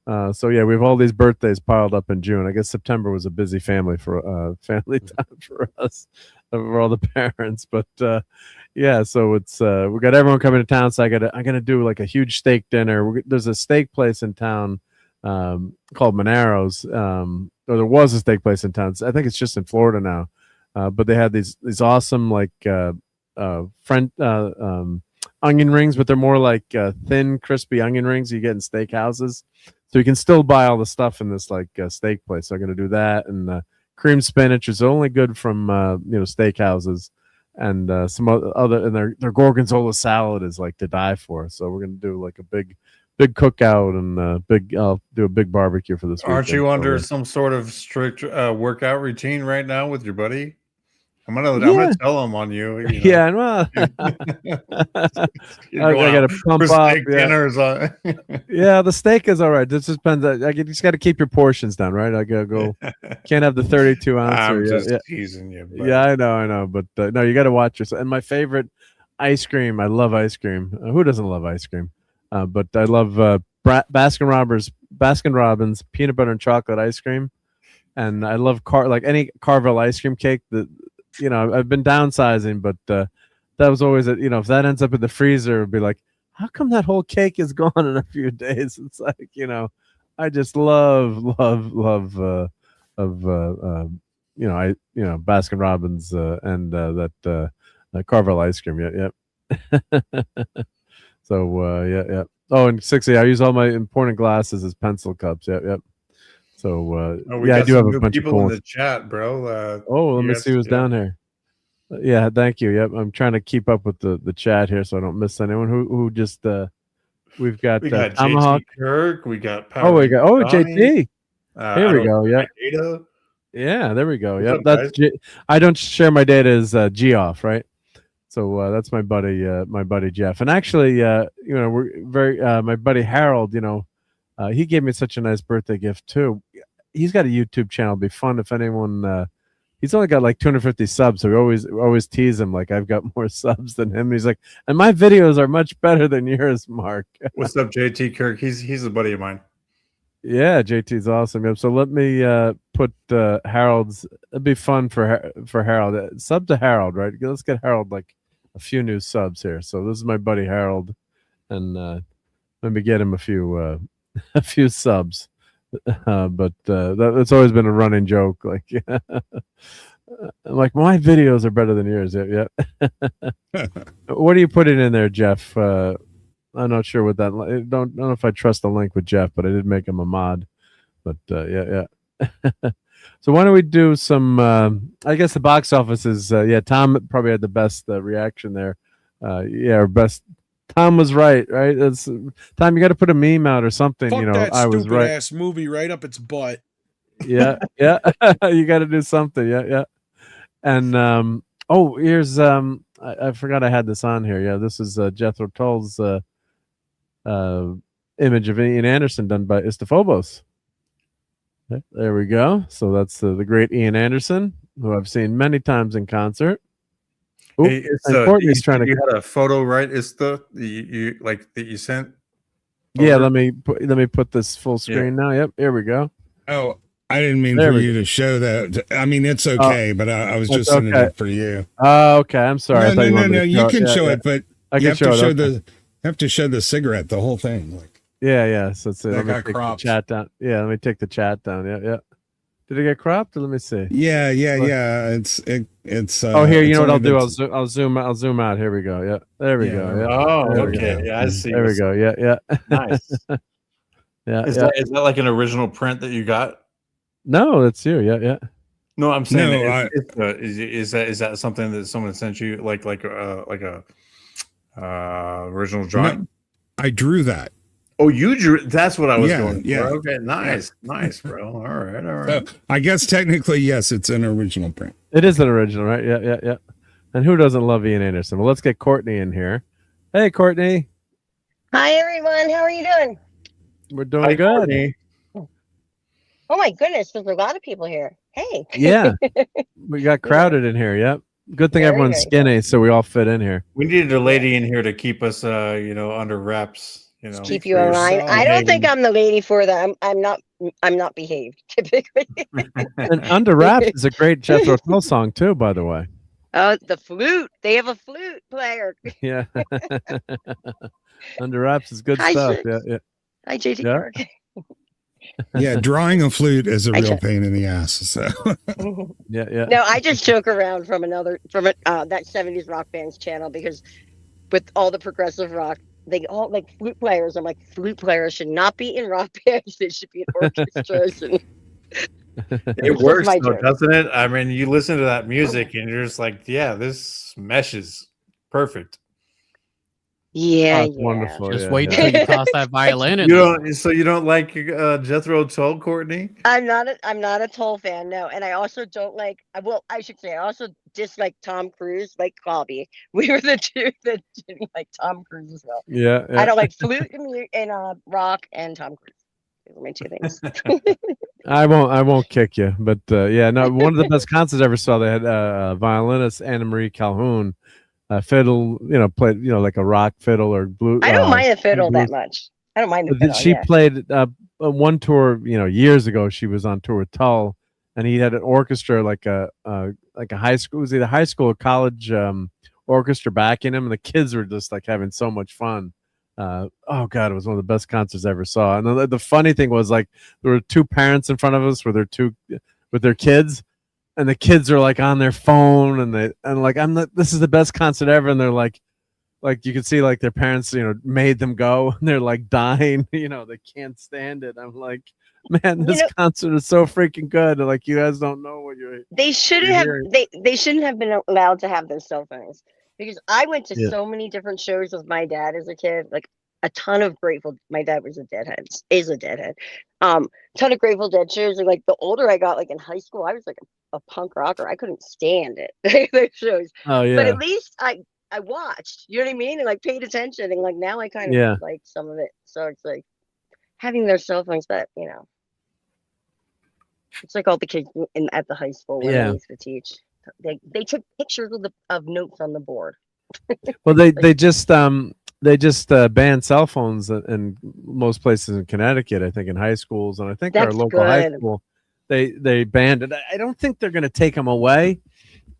So yeah, we have all these birthdays piled up in June. I guess September was a busy family time for us, for all the parents. But yeah, so it's we got everyone coming to town. So I'm gonna do like a huge steak dinner. There's a steak place in town called Monaro's. Or there was a steak place in town. I think it's just in Florida now. But they had these awesome like onion rings, but they're more like thin, crispy onion rings you get in steakhouses. So you can still buy all the stuff in this like steak place. So I'm going to do that, and cream spinach is only good from steakhouses, and some other, and their gorgonzola salad is like to die for. So we're going to do like a big cookout and I'll do a big barbecue for this weekend. Aren't you under some sort of strict workout routine right now with your buddy? I'm gonna tell him on you. You know? Yeah, well, I gotta pump up. Yeah, the steak is all right. This just depends. I just got to keep your portions down, right? I gotta go. Can't have the 32 ounce. I'm just teasing you. Buddy. Yeah, I know, but no, you got to watch yourself. And my favorite ice cream. I love ice cream. Who doesn't love ice cream? But I love Baskin Robbins peanut butter and chocolate ice cream, and I love any Carvel ice cream cake. That I've been downsizing, but that was always if that ends up in the freezer, it'd be like, how come that whole cake is gone in a few days? It's like I just love Baskin Robbins and that Carvel ice cream. Yep. So yeah. Oh, and 60. I use all my important glasses as pencil cups. Yep. So I do have a bunch of people in the chat, bro. Let me see who's down here. Yeah, thank you. Yep, I'm trying to keep up with the chat here so I don't miss anyone. Who just we've got Tomahawk JT Kirk. We got JT. Here we go. Yeah. Yeah, there we go. Yep. That's I don't share my data as Geoff, right? So that's my buddy Jeff. And actually, we're very my buddy Harold. He gave me such a nice birthday gift too. He's got a YouTube channel. It'd be fun if anyone. He's only got like 250 subs, so we always tease him like I've got more subs than him. He's like, and my videos are much better than yours, Mark. What's up, JT Kirk? He's a buddy of mine. Yeah, JT's awesome. Yep. So let me put Harold's. It'd be fun for Harold. Sub to Harold, right? Let's get Harold like a few new subs here. So this is my buddy Harold, and let me get him a few a few subs. But it's always been a running joke. Like, like my videos are better than yours. Yeah. What are you putting in there, Jeff? I'm not sure what that. Don't know if I trust the link with Jeff, but I did make him a mod. But yeah. So why don't we do some? I guess the box office is. Yeah, Tom probably had the best reaction there. Yeah, our best. Tom was right. It's Tom. You got to put a meme out or something. Fuck you know, that I was stupid right. ass movie right up its butt. Yeah. You got to do something. Yeah. And here's I forgot I had this on here. Yeah, this is Jethro Tull's image of Ian Anderson done by Istophobos. There we go. So that's the great Ian Anderson, who I've seen many times in concert. Oop, Hey, it's and Courtney's trying to. You had a photo, right? It's you like that you sent. Yeah, over? let me put this full screen now. Yep, here we go. Oh, I didn't mean There for we you to show that. I mean, it's okay, but I was just sending okay. it for you. Oh, okay. I'm sorry. No. You can show it, but I you can have to show the cigarette, the whole thing. Like, yeah. So it's That let me got take cropped. the chat down. Yeah, let me take the chat down. Yeah. Did it get cropped? Let me see. yeah. It's. Oh, here. You it's know what I'll only do? been- I'll zoom out. Here we go. Yeah. There we go. Yeah. Oh, There we okay. go. Yeah, I see. There we go. Yeah. Nice. Yeah. Is that like an original print that you got? No, that's you. Yeah. No, I'm saying No, is that something that someone sent you like a original drawing? No, I drew that. Oh, you drew. That's what I was going for. Yeah. Okay, nice, bro. All right. So I guess technically, yes, it's an original print. It is an original, right? Yeah. And who doesn't love Ian Anderson? Well, let's get Courtney in here. Hey, Courtney. Hi, everyone. How are you doing? We're doing Hi, good. Courtney. Oh, my goodness. There's a lot of people here. Hey. Yeah. We got crowded in here. Yep. Good thing Very, everyone's very skinny, so we all fit in here. We needed a lady in here to keep us, under wraps. Keep you in line. I don't think I'm the lady for that. I'm not behaved typically. And Under Wraps is a great Jethro Tull song too, by the way. Oh, the flute. They have a flute player. Yeah. Under Wraps is good Hi, stuff. Six. Yeah. Hi, JT. Yeah. Kirk. Yeah, drawing a flute is a I real check. pain in the ass. So Yeah. No, I just joke around from that 70s rock band's channel because with all the progressive rock, they all like flute players. I'm like, flute players should not be in rock bands. They should be in orchestras. And It works, my though, joke. doesn't it? I mean, you listen to that music and you're just like, yeah, this meshes perfect. yeah, Oh, it's wonderful. Just yeah, wait yeah. until you toss that violin in. You don't like Jethro Tull, Courtney? I'm not a Toll fan, no. And I also don't like. I should say I also dislike Tom Cruise, like Bobby. We were the two that didn't like Tom Cruise as well. Yeah. I don't like flute and rock and Tom Cruise. Those are my two things. I won't kick you, but yeah, no. One of the best concerts I ever saw. They had violinist Anna Marie Calhoun, fiddle. Played like a rock fiddle or blue. I don't mind the fiddle blues. that much. I don't mind the But then fiddle. she Yeah. played one tour, years ago. She was on tour with Tull, and he had an orchestra like a high school. It was either high school or college orchestra backing him, and the kids were just like having so much fun. Oh god, it was one of the best concerts I ever saw. And the funny thing was, like, there were two parents in front of us with their kids, and the kids are like on their phone, and like this is the best concert ever, and they're like you can see like their parents made them go, and they're like dying, they can't stand it. I'm like, man, this concert is so freaking good. Like, you guys don't know what you're. They shouldn't you're have. hearing. They shouldn't have been allowed to have their cell phones because I went to Yeah. so many different shows with my dad as a kid. Like a ton of Grateful. My dad was a deadhead. Is a deadhead. Ton of Grateful Dead shows. And like the older I got, like in high school, I was like a punk rocker. I couldn't stand it. Those shows. Oh yeah. But at least I watched. You know what I mean? And like paid attention. And like now I kind of Yeah. like some of it. So it's like having their cell phones, but it's like all the kids at the high school when Yeah. I used to teach. They took pictures of notes on the board. Well, they just they just banned cell phones in most places in Connecticut. I think in high schools, and I think our That's local high good. school they banned it. I don't think they're going to take them away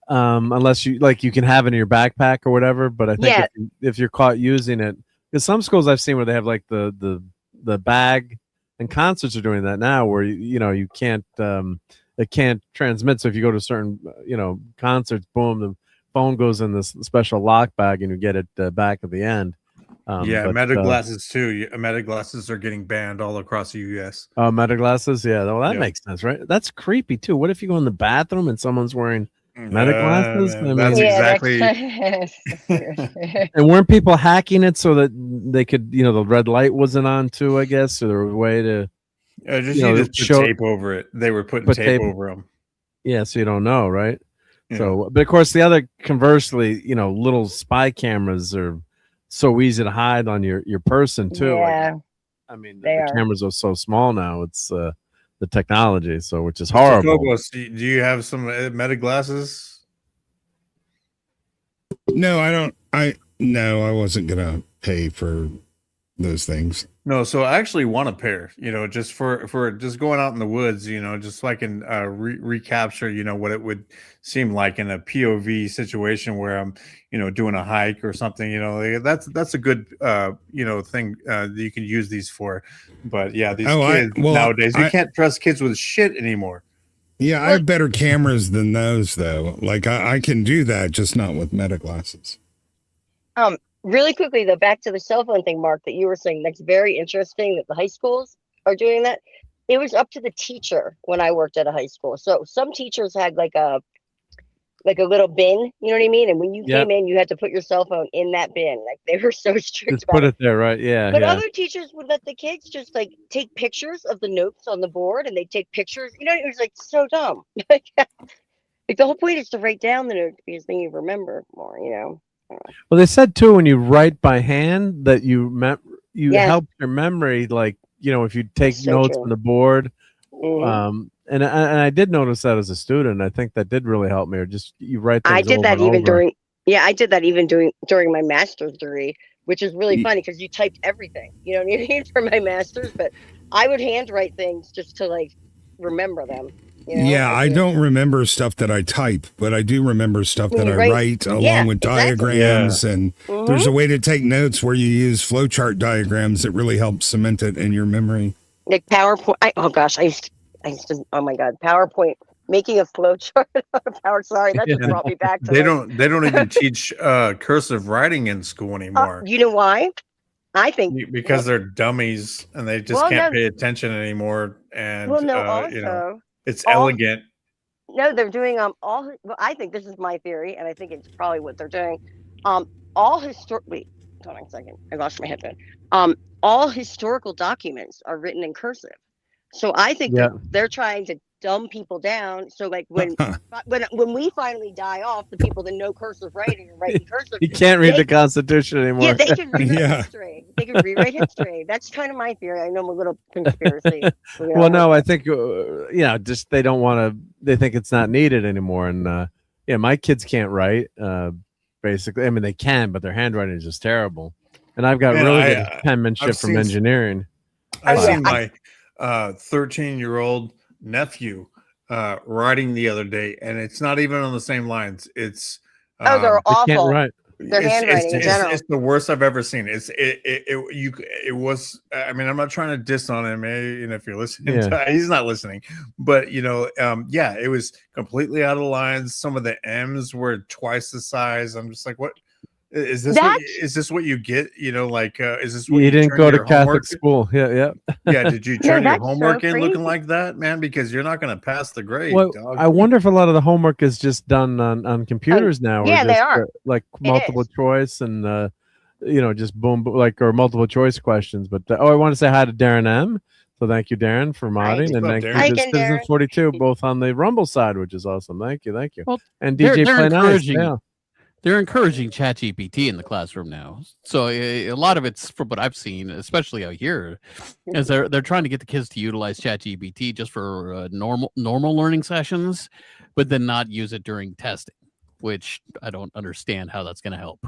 unless you can have it in your backpack or whatever. But I think Yeah. if you're caught using it, because some schools I've seen where they have like the bag, and concerts are doing that now, where you can't it can't transmit. So if you go to certain concerts, boom, the phone goes in this special lock bag, and you get it back at the end. Meta glasses too. Meta glasses are getting banned all across the U.S. Oh, meta glasses, yeah. Well, that Yep. makes sense, right? That's creepy too. What if you go in the bathroom and someone's wearing meta glasses? That's exactly. And weren't people hacking it so that they could, the red light wasn't on too? I guess, so there was a way to just put tape over it. They were putting tape over them. Yeah, so you don't know, right? Yeah. So, but of course, the other conversely, little spy cameras are so easy to hide on your person too. Yeah. I mean, They the are. cameras are so small now. It's the technology, so which is horrible. Phobos, do you have some meta glasses? No, I don't. I wasn't gonna pay for those things. No, so I actually want a pair, just for just going out in the woods, just so I can recapture, what it would seem like in a POV situation where I'm, doing a hike or something, that's a good, thing that you can use these for. But yeah, these kids nowadays, you can't trust kids with shit anymore. Yeah, I have better cameras than those though. Like I can do that, just not with meta glasses. Really quickly though, back to the cell phone thing, Mark, that you were saying, that's very interesting that the high schools are doing that. It was up to the teacher when I worked at a high school. So some teachers had like a little bin, you know what I mean? And when you came in, you had to put your cell phone in that bin. Like they were so strict Just about put it there, right? Yeah. But yeah. other teachers would let the kids just like take pictures of the notes on the board, and they take pictures. It was like so dumb. Like the whole point is to write down the notes because then you remember more, Well, they said too, when you write by hand, that you help your memory. Like if you take So notes true. on the board, Mhm. and I did notice that as a student. I think that did really help me. Or just you write. Things I did over that and even over. I did that even during my master's degree, which is really funny because you typed everything, you know what I mean, for my master's, but I would handwrite things just to like remember them. Yeah, I don't remember stuff that I type, but I do remember stuff that I write along with diagrams. And there's a way to take notes where you use flowchart diagrams that really help cement it in your memory. Like PowerPoint. I used to, oh my God, PowerPoint, making a flow chart on a power. Sorry, that just brought me back to They don't even teach cursive writing in school anymore. You know why? I think because they're dummies and they just can't pay attention anymore. And it's elegant. No, they're doing all. Well, I think this is my theory, and I think it's probably what they're doing. All wait, hold on a second. I lost my headphone. All historical documents are written in cursive, so I think that they're trying to dumb people down. So like when we finally die off, the people that know cursive writing and write in cursive, You can't read the Constitution anymore. Yeah, they can rewrite history. They can rewrite history. That's kind of my theory. I know I'm a little conspiracy. Well, no, I think just they don't want to. They think it's not needed anymore. And my kids can't write. Basically, I mean they can, but their handwriting is just terrible. And I've got really good penmanship from engineering. I've seen my 13-year-old nephew writing the other day, and it's not even on the same lines. It's they're awful. Can't write. Their handwriting in general. It's the worst I've ever seen. It was. I mean, I'm not trying to diss on him, if you're listening, he's not listening. But it was completely out of line. Some of the M's were twice the size. I'm just like, what is this? Is this what you get? Is this what you didn't turn go to your Catholic homework? school? Yeah. Did you turn your that's homework so in looking crazy. like that, man? Because you're not going to pass the grade. Well, dog. I wonder if a lot of the homework is just done on computers now. Or they just, are. like multiple choice and just boom, like or multiple choice questions. But I want to say hi to Darren M. So thank you, Darren, for modding, and thank you Hi to again, Citizen Darren. 42, both on the Rumble side, which is awesome. Thank you. Well, And they're DJ Play Nice. encouraging. Yeah. They're encouraging ChatGPT in the classroom now. So a lot of it's, from what I've seen, especially out here, is they're trying to get the kids to utilize ChatGPT just for normal learning sessions, but then not use it during testing, which I don't understand how that's going to help.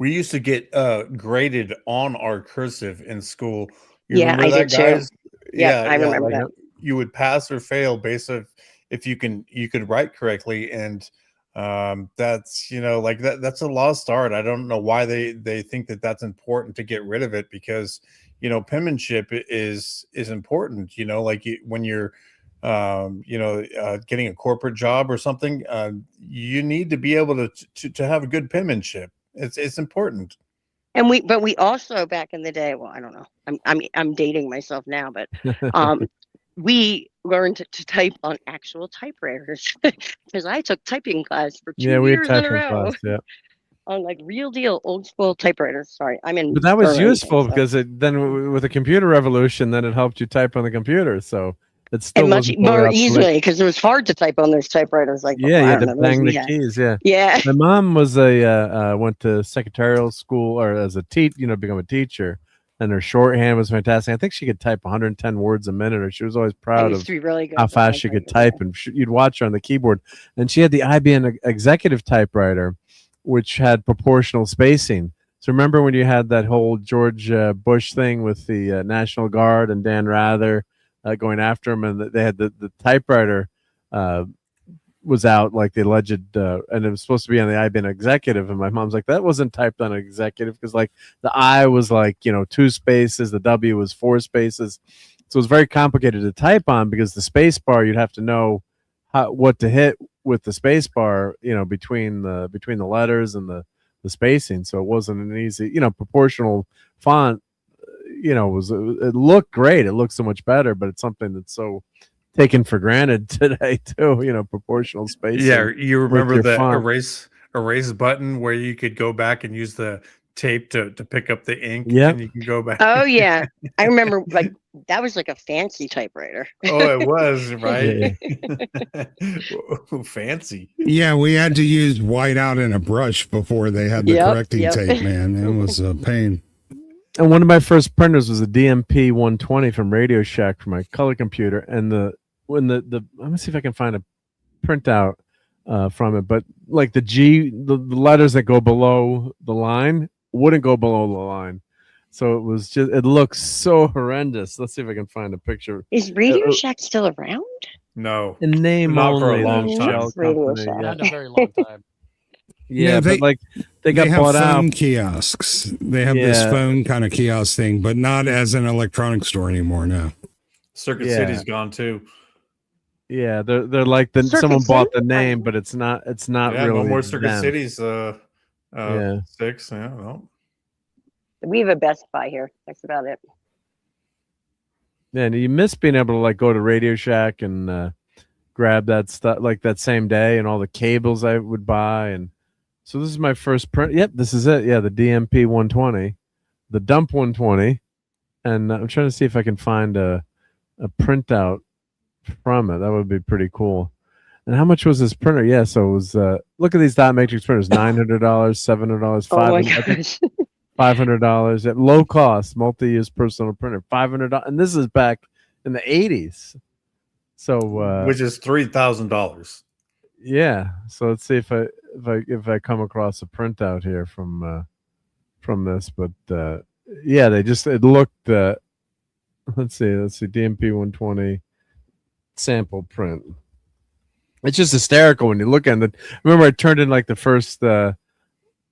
We used to get graded on our cursive in school. You Yeah, remember I that, did too. guys? Yep, I remember Like that. you would pass or fail based on if you could write correctly, and that's like that's a lost art. I don't know why they think that that's important to get rid of it, because penmanship is important. Like when you're getting a corporate job or something, you need to be able to have a good penmanship. It's important. And we also back in the day, well, I don't know. I'm dating myself now, but we learned to type on actual typewriters because I took typing class for 2 we had years in a typing row class. Yeah. on like real deal old school typewriters. Sorry, I'm in. But that was Burlington, useful so- because with the computer revolution, then it helped you type on the computer. So it still and much wasn't totally more obsolete. easily because it was hard to type on those typewriters. Like Yeah, you I had don't to know, those bang we the had. keys. Yeah. Yeah. My mom was went to secretarial school or as a become a teacher, and her shorthand was fantastic. I think she could type 110 words a minute, or she was always I proud used of to be really good how with my fast she could typing, type, and you'd watch her on the keyboard. And she had the IBM executive typewriter, which had proportional spacing. So remember when you had that whole George Bush thing with the National Guard and Dan Rather going after him, and they had the typewriter was out, like the alleged, and it was supposed to be on the IBM executive, and my mom's like, that wasn't typed on an executive because like the I was like 2 spaces, the W was 4 spaces, so it was very complicated to type on because the space bar you'd have to know what to hit with the space bar, between the letters and the spacing. So it wasn't an easy, proportional font. It looked great. It looked so much better, but it's something that's so taken for granted today too. Proportional spacing. Yeah, you remember your the font. erase button where you could go back and use the tape to pick up the ink, Yep. and you can go back. Oh yeah, I remember. Like that was like a fancy typewriter. Oh, it was right. Yeah. Ooh, fancy. Yeah, we had to use whiteout and a brush before they had the correcting tape, man. It was a pain. And one of my first printers was a DMP 120 from Radio Shack for my color computer. And let me see if I can find a printout from it. But like the letters that go below the line wouldn't go below the line. So it looks so horrendous. Let's see if I can find a picture. Is Radio Shack still around? No, in name not only. for a long time. Shell company, yeah. Not a very long time. Yeah, they, but like they got have bought phone out. kiosks. They have this phone kind of kiosk thing, but not as an electronic store anymore. No. Circuit City's gone too. Yeah, they're like someone bought the name, but it's not. It's not Yeah, really. no more Circuit them. Cities. 6. Yeah, no. We have a Best Buy here. That's about it. Yeah, and you miss being able to like go to Radio Shack and grab that stuff like that same day, and all the cables I would buy. And so this is my first print. Yep, this is it. Yeah, the DMP 120, the Dump 120, and I'm trying to see if I can find a printout from it. That would be pretty cool. And how much was this printer? Yeah, so it was. Look at these dot matrix printers: $900, $700, $500. $500 at low cost, multi-use personal printer. $500, and this is back in the 80s. So, which is $3,000. Yeah. So let's see if I come across a printout here from this. But yeah, it looked. Let's see, DMP 120 sample print. It's just hysterical when you look at it. Remember, I turned in like the first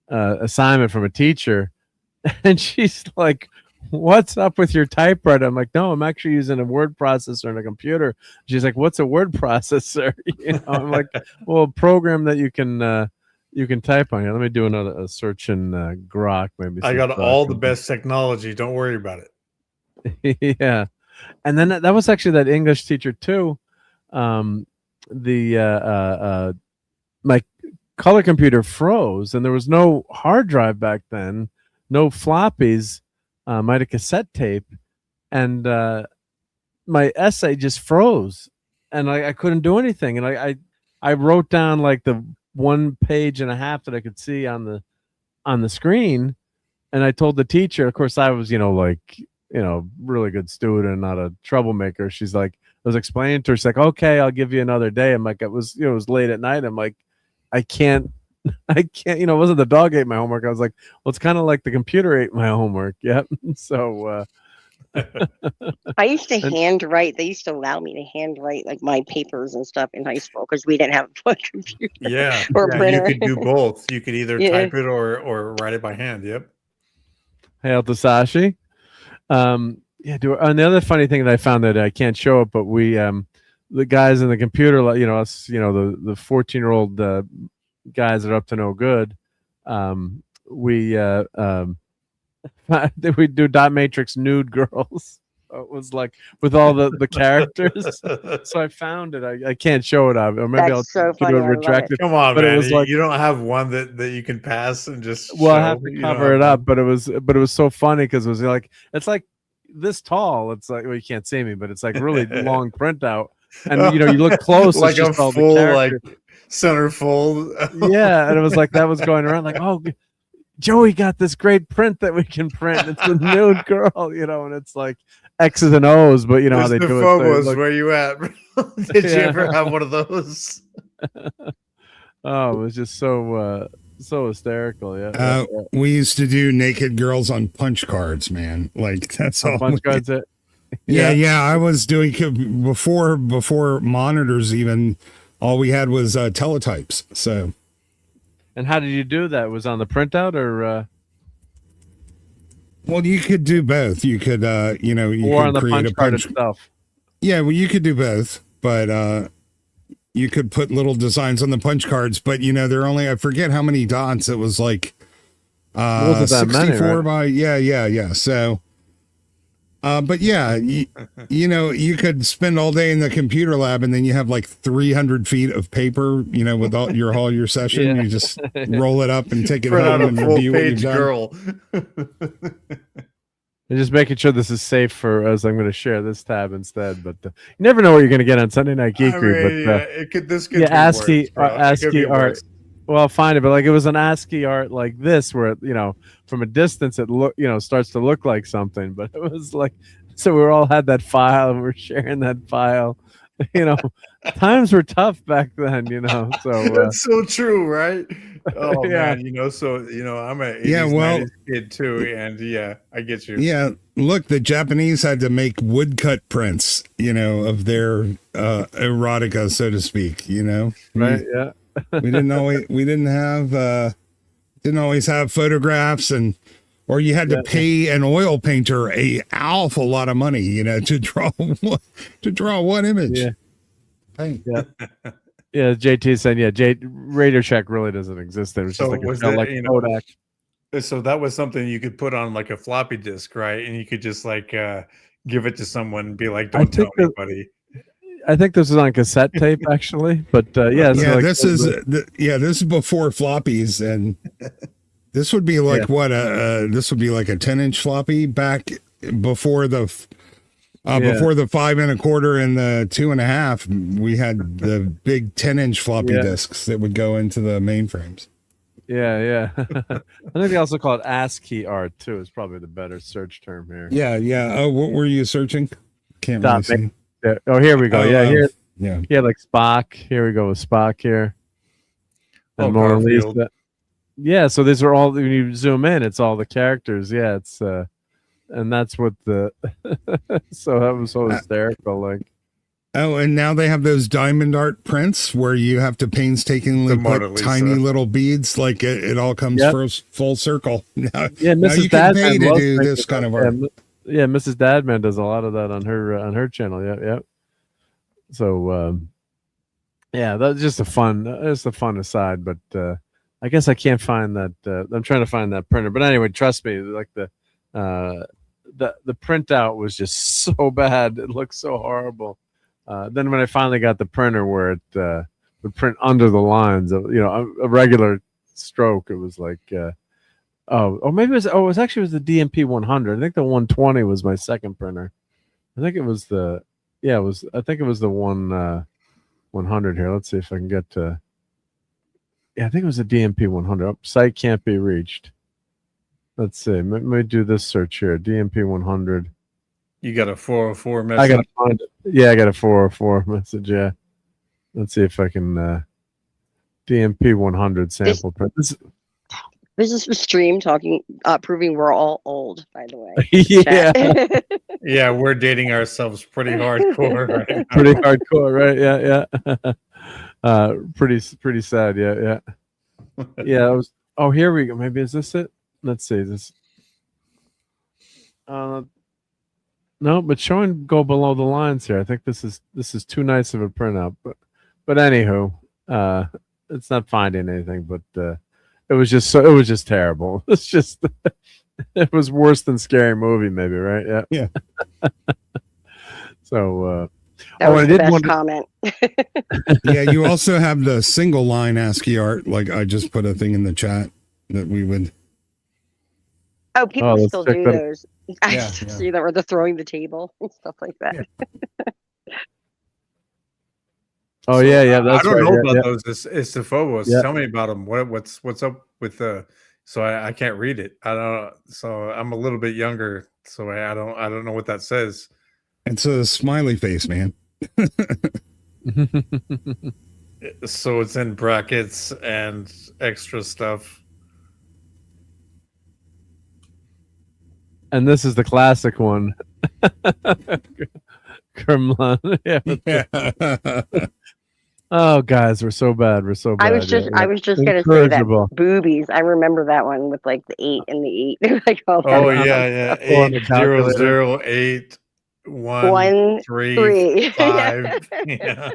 assignment from a teacher. And she's like, "What's up with your typewriter?" I'm like, "No, I'm actually using a word processor and a computer." She's like, "What's a word processor?" I'm like, "Well, a program that you can type on here." Let me do a search in Grok. Maybe I got all the best technology. Don't worry about it. Yeah, and then that was actually that English teacher too. My color computer froze, and there was no hard drive back then. No floppies, might have cassette tape, and my essay just froze, and I couldn't do anything. And I wrote down like the 1.5 pages that I could see on the screen, and I told the teacher. Of course, I was really good student, not a troublemaker. She's like, I was explaining to her. She's like, "Okay, I'll give you another day." I'm like, it was late at night. I'm like, I can't I can't, it wasn't the dog ate my homework. I was like, well, it's kind of like the computer ate my homework. Yep. So, I used to and- handwrite. They used to allow me to handwrite like my papers and stuff in high school because we didn't have a computer Yeah, or a yeah, printer. you could do both. You could either Yeah. type it or write it by hand. Yep. Hail to Sashi. Yeah, and the other funny thing that I found that I can't show it, but we, the guys in the computer, us, the 14-year-old guys that are up to no good, we we do dot matrix nude girls. It was like with all the characters. So I found it. I can't show it, or maybe That's I'll so funny. it I love retracted. Come on, but man. it was like, you don't have one that you can pass and just. well, I show? have to You don't cover have it up, one? but it was so funny because it was like it's like this tall. It's like, well, you can't see me, but it's like really long printout, and you look close, like it's a just all the full like characters. centerfold. Yeah, and it was like that was going around like, oh, Joey got this great print that we can print. It's a nude girl, and it's like X's and O's, but how they Mr. do Phobos, it. where you at? Did you Yeah. ever have one of those? Oh, it was just so hysterical. Yeah. We used to do naked girls on punch cards, man. Like that's all. Punch cards. Yeah. I was doing before monitors even. All we had was teletypes. So. And how did you do that? Was it on the printout or? Well, you could do both. You could, you or could on the create punch a card punch. itself. Yeah, well, you could do both, but you could put little designs on the punch cards. But they're only, I forget how many dots. It was like wasn't that 64 many, right? by yeah. So, but yeah, you could spend all day in the computer lab, and then you have like 300 feet of paper, with all your session. Yeah. You just roll it up and take it Print out home a and full review what you've page done. girl. And just making sure this is safe as I'm going to share this tab instead. But you never know what you're going to get on Sunday Night Geekery. This could yeah, be ASCII worse, bro. It could ASCII be art. worse. Well, I'll find it, but like it was an ASCII art like this, where from a distance it starts to look like something, but it was like, so we all had that file and we're sharing that file. Times were tough back then. So That's so true, right? Oh Yeah. man, I'm a 80s, Yeah, well- 90s kid too, and yeah, I get you. Yeah, look, the Japanese had to make woodcut prints, of their erotica, so to speak. right, yeah. we didn't always have photographs, or you had to pay an oil painter a awful lot of money, to draw one image. Yeah. Paint. Yeah. Yeah, JT said, Radio Shack really doesn't exist. It was So just like was a that, like Kodak. So that was something you could put on like a floppy disk, right? And you could just like give it to someone and be like, "Don't tell anybody." I think this was on cassette tape actually, but yeah. So like, this is before floppies, and this would be like this would be like a 10-inch floppy back before the before the 5 1/4 and the 2 1/2. We had the big 10-inch floppy disks that would go into the mainframes. Yeah. I think they also call it ASCII art too. Is probably the better search term here. Yeah. Oh, what were you searching? Can't really see. Oh, here we go. Here. Yeah. Like Spock. Here we go with Spock here. And Mona Garfield. Lisa. Yeah, so these are all, when you zoom in, it's all the characters. Yeah, it's and that's what the so that was so hysterical. Like, oh, and now they have those diamond art prints where you have to painstakingly The Mona put Lisa. tiny little beads, like it all comes full circle. Now, yeah, now Mrs. you can pay Dadman to was do making this kind of that. art. Yeah, Mrs. Dadman does a lot of that on her channel. Yeah. So yeah, that's just a fun aside, but I guess I can't find that. I'm trying to find that printer, but anyway, trust me, like the printout was just so bad. It looked so horrible. Then when I finally got the printer where it would print under the lines of a regular stroke, it was like maybe it was actually the DMP 100. I think the 120 was my second printer. I think it was the 100 here. Let's see if I can get to. Yeah, I think it was a DMP 100. Oh, site can't be reached. Let's see. Let me do this search here. DMP 100. You got a 404 message. I gotta find it. Yeah, I got a 404 message. Yeah. Let's see if I can. DMP 100 sample print. This is a stream talking, proving we're all old, by the way. Yeah. Yeah, we're dating ourselves pretty hardcore right now. Pretty hardcore, right? Yeah. Pretty sad. Yeah. Yeah. It was, oh, here we go. Maybe is this it? Let's see this. No, but showing go below the lines here. I think this is too nice of a printout. But anywho, it's not finding anything. But it was just terrible. It's just it was worse than Scary Movie, maybe, right? Yeah. So that was the best comment. Yeah, you also have the single line ASCII art. Like I just put a thing in the chat that we would. Oh, people still do those. I see that where they're throwing the table and stuff like that. Oh yeah. That's I don't know about those. It's the Phobos. Yeah. Tell me about them. What's up with the? So I can't read it. I don't. So I'm a little bit younger. So I don't know what that says. It's a smiley face, man. So it's in brackets and extra stuff. And this is the classic one. Kremlin. Yeah. Oh, guys, we're so bad. We're so bad. I was just gonna say that boobies. I remember that one with like the 8 and the 8. Like all that. Oh yeah. 8, 0, 1, 3, 5. Yeah.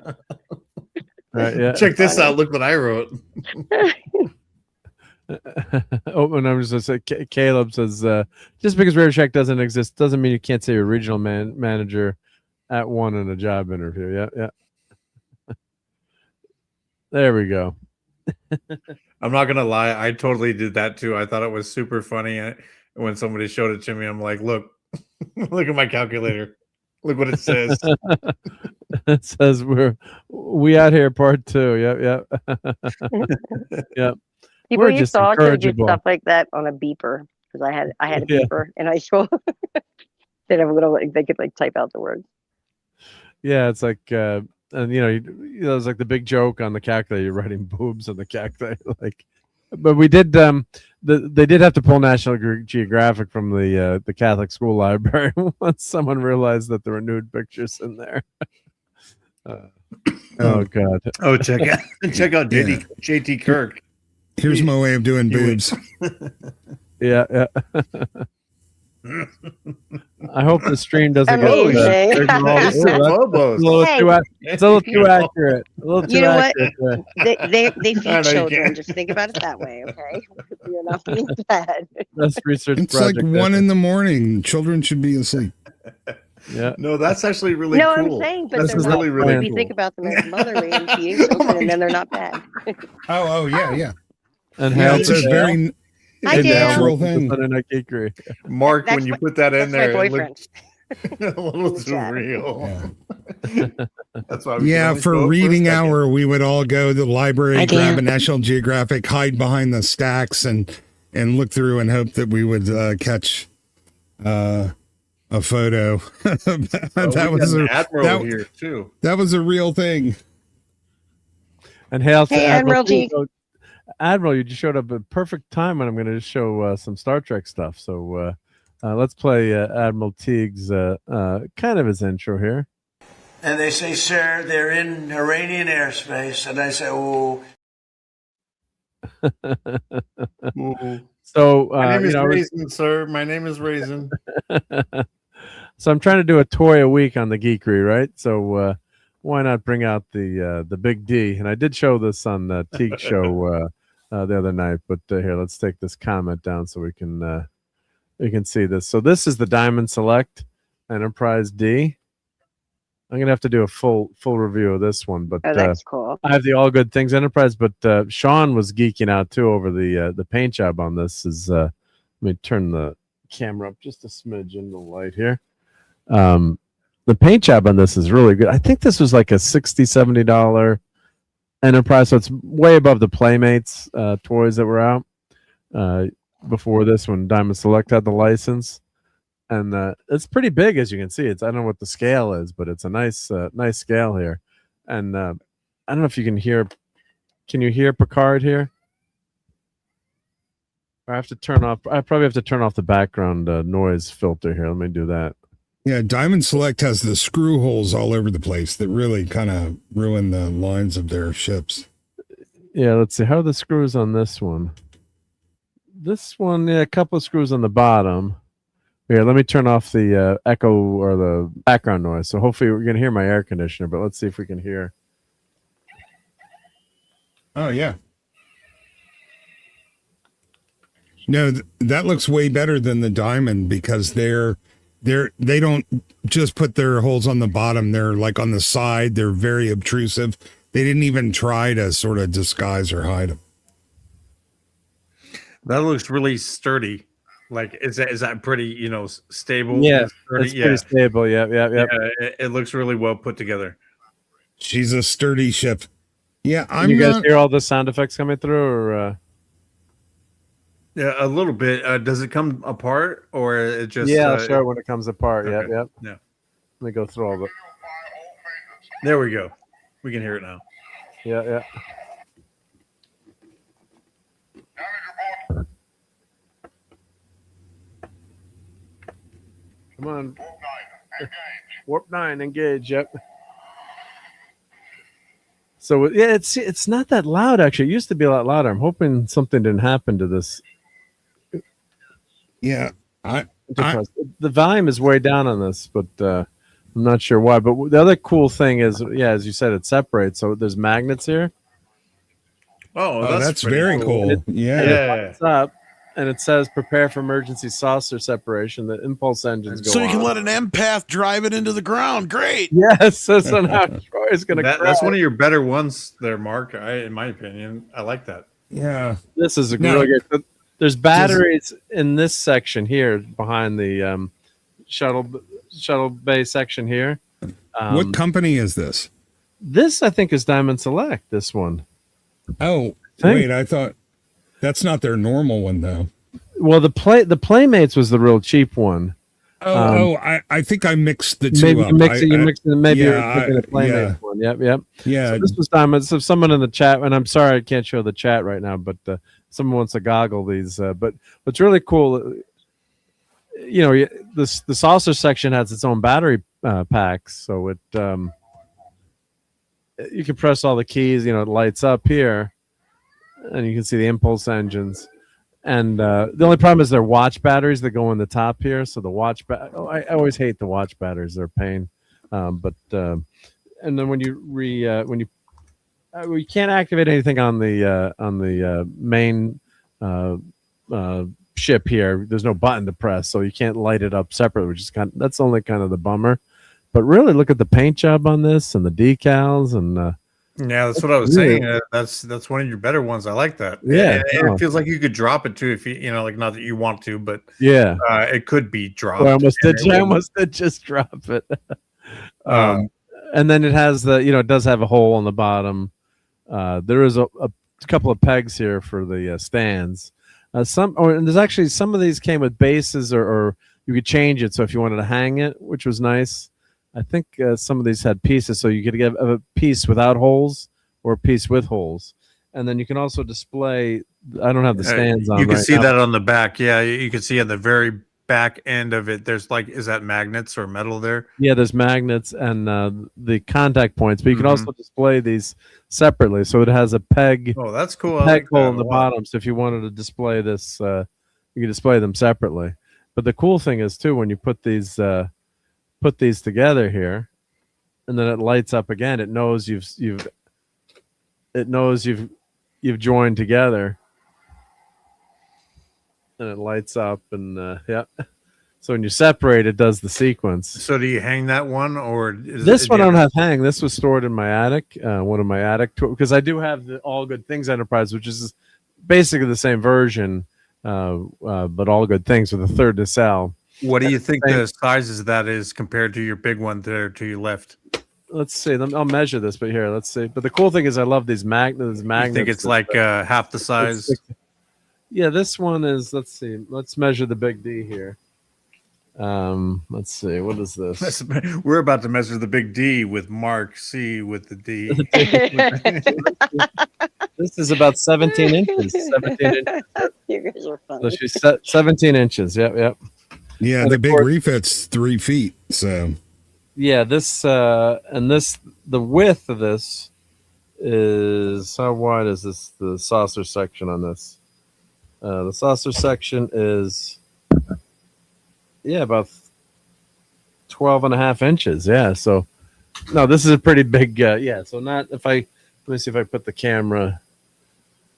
Right, yeah. Check this out. Look what I wrote. Oh, and I was just say, Caleb says, just because Rare Shack doesn't exist doesn't mean you can't say your regional manager at one in a job interview. Yeah. There we go. I'm not gonna lie, I totally did that too. I thought it was super funny, and when somebody showed it to me, I'm like, "Look, look at my calculator. Look what it says." It says we out here part 2. Yep. Yep. People used to also do stuff like that on a beeper because I had a beeper in high school. They'd have a little, they could like type out the words. Yeah, it's like, and it was like the big joke on the calculator. You're writing boobs on the calculator, like. But we did. They did have to pull National Geographic from the Catholic school library once someone realized that there were nude pictures in there. Oh God! Oh, check out JT Kirk. Here's my way of doing boobs. Yeah. I hope the stream doesn't get Amazing. it's a little too accurate. A little too accurate. What? They feed children. Just think about it that way, okay? You're not being bad. That's research. It's like 1 in. Children should be asleep. Yeah. No, that's actually really cool. cool. I'm saying, but that's they're really, not, really if cool. you think about them as motherly and feeding children, and then they're not bad. Oh, yeah. And yeah, it's a very natural thing. Sunday Night Geekery. Mark, when you put that in there, my it looked a little too real. Yeah, that's why. For reading hour, we would all go to the library, grab a National Geographic, hide behind the stacks, and look through and hope that we would catch a photo. That was an Admiral here too. That was a real thing. And hail to Admiral G. Admiral, you just showed up at perfect time when I'm going to show some Star Trek stuff. So let's play Admiral Teague's kind of his intro here. And they say, "Sir, they're in Iranian airspace," and I say, "Oh." So my name is Raisin, sir. My name is Raisin. So I'm trying to do a toy a week on the Geekery, right? So why not bring out the Big D? And I did show this on the Teague show the other night. But here, let's take this comment down so we can see this. So this is the Diamond Select Enterprise D. I'm gonna have to do a full review of this one, but that's cool. I have the All Good Things Enterprise, but Sean was geeking out too over the paint job on this. Let me turn the camera up just a smidge in the light here. The paint job on this is really good. I think this was like a $60-$70 Enterprise, so it's way above the Playmates toys that were out before this when Diamond Select had the license. And it's pretty big, as you can see. I don't know what the scale is, but it's a nice scale here. And I don't know if you can hear Can you hear Picard here? I have to turn off. I probably have to turn off the background noise filter here. Let me do that. Yeah, Diamond Select has the screw holes all over the place that really kind of ruin the lines of their ships. Yeah, let's see. How are the screws on this one? This one, yeah, a couple of screws on the bottom. Here, let me turn off the echo or the background noise. So hopefully we're going to hear my air conditioner, but let's see if we can hear. Oh, yeah. No, that looks way better than the Diamond because they don't just put their holes on the bottom. They're like on the side. They're very obtrusive. They didn't even try to sort of disguise or hide them. That looks really sturdy. Like, is that pretty, stable? Yeah, sturdy? it's pretty stable. Yeah. It looks really well put together. She's a sturdy ship. Yeah, You guys hear all the sound effects coming through, or? Yeah, a little bit. Does it come apart, or it just? Yeah, I'll show it when it comes apart. Okay. Yeah. Yeah. Let me go through all of it. There we go. We can hear it now. Yeah. Come on. Warp 9, engage. Yep. So yeah, it's not that loud actually. It used to be a lot louder. I'm hoping something didn't happen to this. Yeah, the volume is way down on this, but I'm not sure why. But the other cool thing is, yeah, as you said, it separates. So there's magnets here. Oh, that's very cool. It lights up, and it says prepare for emergency saucer separation. The impulse engines go So you can on. let an empath drive it into the ground. Great. Yes, so now Troy's going to crash. That's one of your better ones there, Mark. In my opinion, I like that. Yeah. This is really good. There's batteries in this section here behind the shuttle bay section here. What company is this? This, I think, is Diamond Select, this one. Oh, wait, I thought that's not their normal one, though. Well, the Playmates was the real cheap one. I think I mixed the two maybe up. You mixed it. Maybe yeah, you're thinking of Playmates one. Yep. Yeah. So this was Diamond. So someone in the chat, and I'm sorry I can't show the chat right now, but someone wants to goggle these. But what's really cool, the saucer section has its own battery packs, so it you can press all the keys. It lights up here, and you can see the impulse engines. And the only problem is they're watch batteries that go in the top here. So the watch, I always hate the watch batteries; they're a pain. And then when you can't activate anything on the main ship here. There's no button to press, so you can't light it up separately, which is that's only kind of the bummer. But really, look at the paint job on this and the decals and. Yeah, that's what I was saying. That's one of your better ones. I like that. Yeah, and it feels like you could drop it too if you like not that you want to, but yeah, it could be dropped. Well, I almost did just drop it. And then it has it does have a hole on the bottom. There is a couple of pegs here for the stands. And there's actually some of these came with bases, or you could change it. So if you wanted to hang it, which was nice. I think some of these had pieces, so you could get a piece without holes or a piece with holes. And then you can also display, I don't have the stands on. You can see that on the back. Yeah, you can see on the very back end of it, there's is that magnets or metal there? Yeah, there's magnets and the contact points, but you can also display these separately. So it has a peg. Oh, that's cool. Peg hole in the bottom. So if you wanted to display this, you can display them separately. But the cool thing is, too, when you put these together here, and then it lights up again. It knows you've joined together, and it lights up, and So when you separate, it does the sequence. So do you hang that one, or this one I don't have hang? This was stored in my attic, one of my attic because I do have the All Good Things Enterprise, which is basically the same version, but All Good Things with a third to sell. What do you think the sizes of that is compared to your big one there to your left? Let's see. I'll measure this, but here, let's see. But the cool thing is I love these magnets. I think it's like half the size. Yeah, this one is, let's see. Let's measure the big D here. Let's see. What is this? We're about to measure the big D with Mark C with the D. This is about 17 inches. 17 inches. You guys are So funny. she's 17 inches. Yep, yep. Yeah, And the of big course- refit's 3 feet. So Yeah, the width of this is, how wide is this? The saucer section on this. The saucer section is, about 12.5 inches. Yeah, so no, this is a pretty big. So not if I let me see if I put the camera,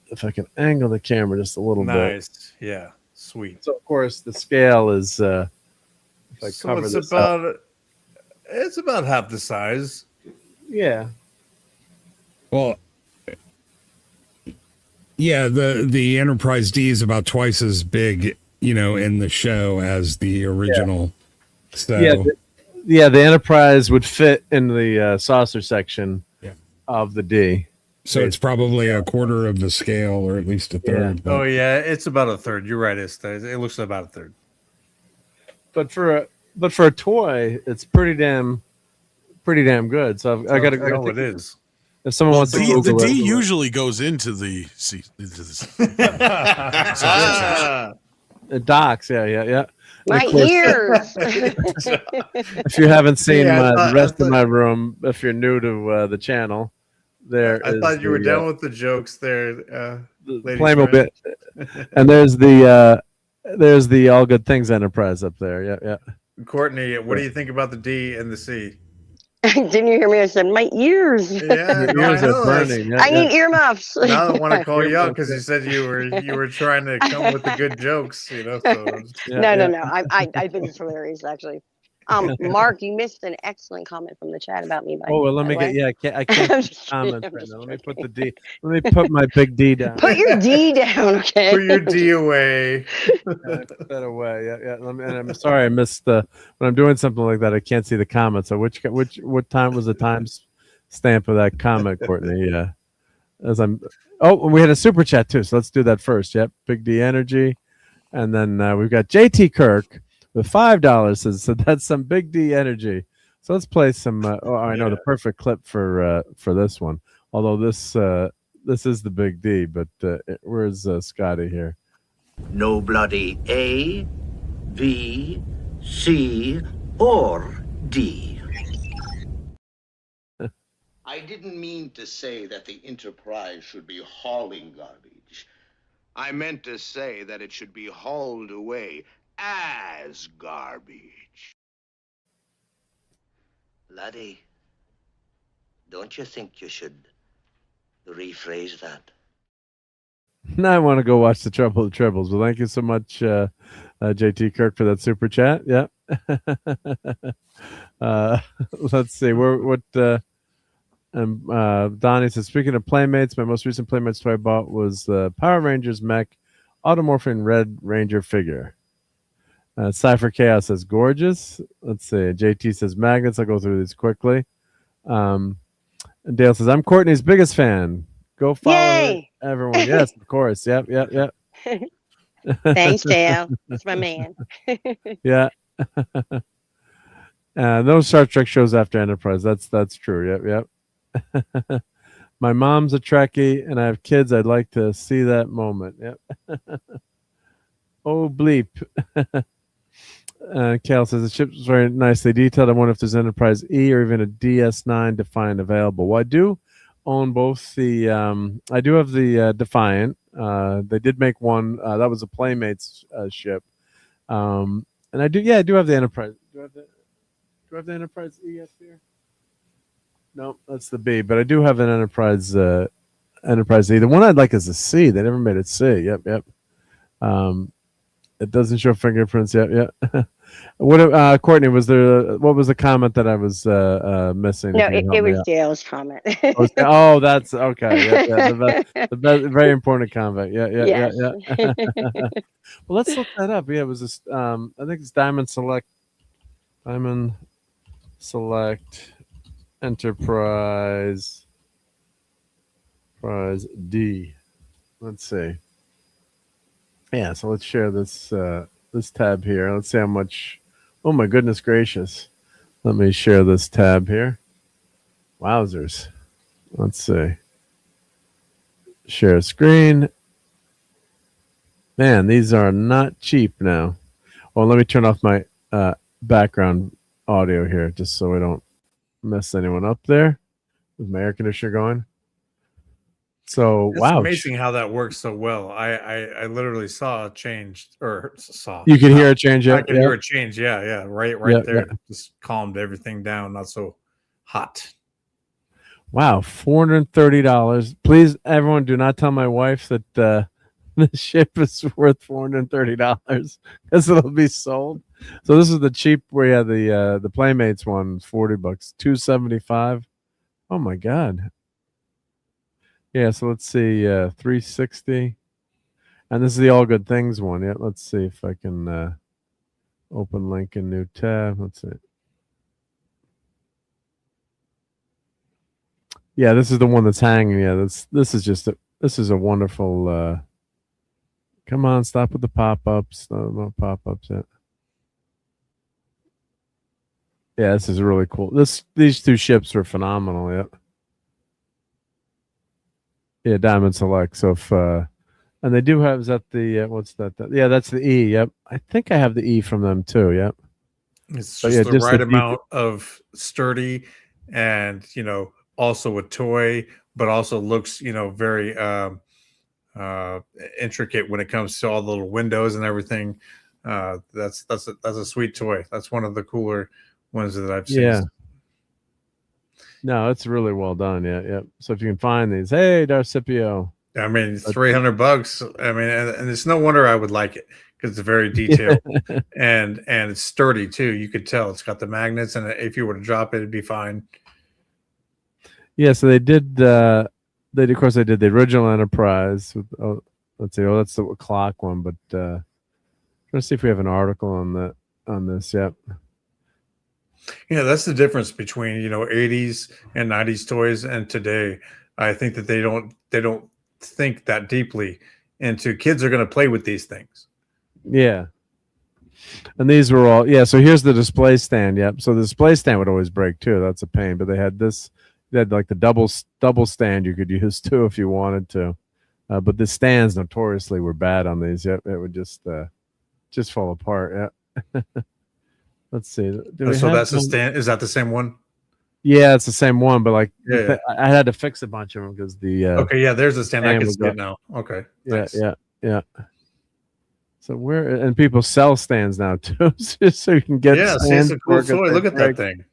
if I can angle the camera just a little bit. Nice. Yeah. Sweet. So of course the scale is. If I So cover it's this up. about half the size. Yeah. well, yeah, the Enterprise D is about twice as big, in the show as the original. So The Enterprise would fit in the saucer section of the D. so it's probably a quarter of the scale, or at least a third. Oh yeah, it's about a third. You're right. It looks about a third. But for a toy, it's pretty damn good. So I got to go. Oh, it is. If someone wants to The Google D it, usually goes into the it docks. Yeah. My Of course, ears. If you haven't seen Yeah, the rest of my room, if you're new to the channel, there. I is thought you were the, done with the jokes there. Lady Playmobil friend. and there's the All Good Things Enterprise up there. Yeah. Courtney, what do you think about the D and the C? Didn't you hear me? I said my ears. Yeah, Your ears are burning. Yeah, I need earmuffs. Now I want to call you out because you said you were trying to come with the good jokes, So No. I think it's hilarious, actually. Mark, you missed an excellent comment from the chat about me. Oh, well, let me by the way. I can't I'm put just comments kidding, I'm right just now. Let me put joking. the D. Let me put my big D down. Put your D down, okay? Put your D away. Put that away. Yeah. And I'm sorry I missed when I'm doing something like that. I can't see the comments. So what time was the time stamp of that comment, Courtney? Yeah. And we had a super chat too. So let's do that first. Yep. Big D Energy, and then we've got JT Kirk with $5. So that's some Big D Energy. So let's play some. I know the perfect clip for this one. Although this is the Big D, but where's Scotty here? No bloody A, B, C, or D. I didn't mean to say that the Enterprise should be hauling garbage. I meant to say that it should be hauled away as garbage. Laddie, don't you think you should rephrase that? Now I want to go watch the Trouble of Tribbles. Well, thank you so much, JT Kirk, for that super chat. Yeah. Let's see. Donnie says, speaking of Playmates, my most recent Playmates toy I bought was the Power Rangers mech Automorphin Red Ranger figure. Cypher Chaos says, gorgeous. Let's see. JT says, magnets. I'll go through these quickly. And Dale says, I'm Courtney's biggest fan. Go follow her, everyone. Yes, of course. Yep. Thanks, Dale. That's my man. Yeah. No Star Trek shows after Enterprise. That's true. Yep. My mom's a Trekkie, and I have kids. I'd like to see that moment. Yep. Oh, bleep. Cal says the ship's very nicely detailed. I wonder if there's Enterprise E or even a DS9 Defiant available. Well, I do own both the. I do have the Defiant. They did make one. That was a Playmates ship. And I do. Yeah, I do have the Enterprise. Do I have the Enterprise E up here? No, that's the B. But I do have an Enterprise Enterprise E. The one I'd like is a C. They never made it C. Yep. It doesn't show fingerprints yet. Yeah. What, Courtney? What was the comment that I was missing? No, it was Dale's comment. Oh, that's okay. Yeah. The very important comment. Yeah. Well, let's look that up. Yeah, it was this. I think it's Diamond Select Enterprise D. Let's see. Yeah, so let's share this this tab here. Let's see how much. Oh my goodness gracious! Let me share this tab here. Wowzers! Let's see. share screen. Man, these are not cheap now. Well, let me turn off my background audio here just so we don't mess anyone up there with my air conditioner going. So, It's wow. amazing how that works so well. I literally saw a change, or saw. You could hear a change. I could hear a change. Yeah. Right Yeah, there. yeah. Just calmed everything down. Not so hot. Wow, $430. Please, everyone, do not tell my wife that the ship is worth $430 because it'll be sold. So this is the cheap where you have the Playmates one, $40, $275. Oh my god. Yeah, so let's see, $360, and this is the All Good Things one. Yeah, let's see if I can open link in new tab. Let's see. Yeah, this is the one that's hanging. Yeah, this is a wonderful. Come on, stop with the pop-ups. No pop-ups yet. Yeah, this is really cool. These two ships are phenomenal. Yep. Yeah, Diamond Select. So if and they do have, is that the what's that? Yeah, that's the E. Yep. I think I have the E from them too. Yep. It's But just yeah, the right the amount of sturdy, and also a toy, but also looks very intricate when it comes to all the little windows and everything. That's a sweet toy. That's one of the cooler ones that I've seen. Yeah. No, it's really well done. Yeah, yeah. So if you can find these, hey, Darcipio. I mean, $300. I mean, and it's no wonder I would like it because it's very detailed and it's sturdy too. You could tell it's got the magnets, and if you were to drop it, it'd be fine. Yeah, so they did. Of course, they did the original Enterprise. With, let's see. Oh, that's the clock one. But trying to see if we have an article on this. Yep. Yeah, that's the difference between 80s and 90s toys and today. I think that they don't think that deeply into kids are going to play with these things. Yeah. And these were all, yeah. So here's the display stand. Yep. So the display stand would always break too. That's a pain. But they had this. They had like the double stand you could use too if you wanted to. But the stands notoriously were bad on these. Yep. It would just fall apart. Yeah. Let's see. So that's the stand. Is that the same one? Yeah, it's the same one, but like Yeah. I had to fix a bunch of them because the okay, yeah, there's a stand. I can was see it up. now. Okay. Yeah, Nice. yeah. So and people sell stands now too, just so you can get. Yeah, see, stands it's a cool for toy. Look at that break. thing.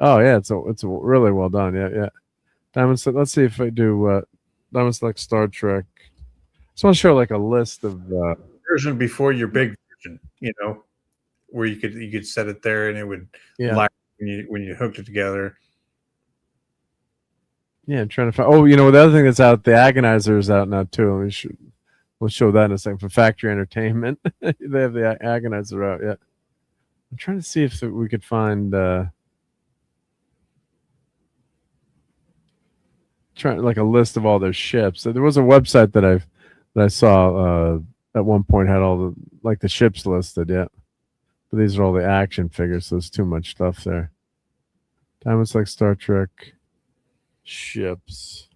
Oh yeah, it's really well done. Yeah, yeah. Diamond Select. Let's see if I do Diamond Select Star Trek. Just want to show like a list of version before your big version. Where you could set it there and it would light when you hooked it together. Yeah, I'm trying to find. Oh, the other thing that's out, the Agonizer is out now too. We'll show that in a second for Factory Entertainment. They have the Agonizer out. Yeah, I'm trying to see if we could find. Trying like a list of all their ships. So there was a website that I saw at one point had all the ships listed. Yeah. But these are all the action figures, so there's too much stuff there. Diamond Select Star Trek ships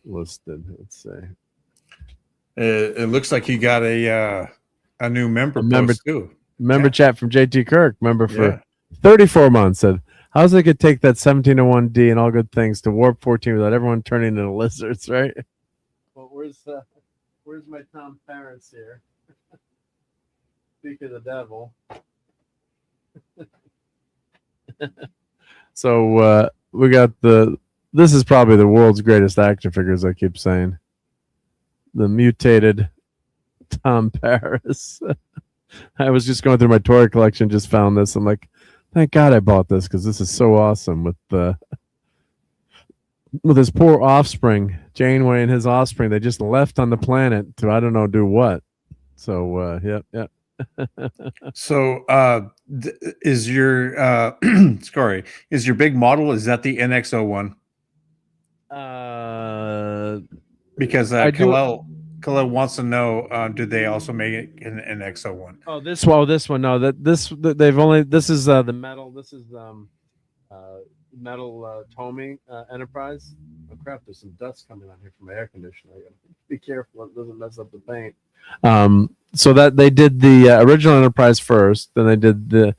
listed. Let's see. It looks like you got a new member post too. Member chat from JT Kirk. Member for 34 months said, "How's it could take that 1701-D and all good things to warp 14 without everyone turning into lizards?" Right. Well, where's my Tom Parents here? Speak of the devil. So we got this is probably the world's greatest action figures, I keep saying. The mutated Tom Paris. I was just going through my toy collection, just found this. I'm like, thank God I bought this because this is so awesome with his poor offspring, Janeway and his offspring. They just left on the planet to I don't know do what. So yep. So is your is your big model, is that the NX-01? Because Khalil wants to know, do they also make an NX-01? Oh, this one no, this is the metal. This is metal Tommy Enterprise. Oh crap! There's some dust coming on here from my air conditioner. I gotta be careful it doesn't mess up the paint. So that they did the original Enterprise first, then they did the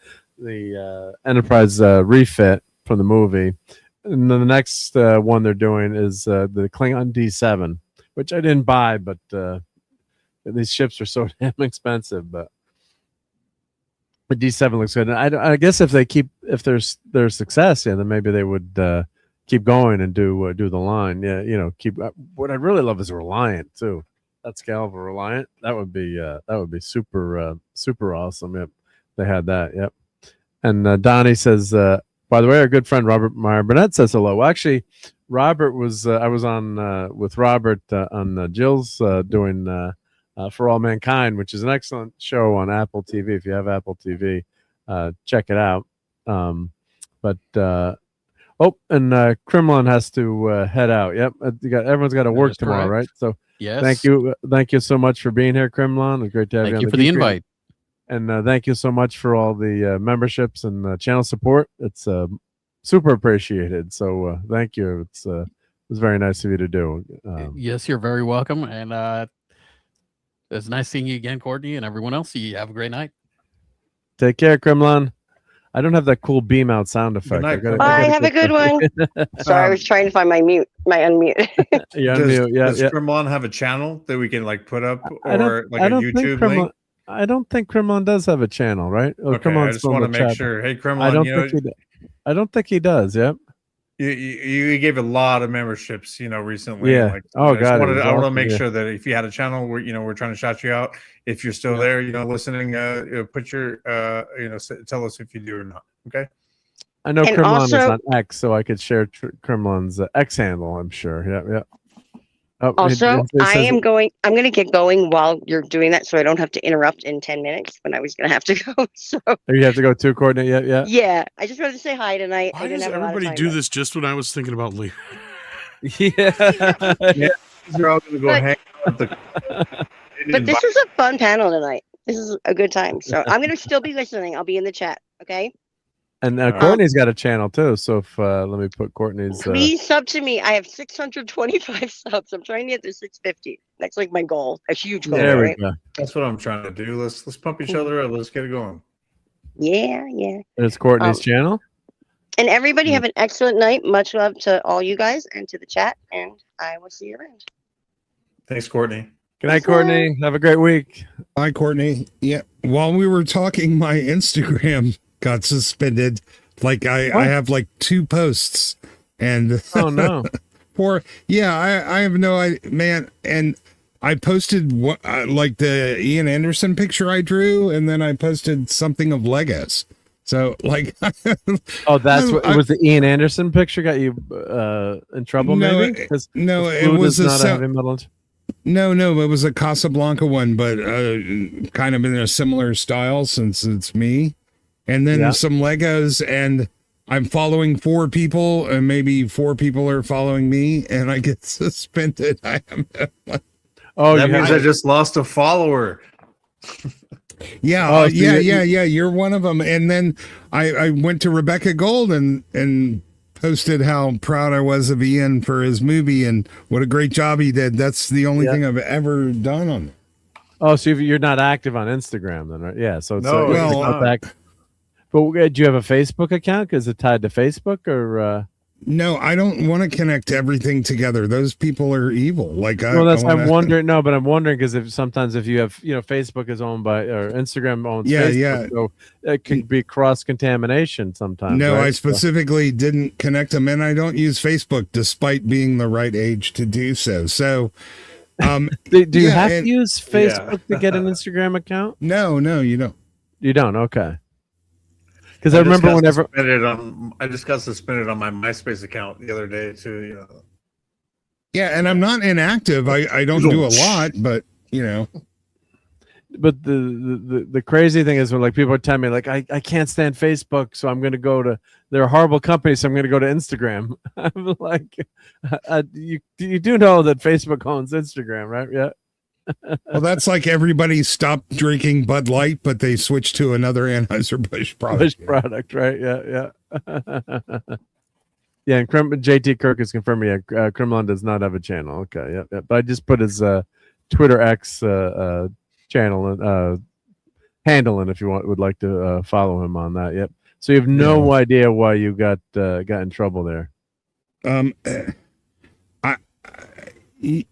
Enterprise refit from the movie, and then the next one they're doing is the Klingon D7, which I didn't buy, but these ships are so damn expensive. But the D7 looks good. And I guess if there's success, yeah, then maybe they would keep going and do the line. Yeah, keep. What I really love is Reliant too. That scale of a Reliant, that would be super awesome. Yep, they had that. Yep. And Donnie says, by the way, our good friend Robert Meyer Burnett says hello. Well, actually, Robert was I was on with Robert on Jill's doing For All Mankind, which is an excellent show on Apple TV. If you have Apple TV, check it out. And Kremlin has to head out. Yep, everyone's got to work tomorrow, right? So yes, thank you so much for being here, Kremlin. It's great to have you. Thank you for the invite, and thank you so much for all the memberships and channel support. It's super appreciated. So thank you. It was very nice of you to do. Yes, you're very welcome, and it's nice seeing you again, Courtney, and everyone else. You have a great night. Take care, Kremlin. I don't have that cool beam out sound effect. Bye. Have a good one. Sorry, I was trying to find my unmute. Does Kremlin have a channel that we can like put up, or like a YouTube link? I don't think Kremlin does have a channel, right? Okay, I just want to make sure. Hey, Kremlin, I don't think he does. Yep. You gave a lot of memberships, recently. Yeah. Like, I want to make sure that if you had a channel where, we're trying to shout you out. If you're still there, listening, put your, tell us if you do or not. Okay. I know Kremlin is on X, so I could share Kremlin's X handle. I'm sure. Yeah. Oh, I'm going to get going while you're doing that, so I don't have to interrupt in 10 minutes when I was going to have to go. So you have to go too, Courtney. Yeah. Yeah. I just wanted to say hi tonight. Why does everybody do this just when I was thinking about leaving? Yeah. You're all going to go hang out at But this was a fun panel tonight. This is a good time. So I'm going to still be listening. I'll be in the chat. Okay. And Courtney's got a channel too. So if let me put Courtney's. Please sub to me. I have 625 subs. I'm trying to get to 650. That's like my goal. A huge goal. There right? we go. That's what I'm trying to do. Let's pump each other up. Let's get it going. Yeah. There's Courtney's channel. And everybody have an excellent night. Much love to all you guys and to the chat. And I will see you around. Thanks, Courtney. Good night, Courtney. Have a great week. Bye, Courtney. Yeah. While we were talking, my Instagram got suspended. Like I have like 2 posts, and oh no, I have no idea, man. And I posted what like the Ian Anderson picture I drew, and then I posted something of Legos. So like, oh, that's what it was. The Ian Anderson picture got you in trouble, maybe? No, it was not a heavy metal. No, it was a Casablanca one, but kind of in a similar style since it's me. And then some Legos, and I'm following 4 people, and maybe 4 people are following me, and I get suspended. That means I just lost a follower. Yeah, you're one of them. And then I went to Rebecca Gold and posted how proud I was of Ian for his movie and what a great job he did. That's the only thing I've ever done on it. Oh, so you're not active on Instagram then, right? Yeah. So it's no, but do you have a Facebook account? Is it tied to Facebook or? No, I don't want to connect everything together. Those people are evil. Like, I'm wondering. No, but I'm wondering because if you have, Facebook is owned by or Instagram owns Facebook, so it can be cross contamination sometimes. No, right? I specifically didn't connect them, and I don't use Facebook despite being the right age to do so. So, do you have to use Facebook to get an Instagram account? No, you don't. You don't. Okay. Because I remember whenever I just got suspended on my MySpace account the other day too. Yeah, and I'm not inactive. I don't do a lot, but But the crazy thing is when like people are telling me like I can't stand Facebook, so I'm going to go to they're a horrible company, so I'm going to go to Instagram. I'm like, you do know that Facebook owns Instagram, right? Yeah. Well, that's like everybody stopped drinking Bud Light, but they switched to another Anheuser-Busch product. Right? Yeah. Yeah, and JT Kirk is confirming. Yeah, Kremlin does not have a channel. Okay, yep. But I just put his Twitter X channel handle in if you would like to follow him on that. Yep. So you have no idea why you got in trouble there.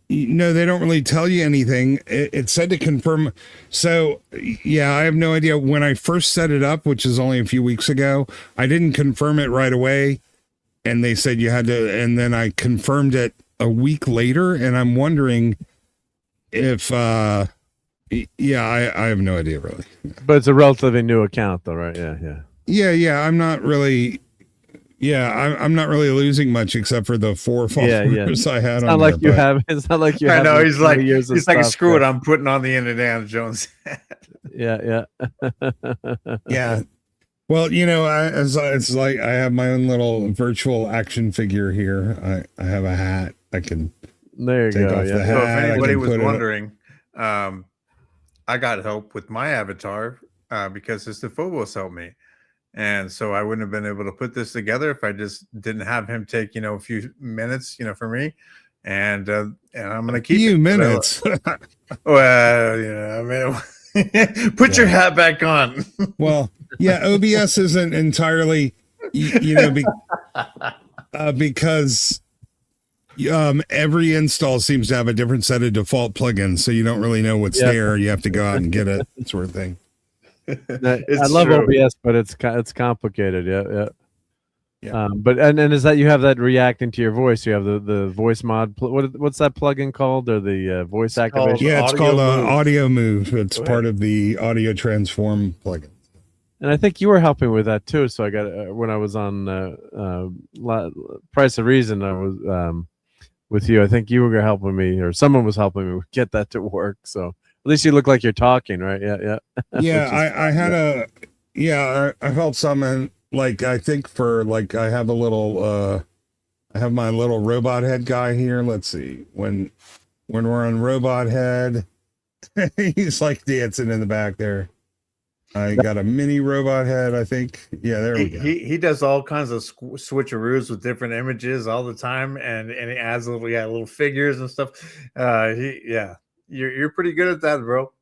No, they don't really tell you anything. It said to confirm. So, yeah, I have no idea. When I first set it up, which is only a few weeks ago, I didn't confirm it right away. And they said you had to, and then I confirmed it a week later. And I'm wondering if, I have no idea really. But it's a relatively new account though, right? Yeah. I'm not really. Yeah, I'm not really losing much except for the 4 followers I had. It's not like you have. It's not like you have. I know he's like screw it. Yeah. I'm putting on the Indiana Jones. Yeah. Yeah. Well, it's like I have my own little virtual action figure here. I have a hat. I can there you take go. off the hat. So if anybody was wondering, I got help with my avatar because Sister Phobos helped me. And so I wouldn't have been able to put this together if I just didn't have him take, a few minutes, for me. And I'm going to keep few minutes. Well, put your hat back on. Well, yeah, OBS isn't entirely, because every install seems to have a different set of default plugins. So you don't really know what's there. You have to go out and get it, sort of thing. I love OBS, but it's complicated. Yeah. But is that you have that reacting to your voice? You have the voice mod. What's that plugin called, or the voice activation? It's called Audio Move. It's part of the Audio Transform plugin. And I think you were helping with that too. So I got when I was on Price of Reason, I was with you. I think you were helping me, or someone was helping me get that to work. So. At least you look like you're talking, right? Yeah. Yeah, I felt something like, I think for like, I have I have my little robot head guy here. Let's see, when we're on robot head, he's like dancing in the back there. I got a mini robot head, I think. Yeah, there we go. He does all kinds of switcheroos with different images all the time, and he adds little figures and stuff. You're pretty good at that, bro.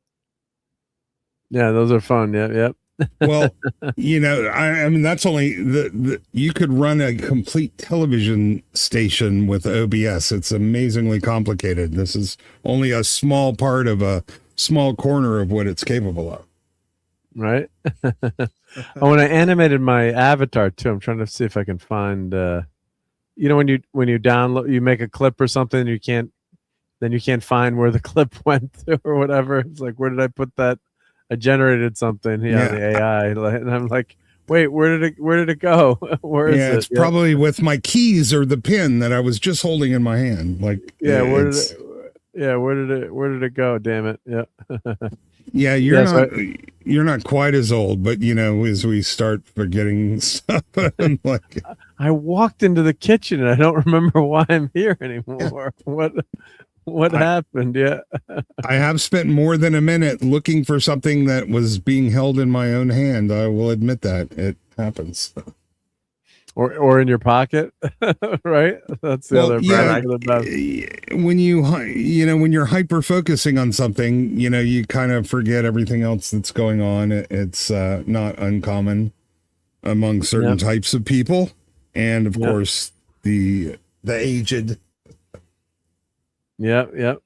Yeah, those are fun. Yep. Well, I mean, that's only you could run a complete television station with OBS. It's amazingly complicated. This is only a small part of a small corner of what it's capable of. Right. When I animated my avatar too, I'm trying to see if I can find. When you download, you make a clip or something, you can't find where the clip went to or whatever. It's like, where did I put that? I generated something the AI, and I'm like, wait, where did it go? Where is it? It's probably with my keys or the pin that I was just holding in my hand. Like, where did it go? Damn it. Yeah. Yeah, you're not quite as old, but as we start forgetting stuff, I'm like, I walked into the kitchen and I don't remember why I'm here anymore. What happened? Yeah. I have spent more than a minute looking for something that was being held in my own hand. I will admit that it happens. Or in your pocket, right? That's the other part. When when you're hyper focusing on something, you kind of forget everything else that's going on. It's not uncommon among certain types of people, and of course the aged. Yep.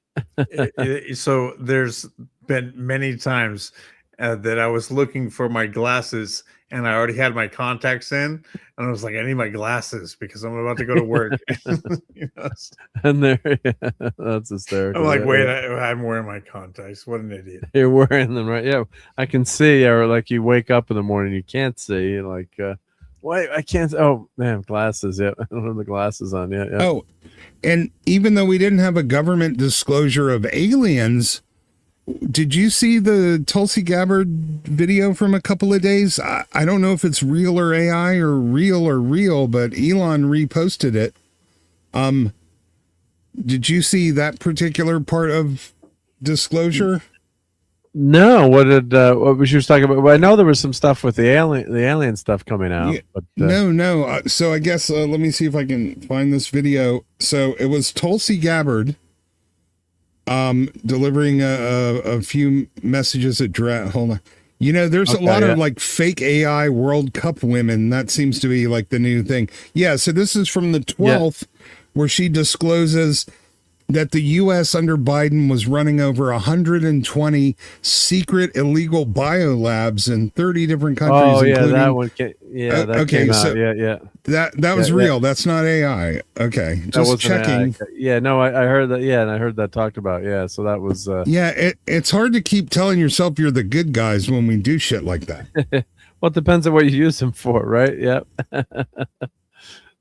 So there's been many times that I was looking for my glasses and I already had my contacts in, and I was like, I need my glasses because I'm about to go to work. And that's hysterical. I'm like, wait, I'm wearing my contacts. What an idiot. You're wearing them, right? Yeah, I can see. Or like you wake up in the morning, you can't see. Like, wait, I can't. Oh, man, glasses. Yeah, I don't have the glasses on. Yeah. Oh, and even though we didn't have a government disclosure of aliens, did you see the Tulsi Gabbard video from a couple of days? I don't know if it's real or AI or real, but Elon reposted it. Did you see that particular part of disclosure? No, what she was talking about? Well, I know there was some stuff with the alien stuff coming out. Yeah, but no. So I guess let me see if I can find this video. So it was Tulsi Gabbard, delivering a few messages at hold on. You know, there's a lot of like fake AI World Cup women. That seems to be like the new thing. Yeah. So this is from the 12th, where she discloses that the U.S. under Biden was running over 120 secret illegal biolabs in 30 different countries. Oh yeah, including, that one. That came out. Yeah. That was real. That's not AI. Okay, just checking. AI. Yeah, no, I heard that. Yeah, and I heard that talked about. Yeah, so that was. It's hard to keep telling yourself you're the good guys when we do shit like that. Well, it depends on what you use them for, right? Yep.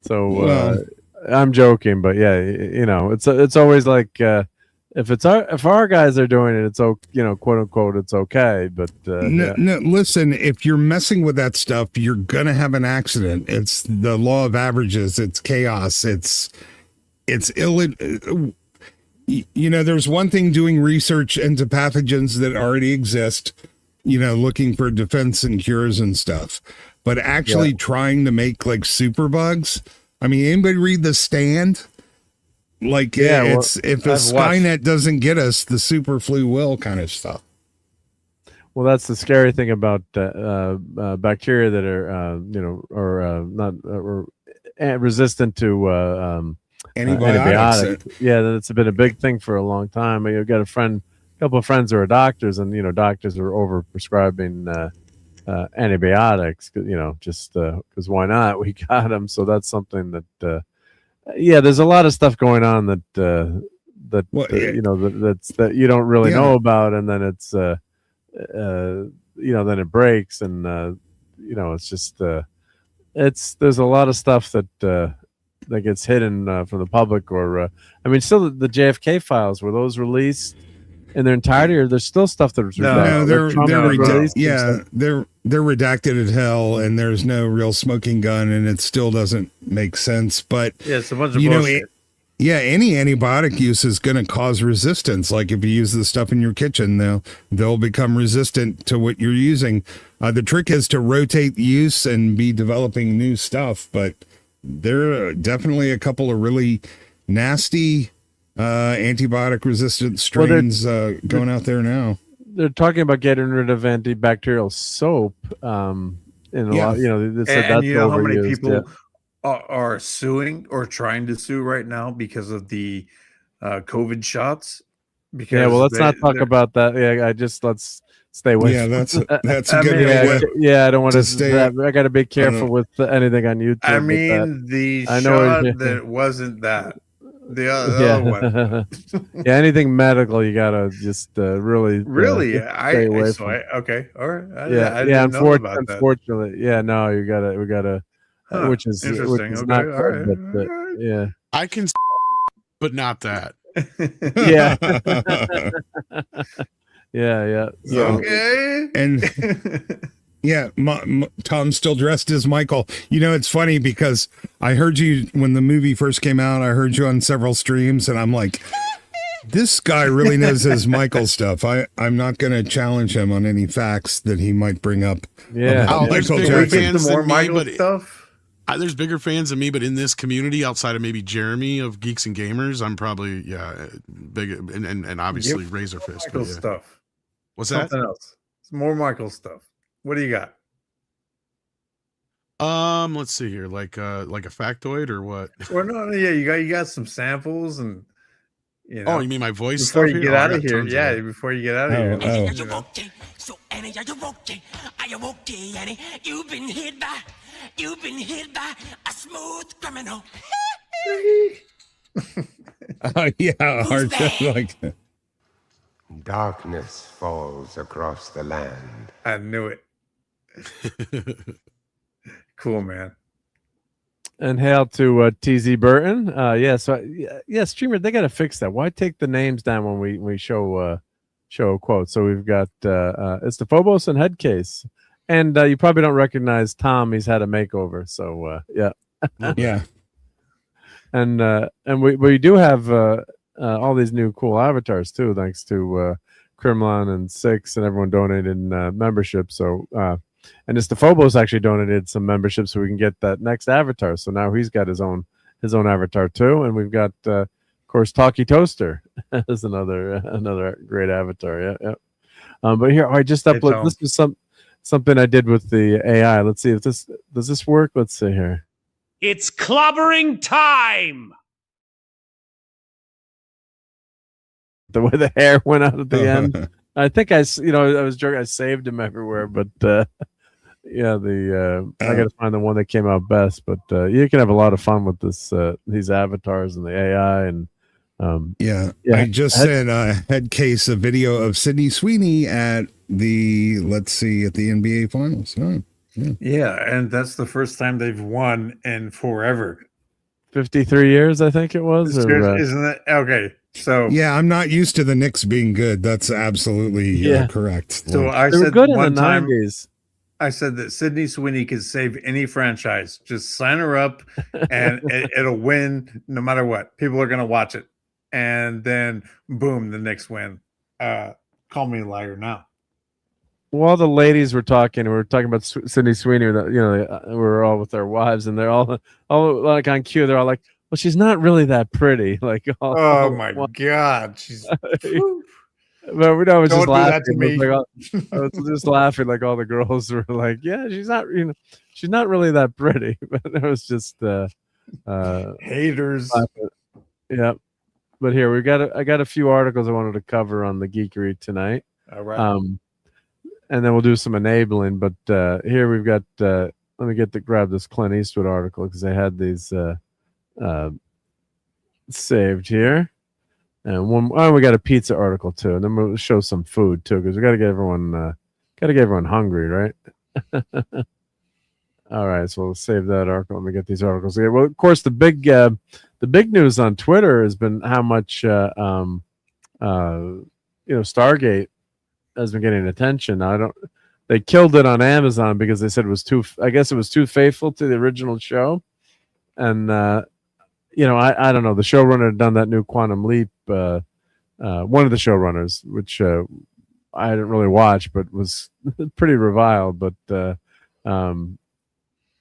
So I'm joking, but yeah, you know, it's always like if our guys are doing it, it's quote unquote, it's okay. But no, listen, if you're messing with that stuff, you're gonna have an accident. It's the law of averages. It's chaos. It's you know, there's one thing doing research into pathogens that already exist, you know, looking for defense and cures and stuff, but actually trying to make like super bugs. I mean, anybody read The Stand? Like, if Skynet doesn't get us, the super flu will kind of stuff. Well, that's the scary thing about bacteria that are, resistant to antibiotics. Yeah, that's been a big thing for a long time. I've got a couple of friends who are doctors, and doctors are over prescribing antibiotics, just because why not? We got them, so that's something that there's a lot of stuff going on that that you don't really know about, and then it's then it breaks, and it's just there's a lot of stuff that gets hidden from the public, or still the JFK files, were those released in their entirety, or there's still stuff that was redacted? They're redacted as hell, and there's no real smoking gun, and it still doesn't make sense. But it's a bunch of bullshit. Any antibiotic use is going to cause resistance. Like if you use the stuff in your kitchen, they'll become resistant to what you're using. The trick is to rotate use and be developing new stuff. But there are definitely a couple of really nasty antibiotic resistant strains going out there now. They're talking about getting rid of antibacterial soap. They said you know how many people are suing or trying to sue right now because of the COVID shots? Because let's not talk about that. Let's stay away. Yeah, that's a good way. I don't want to stay. I got to be careful with anything on YouTube. I mean, the shot that wasn't that. The other one. Anything medical, you gotta just really stay away from. Okay, all right. I didn't know about unfortunately, we gotta, which is interesting. Not good, but, yeah, I can, but not that. Yeah. Okay, and. Yeah, Tom's still dressed as Michael. It's funny because I heard you when the movie first came out. I heard you on several streams, and I'm like, this guy really knows his Michael stuff. I'm not going to challenge him on any facts that he might bring up. Yeah, there's bigger fans than me, but stuff. There's bigger fans than me, but in this community, outside of maybe Jeremy of Geeks and Gamers, I'm probably big and obviously Razorfist. Michael stuff. What's that? Something else. It's more Michael stuff. What do you got? Let's see here, like a factoid or what? Or no, you got some samples and Oh, you mean my voice before stuff you get here? out of here? Yeah, before you get out of here. So Annie, are you okay, Annie? You've been hit by a smooth criminal. Hard to like that. Darkness falls across the land. I knew it. Cool, man. And hail to TZ Burton. Streamer, they got to fix that. Why take the names down when we show a quote? So we've got it's the Phobos and Headcase, and you probably don't recognize Tom. He's had a makeover. So yeah. And we do have all these new cool avatars too, thanks to Kremlin and Six, and everyone donated membership. So, and Istafobos actually donated some membership so we can get that next avatar. So now he's got his own avatar too, and we've got of course Talkie Toaster is another great avatar. Yeah. But here I just upload. This is something I did with the AI. Let's see if does this work. Let's see here. It's clobbering time. The way the hair went out at the end. I think I was joking. I saved him everywhere, but yeah, I got to find the one that came out best. But you can have a lot of fun with these avatars and the AI and. I just sent a head case a video of Sydney Sweeney at the NBA Finals. Yeah, and that's the first time they've won in forever. 53 years, I think it was. Isn't it? Okay. So yeah, I'm not used to the Knicks being good. That's absolutely correct. So I said good one in the time, 90s. I said that Sydney Sweeney could save any franchise. Just sign her up, and it'll win no matter what. People are going to watch it, and then boom, the Knicks win. Call me a liar now. While the ladies were talking, we were talking about Sydney Sweeney. We were all with their wives, and they're all like on cue. They're all like, "Well, she's not really that pretty." Like, oh my god, she's. But I was just laughing. That to me. I was just laughing. Like all the girls were like, "Yeah, she's not really that pretty." But it was just haters. Laughing. Yeah, but here I got a few articles I wanted to cover on the geekery tonight. All right. And then we'll do some enabling. But here we've got. Let me grab this Clint Eastwood article because I had these saved here. And we got a pizza article too, and then we'll show some food too because we got to get everyone hungry, right? All right, so we'll save that article. Let me get these articles here. Well, of course, the big news on Twitter has been how much Stargate has been getting attention. Now, they killed it on Amazon because they said it was too faithful to the original show, and I don't know. The showrunner had done that new Quantum Leap. One of the showrunners, which I didn't really watch, but was pretty reviled. But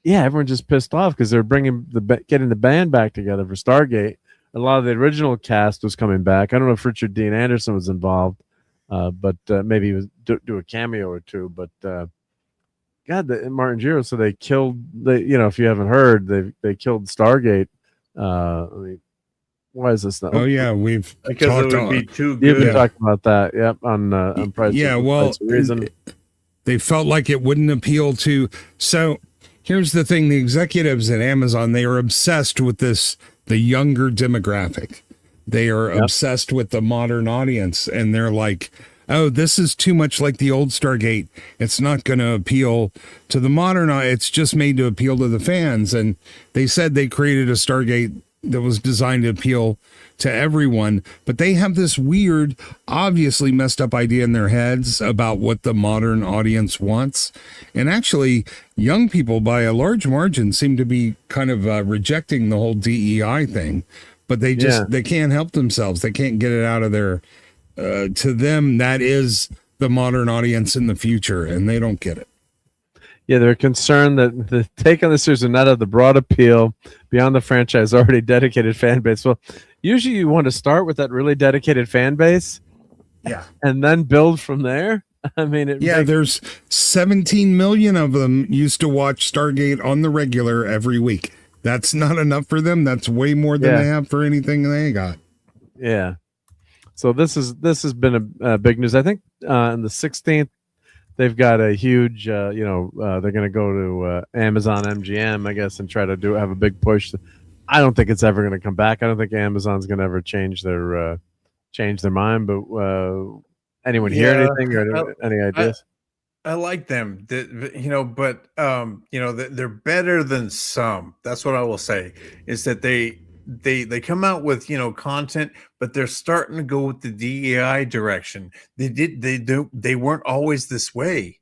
everyone just pissed off because they're getting the band back together for Stargate. A lot of the original cast was coming back. I don't know if Richard Dean Anderson was involved, but maybe he was do a cameo or two. But Martin Giro. So they killed. If you haven't heard, they killed Stargate. Why is this not? Oh yeah, because it would be too good. You've been talking about that, yep. On Price. Yeah, well, they felt like it wouldn't appeal to. So here's the thing: the executives at Amazon, they are obsessed with the younger demographic. They are obsessed with the modern audience, and they're like, "Oh, this is too much like the old Stargate. It's not going to appeal to the modern. It's just made to appeal to the fans." And they said they created a Stargate that was designed to appeal to everyone, but they have this weird, obviously messed up idea in their heads about what the modern audience wants. And actually, young people by a large margin seem to be kind of rejecting the whole DEI thing, but they can't help themselves. They can't get it out of their, to them, that is the modern audience in the future, and they don't get it. Yeah, they're concerned that the take on the series will not have the broad appeal beyond the franchise already dedicated fan base. Well, usually you want to start with that really dedicated fan base, and then build from there. I mean, there's 17 million of them used to watch Stargate on the regular every week. That's not enough for them. That's way more than they have for anything they got. Yeah. So this has been a big news. I think on the 16th. They've got a huge, they're going to go to Amazon MGM, I guess, and try to have a big push. I don't think it's ever going to come back. I don't think Amazon's going to ever change their mind. But anyone hear anything or any ideas? I like them, but they're better than some. That's what I will say. Is that they come out with content, but they're starting to go with the DEI direction. They weren't always this way,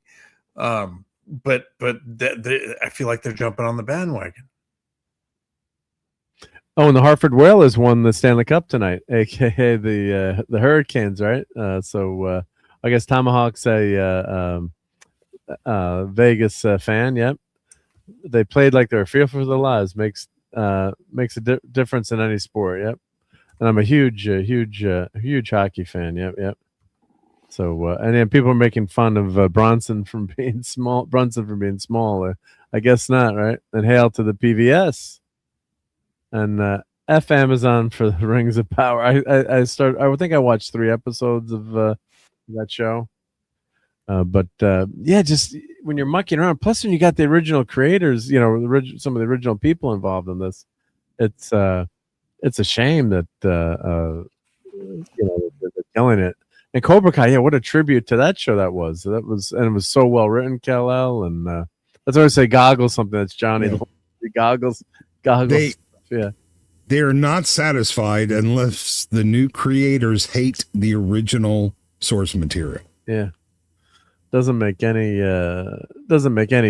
but I feel like they're jumping on the bandwagon. Oh, and the Hartford Whalers won the Stanley Cup tonight, aka the Hurricanes, right? So I guess Tomahawk's a Vegas fan. Yep. They played like they're fearful for their lives. Makes a difference in any sport. Yep. And I'm a huge hockey fan. Yep. Yep. So and then people are making fun of Bronson from being small. I guess not, right? And hail to the PVS. And F Amazon for the Rings of Power. I think I watched 3 episodes of that show. But just when you're mucking around, plus when you got the original creators, some of the original people involved in this, it's a shame that they're killing it. And Cobra Kai, what a tribute to that show that was. And it was so well written, Kal-El, and that's why I say Goggles, something that's Johnny. Yeah. Goggles. Yeah. They are not satisfied unless the new creators hate the original source material. Yeah. Doesn't make any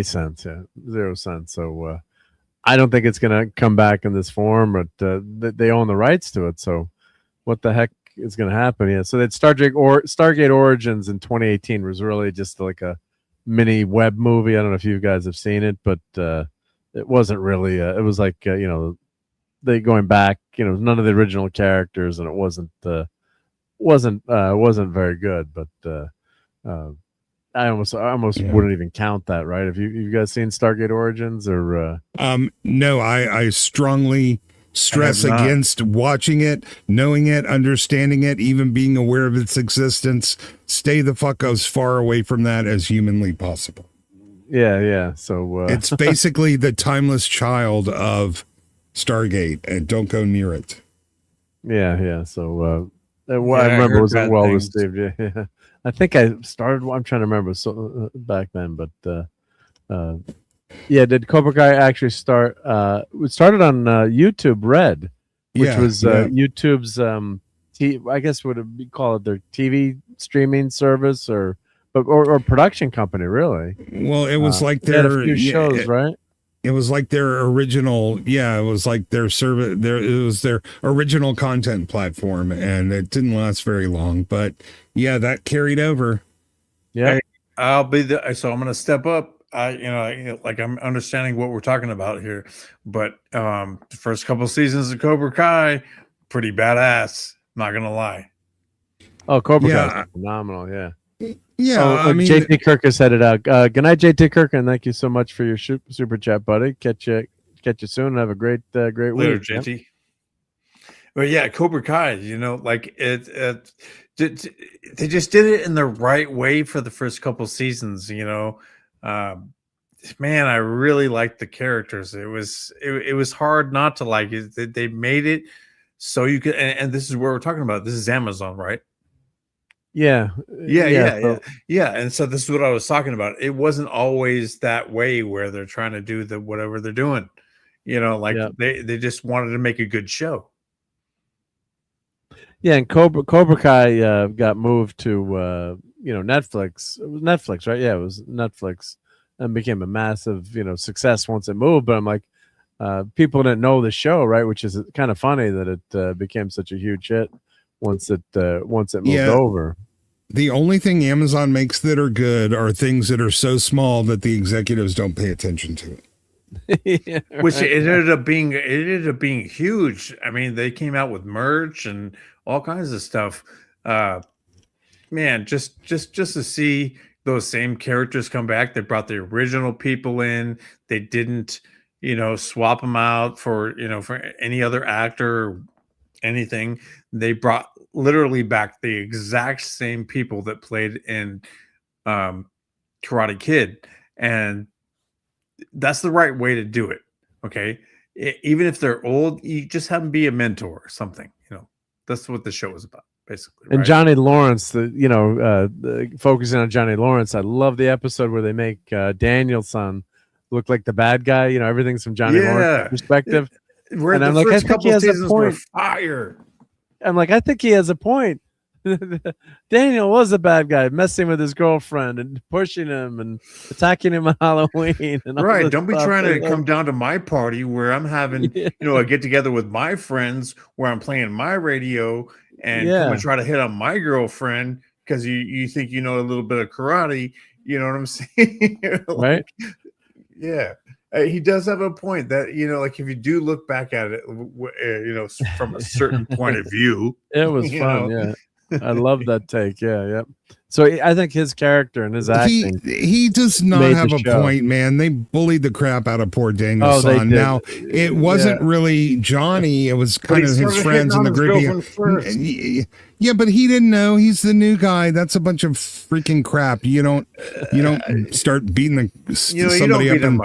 sense. Yeah. 0 cents. So I don't think it's going to come back in this form, but they own the rights to it. So what the heck is going to happen? Yeah. So that Stargate Origins in 2018 was really just like a mini web movie. I don't know if you guys have seen it, but it wasn't really. It was like they going back. None of the original characters, and it wasn't very good. But I almost wouldn't even count that. Right? Have you guys seen Stargate Origins or? No, I strongly stress against watching it, knowing it, understanding it, even being aware of its existence. Stay the fuck as far away from that as humanly possible. Yeah. So it's basically the timeless child of Stargate, and don't go near it. Yeah. So I remember it was well received. Yeah. I think I started. I'm trying to remember back then, but did Cobra Kai actually start? It started on YouTube Red, which was YouTube's I guess would be called their TV streaming service or production company, really. Well, it was like they had a few shows, right? It was like their original, it was like their service. It was their original content platform, and it didn't last very long. But that carried over. Yeah, I'm going to step up. I'm understanding what we're talking about here, but the first couple seasons of Cobra Kai, pretty badass. Not gonna lie. Oh, Cobra Kai is phenomenal. Yeah. Yeah, I mean, JT Kirk has headed out. Good night, JT Kirk, and thank you so much for your super chat, buddy. Catch you soon, and have a great later, week, JT. Yep. Well, yeah, Cobra Kai. They just did it in the right way for the first couple seasons. Man, I really liked the characters. It was hard not to like it. They made it so you could, and this is where we're talking about. This is Amazon, right? Yeah. And so this is what I was talking about. It wasn't always that way where they're trying to do whatever they're doing. They just wanted to make a good show. Yeah, and Cobra Kai got moved to Netflix. It was Netflix, right? Yeah, it was Netflix, and became a massive success once it moved. But I'm like, people didn't know the show, right? Which is kind of funny that it became such a huge hit once it moved over. The only thing Amazon makes that are good are things that are so small that the executives don't pay attention to it. Which it ended up being huge. I mean, they came out with merch and all kinds of stuff. Man, just to see those same characters come back. They brought the original people in. They didn't, swap them out for any other actor or anything. They brought literally back the exact same people that played in Karate Kid, and that's the right way to do it. Okay, even if they're old, you just have them be a mentor or something. That's what the show is about, basically. And right? Johnny Lawrence, focusing on Johnny Lawrence, I love the episode where they make Danielson look like the bad guy. Everything's from Johnny Lawrence's perspective. Where the first couple seasons were fire. I'm like, I think he has a point. Daniel was a bad guy, messing with his girlfriend and pushing him and attacking him on Halloween. And right. Don't be trying to come down to my party where I'm having, a get together with my friends where I'm playing my radio and come and try to hit on my girlfriend. because you think you know a little bit of karate. You know what I'm saying? Right? Yeah. He does have a point that, like if you do look back at it, from a certain point of view, it was fun. Yeah. I love that take. Yeah. So I think his character and his acting. He does not have a point, man. They bullied the crap out of poor Daniel San. Now, it wasn't really Johnny. It was kind of his friends in the group. Yeah, but he didn't know. He's the new guy. That's a bunch of freaking crap. You don't start beating somebody up and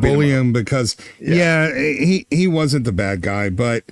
bully him because he wasn't the bad guy, but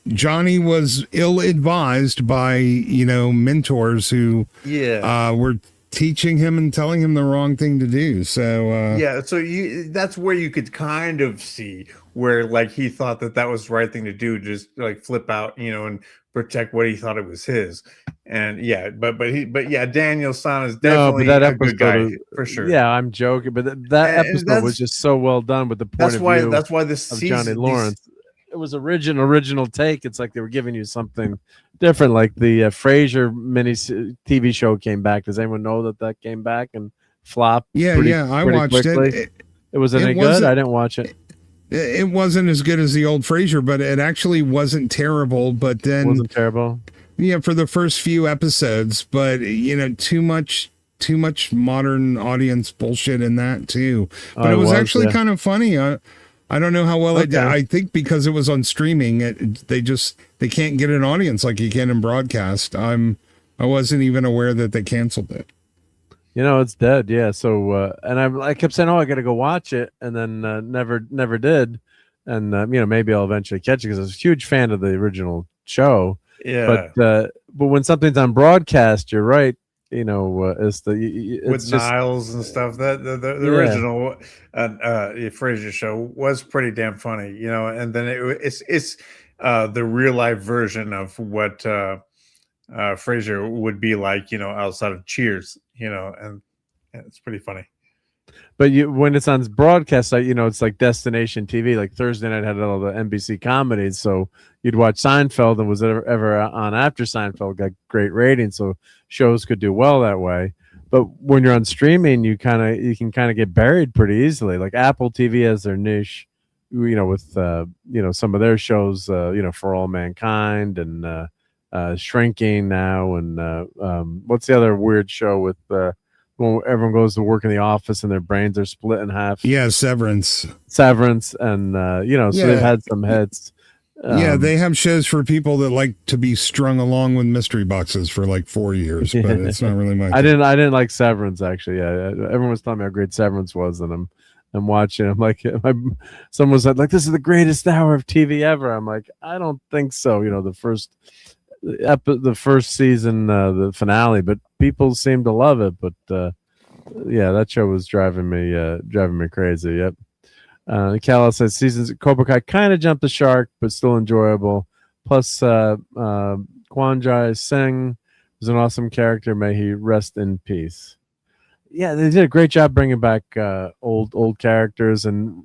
Johnny was ill-advised by mentors who were teaching him and telling him the wrong thing to do. So so that's where you could kind of see where like he thought that was the right thing to do, just like flip out, and protect what he thought it was his. And Daniel San is definitely a good guy for sure. Yeah, I'm joking, but that episode was just so well done with the point of view. That's why this of season, Johnny Lawrence. It was original take. It's like they were giving you something different. Like the Frasier mini TV show came back. Does anyone know that came back and flopped? I watched quickly? It wasn't any good. I didn't watch it. It wasn't as good as the old Frasier, but it actually wasn't terrible. But then it wasn't terrible. Yeah, for the first few episodes, but too much modern audience bullshit in that too. But it was actually kind of funny. I don't know how well it did. I think because it was on streaming, they can't get an audience like you can in broadcast. I wasn't even aware that they canceled it. It's dead. Yeah. So and I kept saying, I got to go watch it, and then never did. And maybe I'll eventually catch it because I was a huge fan of the original show. Yeah. But when something's on broadcast, you're right. It's with Niles and stuff. The original Frasier show was pretty damn funny, and then it's the real life version of what Frasier would be like, outside of Cheers, and it's pretty funny. But when it's on broadcast, it's like destination TV. Like Thursday night had all the NBC comedies, so you'd watch Seinfeld, and was ever on after Seinfeld got great ratings, so shows could do well that way. But when you're on streaming, you can kind of get buried pretty easily. Like Apple TV has their niche, with some of their shows, For All Mankind and Shrinking now, and what's the other weird show with when everyone goes to work in the office and their brains are split in half? Yeah, Severance, and so they've had some hits. They have shows for people that like to be strung along with mystery boxes for like 4 years, but it's not really my. I didn't like Severance actually. Yeah, everyone was telling me how great Severance was, and I'm watching. I'm like, someone said like, this is the greatest hour of TV ever. I'm like, I don't think so. The first season, the finale, but people seem to love it. But that show was driving me crazy. Yep. Cal says seasons Cobra Kai kind of jumped the shark, but still enjoyable. Plus, Kwanjai Singh was an awesome character. May he rest in peace. Yeah, they did a great job bringing back old characters and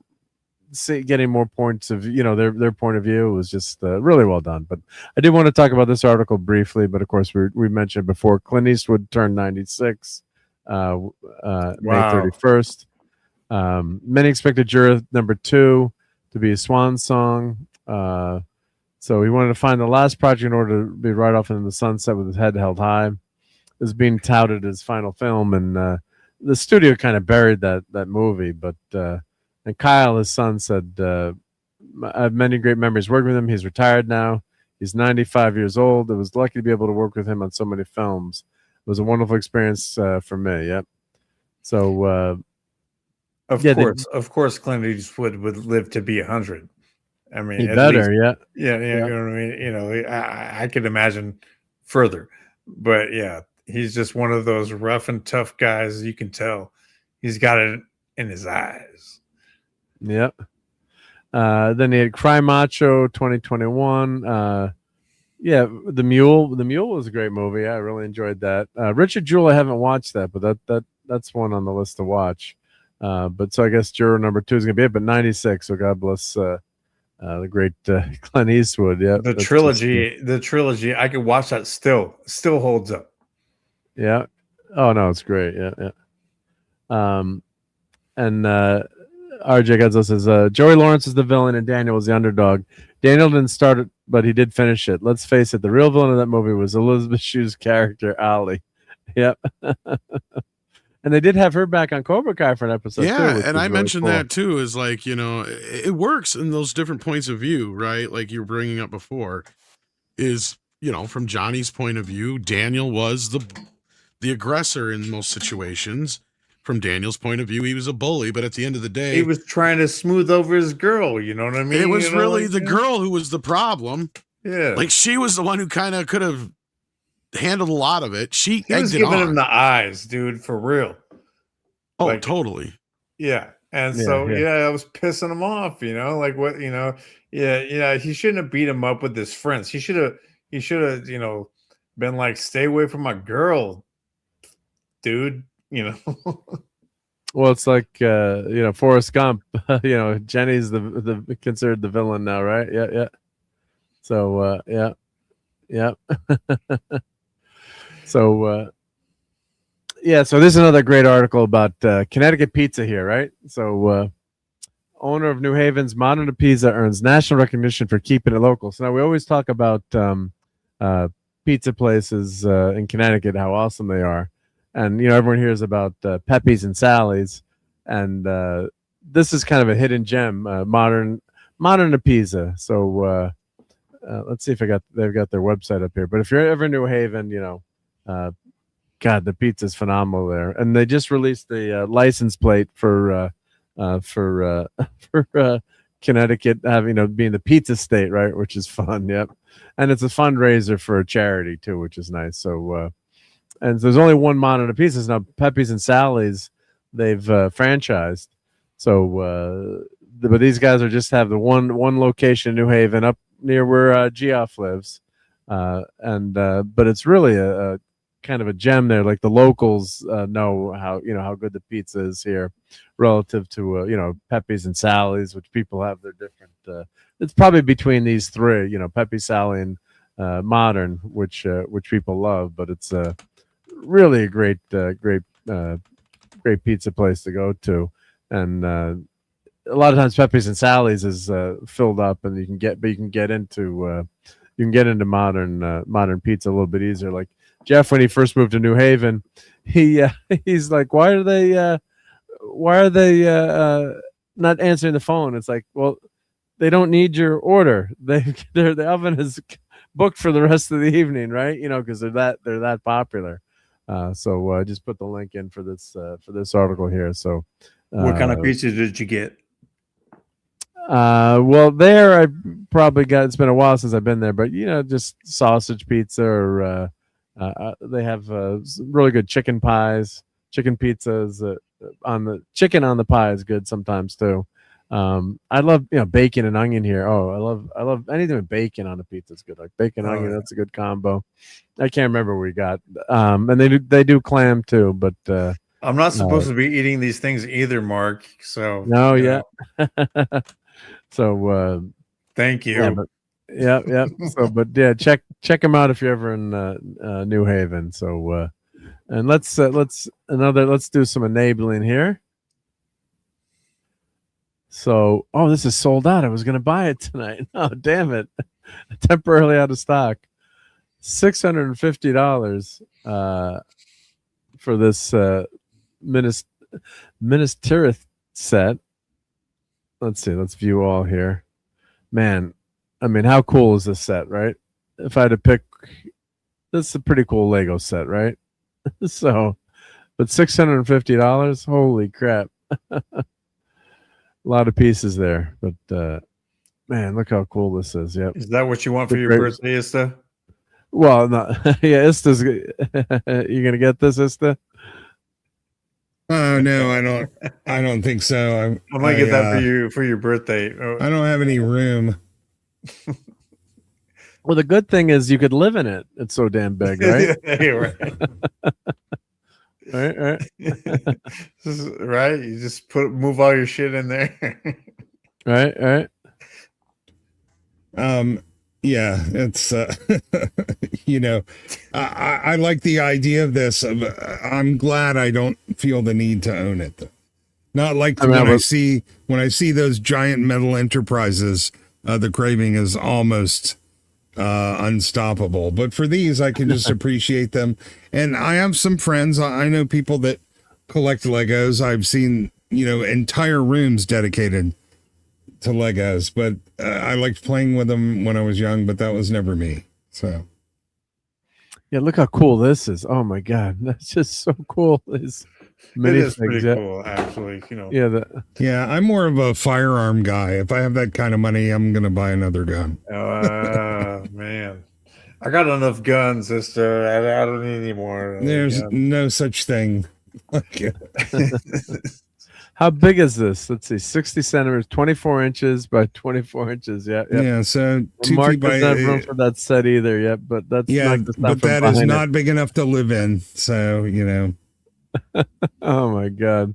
getting more points of their point of view. It was just really well done. But I did want to talk about this article briefly. But of course, we mentioned before Clint Eastwood turned 96 May 31st. Many expected Juror #2 to be a swan song. So he wanted to find the last project in order to be right off into the sunset with his head held high. This is being touted as final film, and the studio kind of buried that movie. But and Kyle, his son, said, I have many great memories working with him. He's retired now. He's 95 years old. I was lucky to be able to work with him on so many films. It was a wonderful experience for me. Yep. So. Of course, Clint Eastwood would live to be 100. I mean, he better, yeah. You know what I mean? I could imagine further, but yeah, he's just one of those rough and tough guys. You can tell he's got it in his eyes. Yep. Then he had Cry Macho 2021. The Mule. The Mule was a great movie. I really enjoyed that. Richard Jewell, I haven't watched that, but that's one on the list to watch. But so I guess Juror #2 is going to be it, but 96. So God bless the great Clint Eastwood. Yeah, the trilogy. I could watch that. Still holds up. Yeah. Oh no, it's great. Yeah, yeah. And RJ Godzilla says Joey Lawrence is the villain and Daniel was the underdog. Daniel didn't start it, but he did finish it. Let's face it, the real villain of that movie was Elizabeth Shue's character, Ali. Yep. And they did have her back on Cobra Kai for an episode. Yeah, too, and I really mentioned cool. that too. Is like, you know, it works in those different points of view, right? Like you were bringing up before, is, you know, from Johnny's point of view, Daniel was the aggressor in most situations. From Daniel's point of view, he was a bully, but at the end of the day, He was trying to smooth over his girl. You know what I mean? it was You know, really like, the yeah. girl who was the problem. Yeah. Like she was the one who kind of could have handled a lot of it. She He was egged it giving on. him the eyes, dude, for real. Oh, Like, totally. yeah. And Yeah, so, yeah. yeah, I was pissing him off, you know, like what, you know, yeah, he shouldn't have beat him up with his friends. He should have, you know, been like, stay away from my girl, dude, you know. Well, it's like you know, Forrest Gump. You know, Jenny's the considered the villain now, right? Yeah, yeah. So yeah, yeah. So yeah, so this is another great article about Connecticut pizza here, right? So owner of New Haven's Modern Pizza earns national recognition for keeping it local. So now we always talk about pizza places in Connecticut, how awesome they are. And, you know, everyone hears about Pepe's and Sally's. And this is kind of a hidden gem, Modern Pizza. So let's see if they've got their website up here. But if you're ever in New Haven, you know, God, the pizza's phenomenal there. And they just released the license plate for Connecticut having, you know, being the pizza state, right? Which is fun. Yep. And it's a fundraiser for a charity too, which is nice. So and there's only one Modern Pizza now. Pepe's and Sally's, they've franchised. So but these guys are just have the one location in New Haven up near where Geoff lives. But it's really a kind of a gem there. Like the locals know how good the pizza is here relative to you know, Pepe's and Sally's, which people have their different it's probably between these three, you know, Pepe, Sally, and Modern, which people love, but it's really a great pizza place to go to. And a lot of times Pepe's and Sally's is filled up, and you can get into modern pizza a little bit easier. Like Jeff, when he first moved to New Haven, he's like, why are they not answering the phone? It's like, well, they don't need your order. The oven is booked for the rest of the evening, right? You know, because they're that popular. So I just put the link in for this article here. So What kind of pizza did you get? Well, there I probably got. It's been a while since I've been there, but you know, just sausage pizza, or they have really good chicken pies, chicken pizzas. On the chicken on the pie is good sometimes too. I love, you know, bacon and onion here. Oh, I love anything with bacon on a pizza is good. Like bacon onion, that's a good combo. I can't remember what we got. And they do clam too, but I'm not supposed to be eating these things either, Mark. So no, yeah. So thank you. Yeah, but, yeah. So, but yeah, check them out if you're ever in New Haven. So, and let's do some enabling here. So, this is sold out. I was going to buy it tonight. Oh, damn it! Temporarily out of stock. $650 for this Minas Tirith set. Let's see. Let's view all here. Man, I mean, how cool is this set, right? If I had to pick, this is a pretty cool Lego set, right? So, but $650. Holy crap! A lot of pieces there, but man, look how cool this is. Yep. Is that what you want for your birthday, Ista? Well, no, yeah, Ista's. You gonna get this, Ista? Oh no, I don't think so. I might get that for your birthday. I don't have any room. Well, the good thing is you could live in it. It's so damn big, right? Right. Right. Right. You just move all your shit in there. Right. Yeah, it's you know, I like the idea of this. I'm glad I don't feel the need to own it. Not like I mean, when I see those giant metal enterprises, the craving is almost unstoppable. But for these, I can just appreciate them. And I have some friends. I know people that collect Legos. I've seen, entire rooms dedicated to Legos, but I liked playing with them when I was young, but that was never me. So yeah, look how cool this is. Oh my God. That's just so cool. It's It is pretty cool, actually. Yeah, I'm more of a firearm guy. If I have that kind of money, I'm gonna buy another gun. Man, I got enough guns, sister. I don't need any more. There's no such thing. How big is this? Let's see, 60 centimeters, 24 inches by 24 inches. Yeah. Yeah, so 2 Mark feet by doesn't have room for that set either yet, but that's yeah, not the stuff but that from is behind not it. big enough to live in. So Oh my God.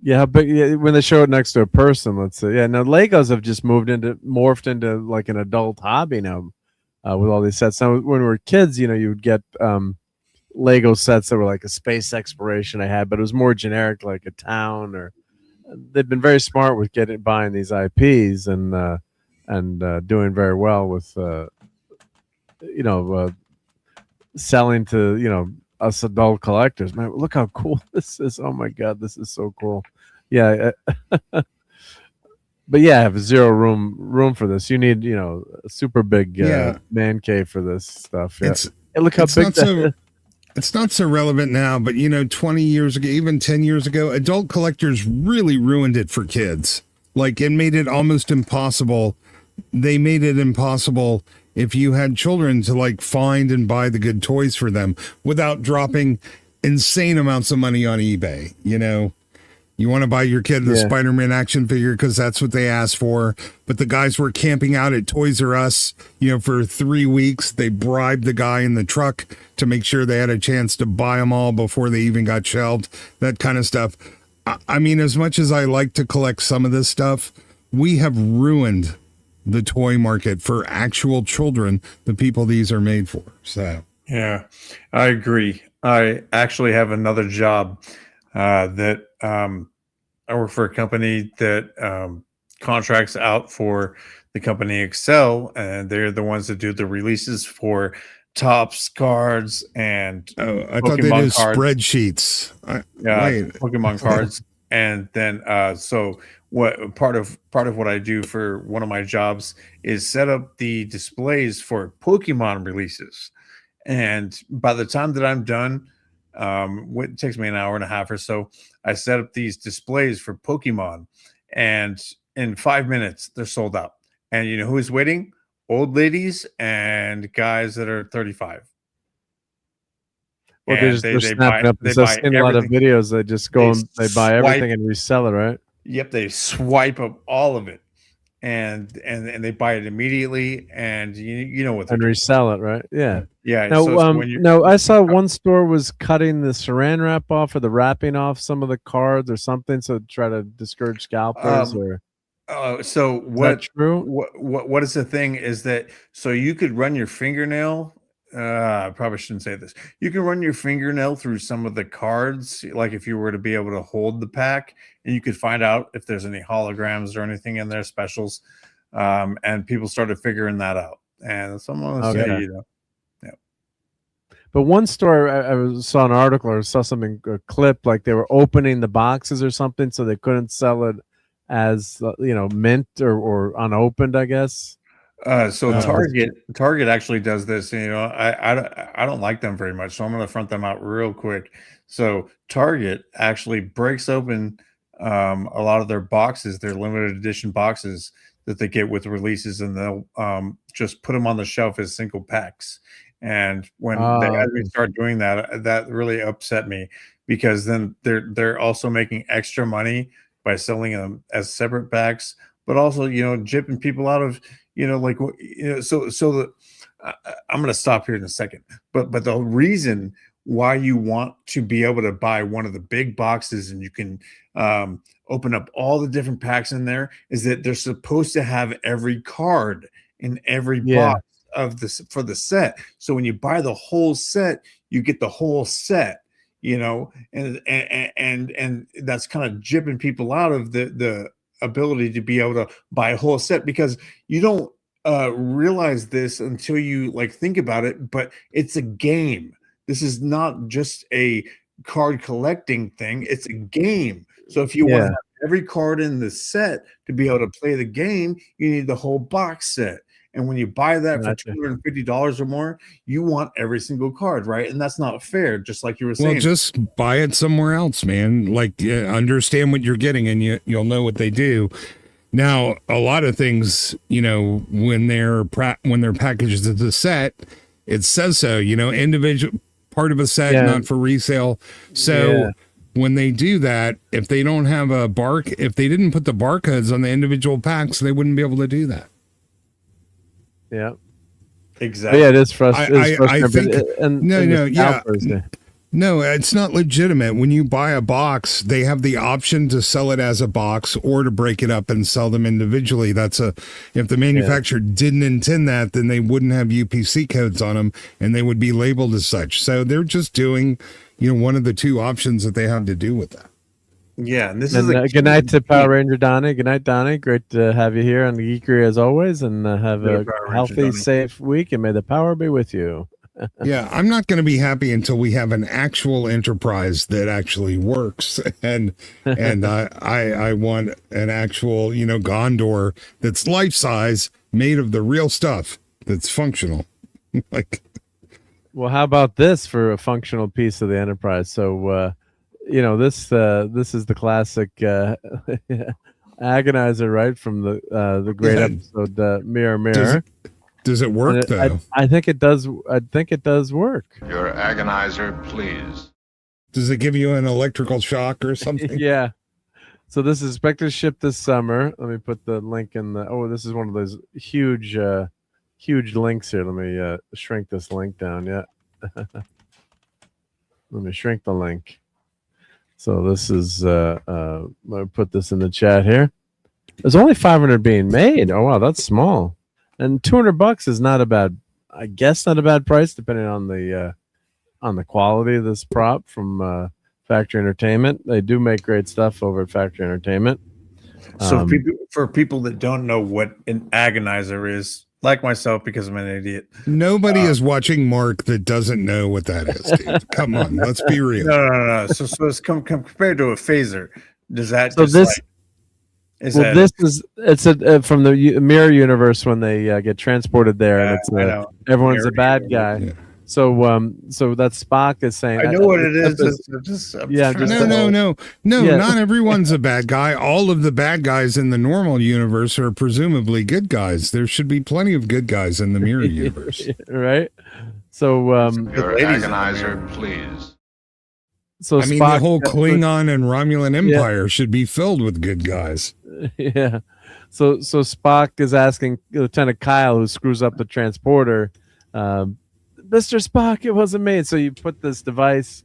Yeah, how big? Yeah, when they show it next to a person, let's say. Yeah, now Legos have just morphed into like an adult hobby now, with all these sets. Now, when we were kids, you would get Lego sets that were like a space exploration I had, but it was more generic, like a town. Or they've been very smart with buying these IPs and doing very well with selling to us adult collectors. Man, look how cool this is. Oh my God, this is so cool. Yeah. But yeah, I have zero room for this. You need a super big man cave for this stuff. Yeah. Hey, look how big that is. It's not so relevant now, but 20 years ago, even 10 years ago, adult collectors really ruined it for kids. Like, it made it almost impossible. They made it impossible if you had children to like find and buy the good toys for them without dropping insane amounts of money on eBay. You want to buy your kid the Spider-Man action figure because that's what they asked for. But the guys were camping out at Toys R Us, for 3 weeks. They bribed the guy in the truck to make sure they had a chance to buy them all before they even got shelved, that kind of stuff. I mean, as much as I like to collect some of this stuff, we have ruined the toy market for actual children, the people these are made for. So yeah, I agree. I actually have another job that I work for a company that contracts out for the company Excel, and they're the ones that do the releases for Topps cards and I thought they did spreadsheets. Pokemon cards. And then so what part of what I do for one of my jobs is set up the displays for Pokemon releases. And by the time that I'm done, it takes me an hour and a half or so, I set up these displays for Pokemon, and in 5 minutes they're sold out. And you know who's waiting? Old ladies and guys that are 35. Well, they're snapping up. I've seen a lot of videos. They just go and they buy everything and resell it, right? Yep, they swipe up all of it, and they buy it immediately, and you know what? And resell it, right? Yeah, yeah. Now, So I saw one store was cutting the Saran wrap off or the wrapping off some of the cards or something, so to try to discourage scalpers. So what? True. What is the thing is that so you could run your fingernail. I probably shouldn't say this. You can run your fingernail through some of the cards, like if you were to be able to hold the pack, and you could find out if there's any holograms or anything in there, specials. And people started figuring that out. And someone will say, But one store, I saw an article or saw something, a clip, like they were opening the boxes or something, so they couldn't sell it as mint or unopened, I guess. So Target actually does this. I don't like them very much, so I'm going to front them out real quick. So Target actually breaks open a lot of their boxes, their limited edition boxes that they get with releases, and they'll just put them on the shelf as single packs. And when they start doing that, that really upset me, because then they're also making extra money by selling them as separate packs, but also jipping people out of. So I'm going to stop here in a second, but the reason why you want to be able to buy one of the big boxes and you can open up all the different packs in there is that they're supposed to have every card in every Yeah. box of this for the set. So when you buy the whole set, you get the whole set, you know, and that's kind of jipping people out of the ability to be able to buy a whole set, because you don't realize this until you like think about it, but it's a game. This is not just a card collecting thing, it's a game. So if you want to have every card in the set to be able to play the game, you need the whole box set. And when you buy that for $250 or more, you want every single card, right? And that's not fair, just like you were saying. Well, just buy it somewhere else, man. Like, understand what you're getting, and you'll know what they do. Now, a lot of things, you know, when they're packaged as a set, it says so. You know, individual part of a set, not for resale. So when they do that, if they don't have if they didn't put the barcodes on the individual packs, they wouldn't be able to do that. Yeah, exactly. But yeah, it is frustrating. I think no, it's not legitimate. When you buy a box, they have the option to sell it as a box or to break it up and sell them individually. If the manufacturer didn't intend that, then they wouldn't have UPC codes on them and they would be labeled as such. So they're just doing, you know, one of the two options that they have to do with that. Yeah, and this is good night to Power Ranger Donnie. Good night, Donnie. Great to have you here on the Geekery as always, and have a healthy, safe week, and may the power be with you. Yeah, I'm not going to be happy until we have an actual Enterprise that actually works, and I want an actual, you know, Gondor that's life size, made of the real stuff, that's functional. Like, well, how about this for a functional piece of the Enterprise? So, you know, this is the classic Agonizer, right, from the great episode Mirror Mirror. Does it work though? I think it does. I think it does work. Your Agonizer, please. Does it give you an electrical shock or something? Yeah. So this is expected to ship this summer. Let me put the link in the. Oh, this is one of those huge links here. Let me shrink this link down. Yeah. Let me shrink the link. So this is. I'm gonna put this in the chat here. There's only 500 being made. Oh wow, that's small. And $200 is not a bad, I guess, not a bad price, depending on the quality of this prop from Factory Entertainment. They do make great stuff over at Factory Entertainment. So for people that don't know what an Agonizer is, like myself, because I'm an idiot. Nobody is watching Mark that doesn't know what that is, dude. Come on, let's be real. No. So it's compared to a phaser. Does that so this? It's from the Mirror universe when they get transported there, and it's everyone's a bad guy. Yeah. So that Spock is saying, I know what it is. No. Not everyone's a bad guy. All of the bad guys in the normal universe are presumably good guys. There should be plenty of good guys in the Mirror universe, right? So your Agonizer, please. So I mean, the whole Klingon and Romulan Empire should be filled with good guys. Yeah. So Spock is asking Lieutenant Kyle, who screws up the transporter, Mr. Spock, it wasn't made. So you put this device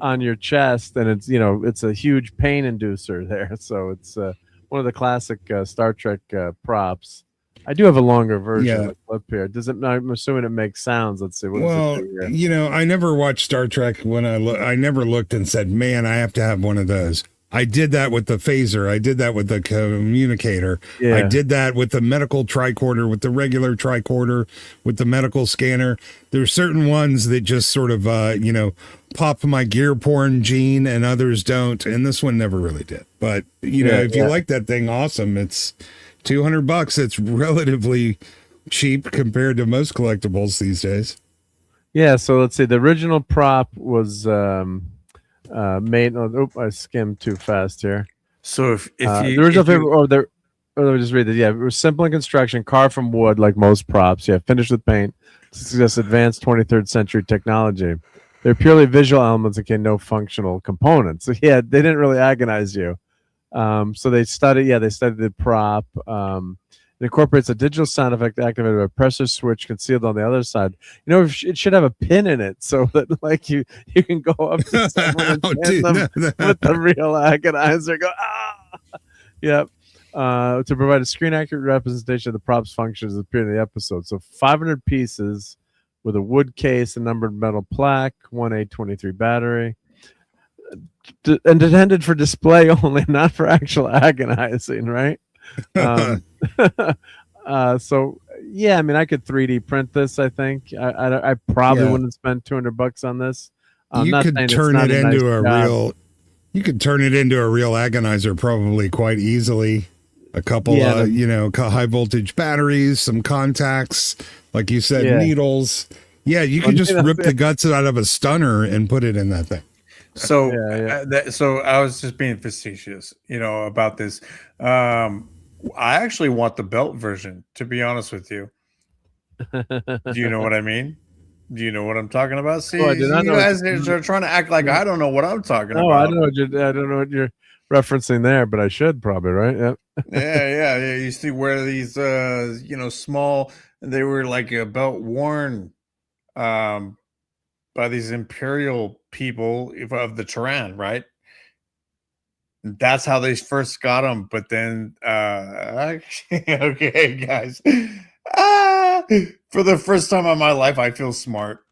on your chest, and it's a huge pain inducer there. So it's one of the classic Star Trek props. I do have a longer version of the clip here. I'm assuming it makes sounds. Let's see. Well, I never watched Star Trek when I never looked and said, man, I have to have one of those. I did that with the phaser. I did that with the communicator. Yeah. I did that with the medical tricorder, with the regular tricorder, with the medical scanner. There's certain ones that just sort of, pop my gear porn gene, and others don't. And this one never really did. But, if you like that thing, awesome. It's $200. It's relatively cheap compared to most collectibles these days. Yeah. So let's see. The original prop was, made. I skimmed too fast here. So if you, the original let me just read it. Yeah, it was simple in construction, carved from wood, like most props. Yeah, finished with paint. Suggests advanced 23rd century technology. They're purely visual elements and no functional components. So yeah, they didn't really agonize you. So they studied the prop. It incorporates a digital sound effect activated by a pressure switch concealed on the other side. It should have a pin in it so that like you can go up to someone and with the real agonizer. Go, ah! Yep. to provide a screen accurate representation of the props functions that appear in the episode. So 500 pieces with a wood case, a numbered metal plaque, one A23 battery, and intended for display only, not for actual agonizing, right? So yeah, I mean, I could 3D print this. I think I probably wouldn't spend $200 on this. You could turn it into a real. You could turn it into a real agonizer probably quite easily. A couple of high voltage batteries, some contacts, like you said, needles. Yeah, you could just rip the guts out of a stunner and put it in that thing. So, so I was just being facetious, about this. I actually want the belt version, to be honest with you. Do you know what I mean? Do you know what I'm talking about? See, you guys are trying to act like I don't know what I'm talking about. I don't know what you're referencing there, but I should probably, right? Yep. yeah. You see where these, small, they were like a belt worn by these imperial people of the Turan, right? That's how they first got them. But then, okay, guys. For the first time in my life, I feel smart.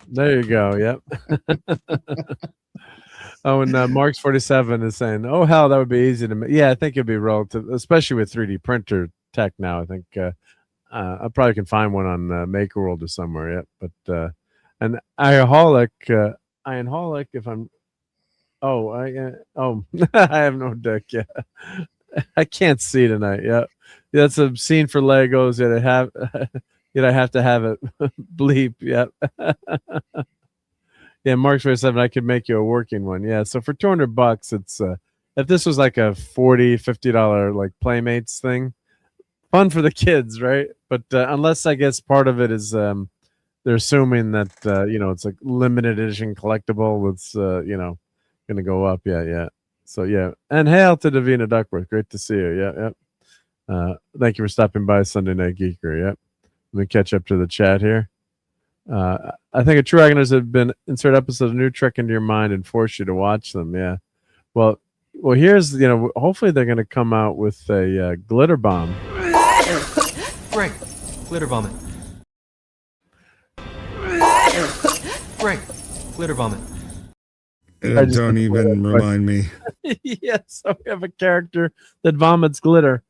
There you go. Yep. Oh, and Mark's 47 is saying, "Oh hell, that would be easy to make." Yeah, I think it'd be relative, especially with 3D printer tech now. I think I probably can find one on MakerWorld or somewhere. Yep. But and Ironholic, if I'm, I have no deck. Yeah, I can't see tonight. Yeah. That's a scene for Legos. Yet I have to have it bleep. Yep. Yeah, Mark's 47. I could make you a working one. Yeah. So for $200, it's if this was like a $40-$50 like Playmates thing, fun for the kids, right? But unless I guess part of it is they're assuming that it's like limited edition collectible. It's gonna go up. Yeah. So yeah, and hail to Davina Duckworth. Great to see you. Yeah. Thank you for stopping by Sunday Night Geekery. Yep. Let me catch up to the chat here. I think a true agonizer have been insert episodes of New Trek into your mind and force you to watch them. Yeah. Well, here's hopefully they're going to come out with a glitter bomb. Great, glitter vomit. Great, glitter vomit. Don't even remind me. Yeah, so we have a character that vomits glitter.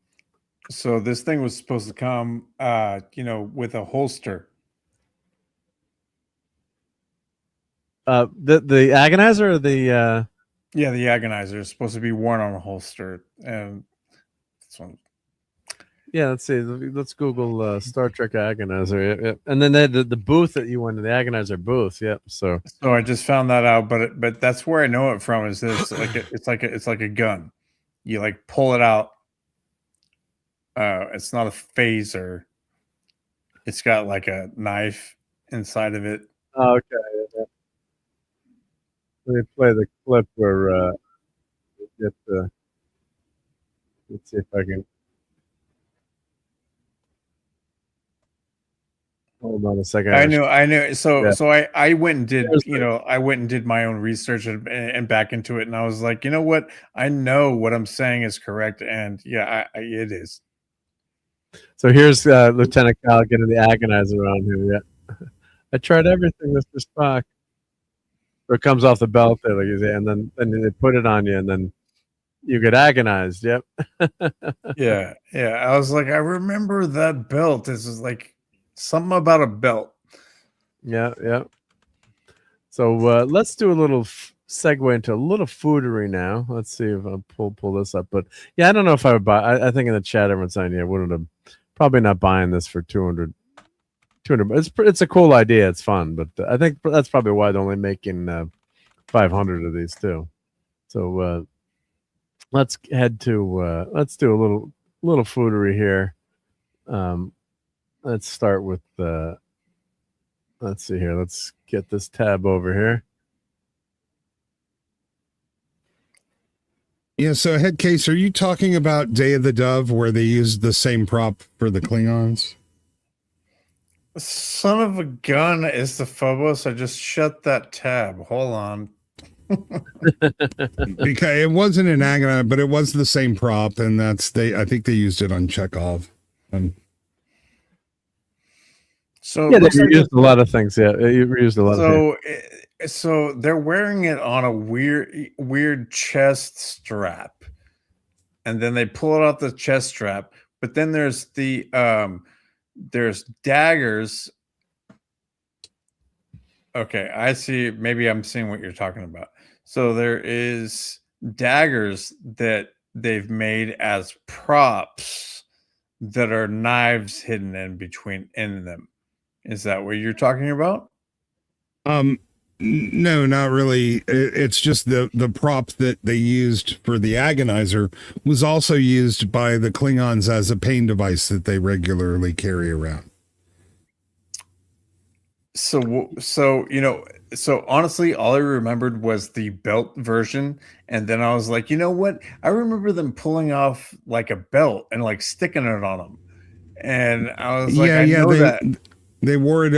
So this thing was supposed to come, with a holster. The agonizer or the the agonizer is supposed to be worn on a holster, and let's see. Let's Google Star Trek agonizer. Yep. And then the booth that you went to, the agonizer booth. Yep. So I just found that out, but that's where I know it from. Is this it's like a gun? You like pull it out. It's not a phaser. It's got like a knife inside of it. Oh, okay. Yeah. Let me play the clip where get the. Let's see if I can. Hold on a second. I knew. So I went and did I went and did my own research and back into it, and I was like, you know what? I know what I'm saying is correct, and it is. So here's Lieutenant Kyle getting the agonizer on here. Yeah, I tried everything, Mr. Spock. So it comes off the belt there, like you say, and then they put it on you, and then you get agonized. Yep. Yeah. I was like, I remember that belt. This is like something about a belt. Yeah. So let's do a little segue into a little foodery now. Let's see if I'll pull this up. But yeah, I don't know if I would buy. I think in the chat everyone's saying, yeah, wouldn't have. Probably not buying this for 200. It's a cool idea. It's fun, but I think that's probably why they're only making 500 of these too. So let's head to let's do a little foodery here. Let's start with let's see here. Let's get this tab over here. Yeah, so Headcase, are you talking about Day of the Dove where they used the same prop for the Klingons? Son of a gun is the Phobos. I just shut that tab. Hold on. Because it wasn't an agonizer, but it was the same prop, and I think they used it on Chekhov. So yeah, it they looks like reused a lot of things. Yeah, you reused a lot of things. So they're wearing it on a weird chest strap, and then they pull it off the chest strap. But then there's there's daggers. Okay, I see. Maybe I'm seeing what you're talking about. So there is daggers that they've made as props that are knives hidden in them. Is that what you're talking about? No, not really. It's just the prop that they used for the agonizer was also used by the Klingons as a pain device that they regularly carry around. So honestly, all I remembered was the belt version, and then I was like, you know what? I remember them pulling off like a belt and like sticking it on them, and I was like, I know that. They wore it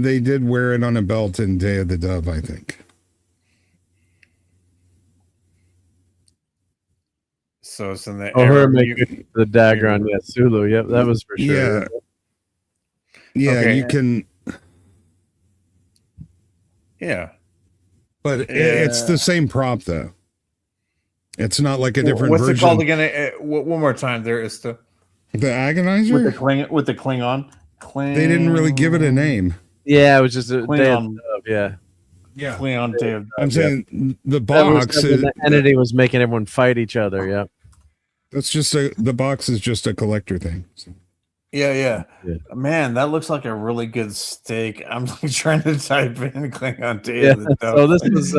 they did wear it on a belt in Day of the Dove, I think. So it's in the her making the dagger on Sulu. Yep, that was for sure. Yeah, Okay. you can. Yeah, but it's the same prop though. It's not like a different What's version. it called again? One more time. There is the agonizer with the Klingon. They didn't really give it a name. Yeah, it was just a Klingon. Day of the Dove, yeah. Klingon Day of I'm saying the That box. was the entity was making everyone fight each other. Yep. That's just the box is just a collector thing. So. Yeah. Man, that looks like a really good steak. I'm like trying to type in Klingon Day of the Dove. So this was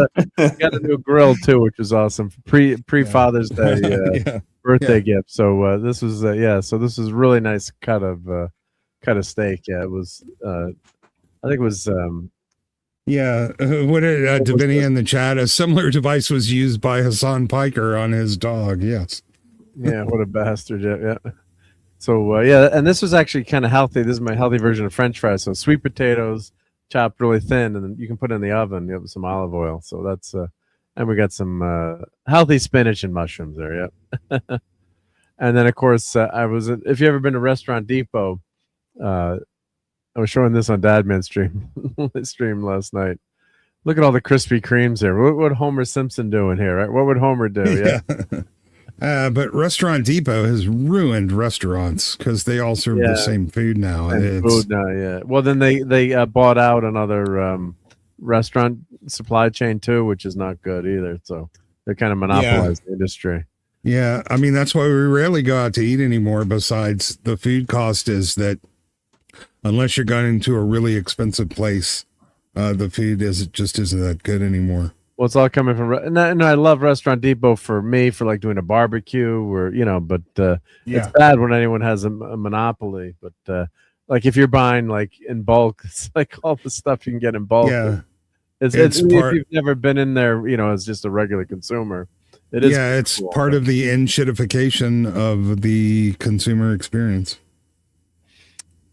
got a new grill too, which was awesome. Pre Father's Day birthday gift. So this was So this is really nice cut of steak. Yeah, it was. I think it was. What did Davini in the chat? A similar device was used by Hassan Piker on his dog. Yes. Yeah, what a bastard. Yeah. So and this was actually kind of healthy. This is my healthy version of French fries. So sweet potatoes chopped really thin, and then you can put it in the oven. You have some olive oil. So that's and we got some healthy spinach and mushrooms there. Yep. And then of course if you ever been to Restaurant Depot, I was showing this on Dadman stream last night. Look at all the Krispy Kremes there. What would Homer Simpson doing here? Right? What would Homer do? Yeah. But Restaurant Depot has ruined restaurants because they all serve the same food now. Well, then they bought out another restaurant supply chain too, which is not good either. So they kind of monopolized the industry. Yeah, I mean that's why we rarely go out to eat anymore. Besides, the food cost is that unless you're going into a really expensive place, the food just isn't that good anymore. Well, it's all coming from, and I love Restaurant Depot for like doing a barbecue or, but it's bad when anyone has a monopoly. But like if you're buying like in bulk, it's like all the stuff you can get in bulk. Yeah. It's if you've never been in there, as just a regular consumer. It is. Yeah, it's part of the in-shitification of the consumer experience.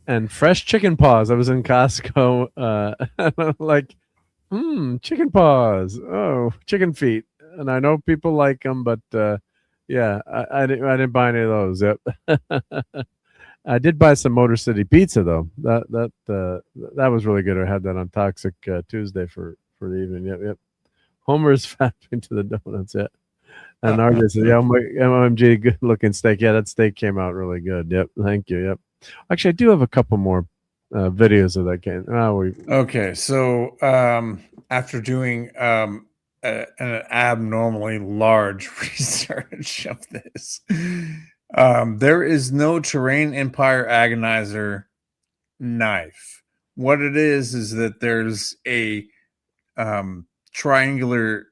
And fresh chicken paws. I was in Costco, and I'm like, chicken paws. Oh, chicken feet. And I know people like them, but I didn't buy any of those. Yep. I did buy some Motor City pizza though. That was really good. I had that on Toxic Tuesday for the evening. Yep. Homer's fat into the donuts. Yeah. And RJ said, OMG, good looking steak. Yeah, that steak came out really good. Yep. Thank you. Yep. Actually, I do have a couple more videos of that game. Okay, so after doing an abnormally large research of this, there is no Terrain Empire Agonizer knife. What it is that there's a triangular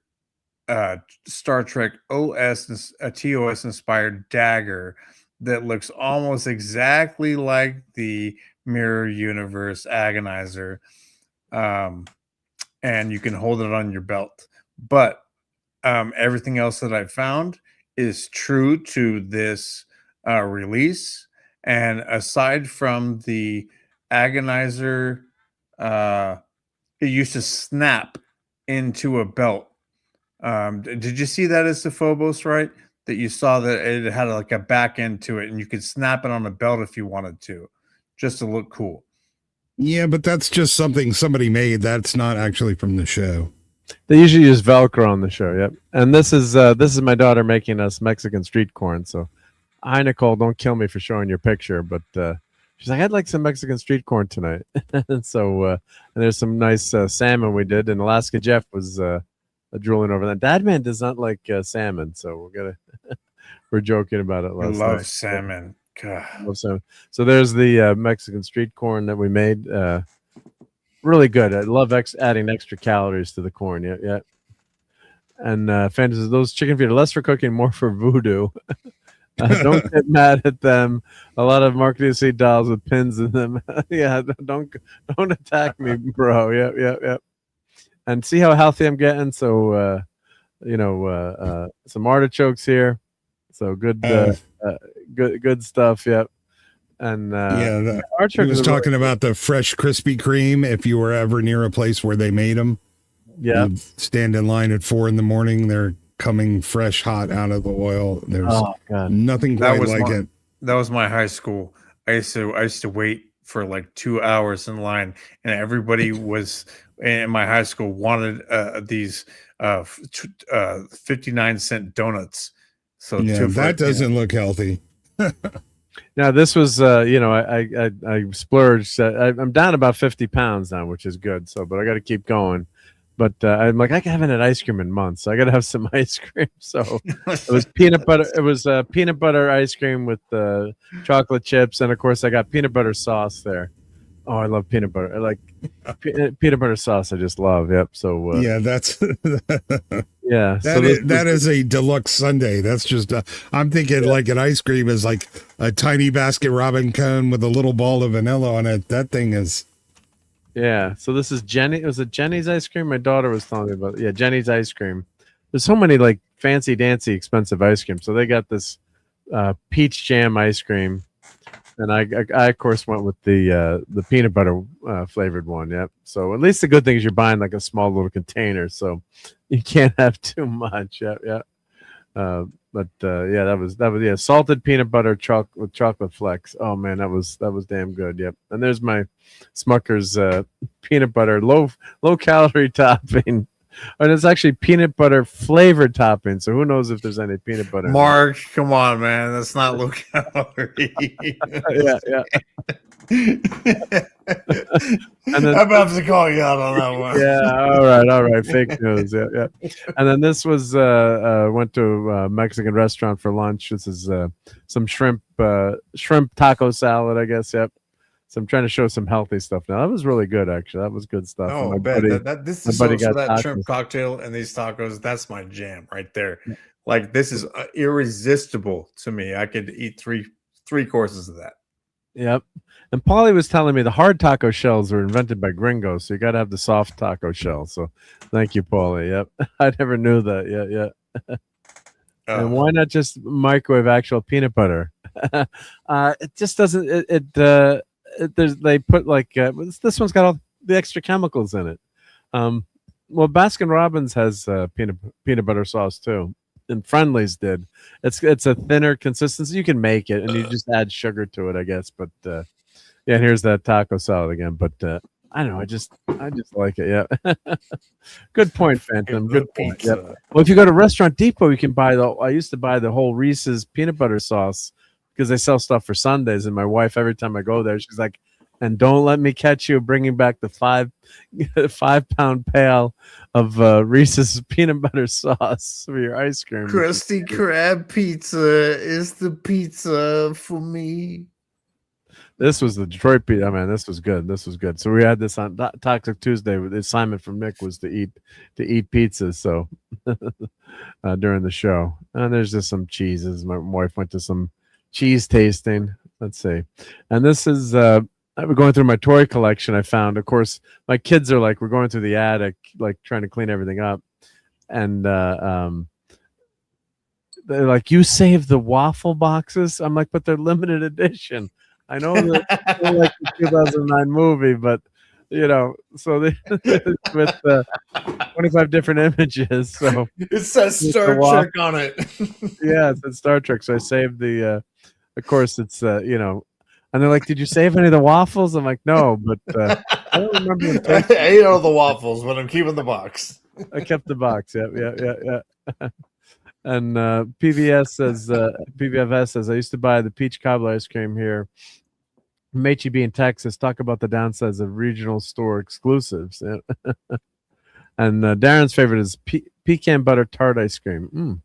Star Trek TOS inspired dagger that looks almost exactly like the Mirror Universe Agonizer, and you can hold it on your belt. But everything else that I found is true to this release, and aside from the Agonizer, it used to snap into a belt Did you see that as the Phobos, right? That you saw that it had like a back end to it, and you could snap it on a belt if you wanted to, just to look cool. Yeah, but that's just something somebody made. That's not actually from the show. They usually use Velcro on the show. Yep. And this is my daughter making us Mexican street corn. So, hi Nicole, don't kill me for showing your picture, but she's like, I'd like some Mexican street corn tonight. And so, and there's some nice salmon we did. And Alaska Jeff was drooling over that. Dadman does not like salmon, so we're joking about it last night. I love salmon. God. I love salmon. So there's the Mexican street corn that we made. Really good. I love adding extra calories to the corn. Yeah, yeah. And fantasy, those chicken feet are less for cooking, more for voodoo. Don't get mad at them. A lot of Marc D dolls with pins in them. Yeah, don't attack me, bro. Yep, yep, yep. And see how healthy I'm getting. So, some artichokes here. So good, good stuff. Yep. And he was talking about the fresh Krispy Kreme. If you were ever near a place where they made them, stand in line at 4 a.m. They're coming fresh, hot out of the oil. There's nothing quite like it. That was my high school. I used to wait for like 2 hours in line, and everybody was in my high school wanted these 59-cent donuts. So that doesn't look healthy. Now this was, I splurged. I'm down about 50 pounds now, which is good. So, but I got to keep going. But I'm like, I haven't had ice cream in months. So I got to have some ice cream. So it was peanut butter. It was peanut butter ice cream with chocolate chips, and of course I got peanut butter sauce there. Oh, I love peanut butter. I like peanut butter sauce. I just love. Yep. So that's yeah. That is a deluxe sundae. That's just I'm thinking like an ice cream is like a tiny basket Robin cone with a little ball of vanilla on it. That thing is. Yeah. So this is Jenny. Was it Jenny's ice cream? My daughter was telling me about it. Yeah, Jenny's ice cream. There's so many like fancy dancy expensive ice cream. So they got this peach jam ice cream. And I of course went with the peanut butter flavored one. Yep. So at least the good thing is you're buying like a small little container, so you can't have too much. Yep. Yeah. That was salted peanut butter with chocolate flecks. Oh man, that was damn good. Yep. And there's my Smucker's peanut butter low calorie topping. And it's actually peanut butter flavored topping. So who knows if there's any peanut butter? Mark, come on, man. That's not low calorie. yeah. And then, I'm about to call you out on that one. Yeah, all right. Fake news. Yeah. And then this was went to a Mexican restaurant for lunch. This is some shrimp taco salad, I guess. Yep. So I'm trying to show some healthy stuff now. That was really good, actually. That was good stuff. Oh, I bet this is so that shrimp cocktail and these tacos. That's my jam right there. Like this is irresistible to me. I could eat three courses of that. Yep. And Paulie was telling me the hard taco shells were invented by gringos, so you got to have the soft taco shell. So thank you, Paulie. Yep. I never knew that. Yeah. And why not just microwave actual peanut butter? It just doesn't. They put like this one's got all the extra chemicals in it. Well, Baskin Robbins has peanut butter sauce too, and Friendly's did. It's a thinner consistency. You can make it, and you just add sugar to it, I guess. But yeah, here's that taco salad again. But I don't know. I just like it. Yeah. Good point, Phantom. Good point. Yep. Well, if you go to Restaurant Depot, you can buy I used to buy the whole Reese's peanut butter sauce, because they sell stuff for Sundays, and my wife, every time I go there, she's like, and don't let me catch you bringing back the 5-pound pail of Reese's peanut butter sauce for your ice cream. Krusty Krab pizza is the pizza for me. This was the Detroit pizza. Oh, man, this was good. This was good. So we had this on Toxic Tuesday. The assignment from Nick was to eat pizzas. So during the show, and there's just some cheeses. My wife went to some cheese tasting. Let's see. And this is we're going through my toy collection. I found, of course, my kids are like, we're going through the attic, like trying to clean everything up, and they're like, you saved the waffle boxes. I'm like, but they're limited edition. I know that they're like the 2009 movie, but So they with 25 different images. So it says with Star the wa- Trek on it. Yeah, it says Star Trek. So I saved the. Of course, it's and they're like, "Did you save any of the waffles?" I'm like, "No, but I don't remember them I tasting." ate all the waffles, but I'm keeping the box. I kept the box. Yeah. And PVFS says, I used to buy the peach cobbler ice cream here. H-E-B in Texas. Talk about the downsides of regional store exclusives. Yeah. And Darren's favorite is pecan butter tart ice cream.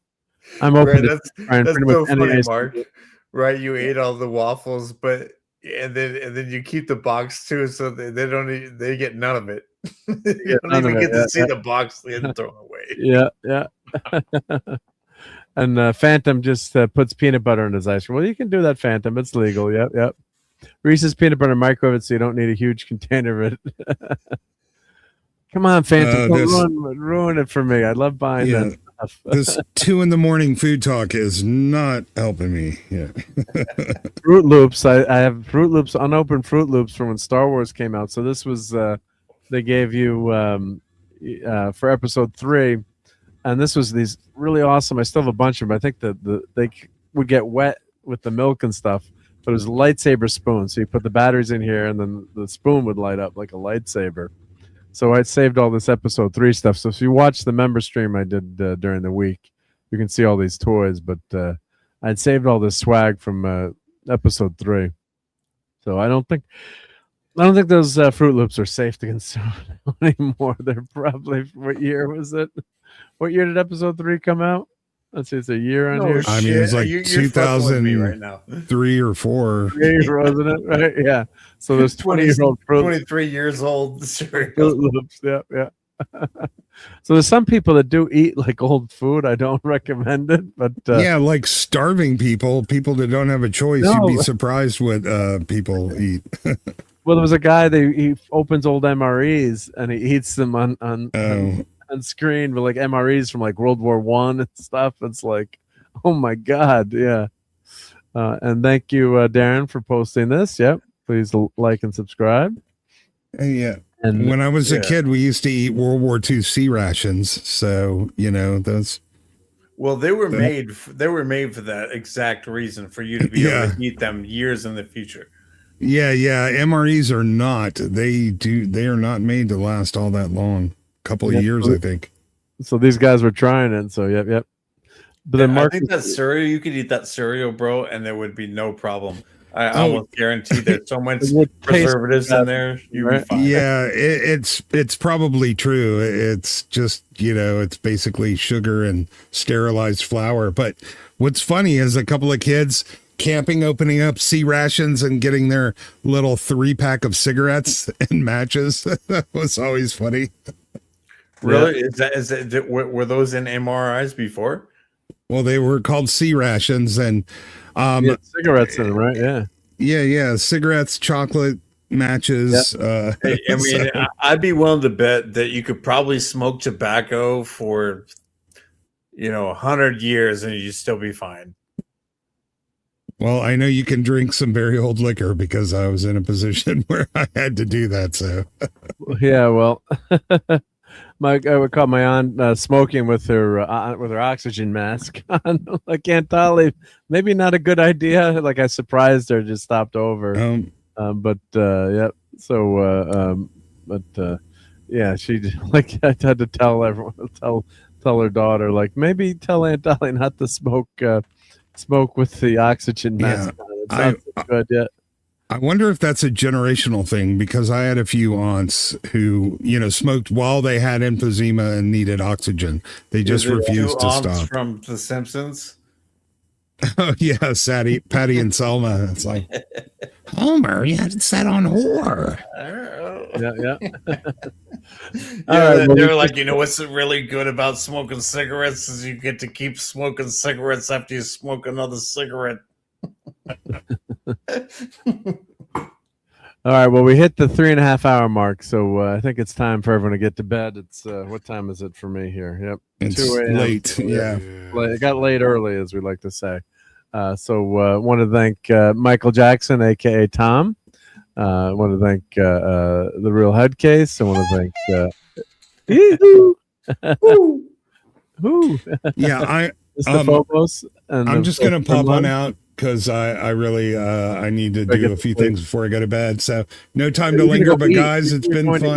I'm open to trying That's pretty so much any funny, ice Mark. cream. Right, you ate all the waffles, but and then you keep the box too, so they don't they get none of it. You don't even get to see the box and throw it away. Yeah. And Phantom just puts peanut butter in his ice cream. Well, you can do that, Phantom. It's legal. Yep. Reese's peanut butter microwave it so you don't need a huge container of it. Come on, Phantom. Don't ruin it for me. I love buying that stuff. This 2 a.m. food talk is not helping me. Yeah. Fruit Loops. I have Fruit Loops, unopened Fruit Loops from when Star Wars came out. So this was they gave you for episode 3, and this was these really awesome. I still have a bunch of them. I think they would get wet with the milk and stuff, but it was a lightsaber spoon. So you put the batteries in here, and then the spoon would light up like a lightsaber. So I saved all this episode 3 stuff. So if you watch the member stream I did during the week, you can see all these toys. But I'd saved all this swag from episode 3. So I don't think those Fruit Loops are safe to consume anymore. They're probably, what year was it? What year did episode 3 come out? Let's see, it's a year on here. I mean, it's like You're fucking with me right now. 2003 or 4. Wasn't it? Right? Yeah. So there's 20-year-old 23 years old cereal. Fruit Loops. Yeah. So there's some people that do eat like old food. I don't recommend it, but yeah, like starving people that don't have a choice. No. You'd be surprised what people eat. Well, there was a guy he opens old MREs and he eats them on screen with like MREs from like World War One and stuff. It's like, oh my God, yeah. And thank you, Darren, for posting this. Yep, please like and subscribe. Yeah. And when I was a kid, we used to eat World War II C rations. So those. Well, they were made for that exact reason, for you to be able to eat them years in the future. Yeah. MREs are not. They are not made to last all that long. Couple of years, I think. So these guys were trying it. So yep. But then I think that cereal, you could eat that cereal, bro, and there would be no problem. I almost guarantee there's so much preservatives in there. You'd be fine. Yeah, it's probably true. It's just it's basically sugar and sterilized flour. But what's funny is a couple of kids camping, opening up C rations and getting their little 3-pack of cigarettes and matches. That was always funny. Really? Yeah. Were those in MRIs before? Well, they were called C rations, and cigarettes in them, right? Yeah. Cigarettes, chocolate, matches. I mean, I'd be willing to bet that you could probably smoke tobacco for 100 years and you'd still be fine. Well, I know you can drink some very old liquor because I was in a position where I had to do that. So, yeah, well, I would call my aunt smoking with her oxygen mask on. I can't tell. Maybe not a good idea. Like I surprised her, just stopped over. But she like I had to tell everyone, tell her daughter, like maybe tell Aunt Dolly not to smoke with the oxygen mask on. It's not so good yet. I wonder if that's a generational thing, because I had a few aunts who, smoked while they had emphysema and needed oxygen. They just refused to stop. From The Simpsons? Oh, yeah, Patty and Selma. It's like, Homer, you had it set on whore. Yeah. They're like, what's really good about smoking cigarettes is you get to keep smoking cigarettes after you smoke another cigarette. All right, well, we hit the 3.5 hour mark, so I think it's time for everyone to get to bed. It's what time is it for me here? Yep, it's 2 a.m. Late. Yeah, it got late early, as we like to say. So want to thank Michael Jackson, aka Tom, I want to thank the Real Head Case. I want to thank. Woo. Yeah, Mr. Phobos. And I'm just gonna pop on Kremlin. out because I really I need to I do get a to few sleep. things before I go to bed. So no time to You're gonna linger. go But eat. guys, it's You're been going to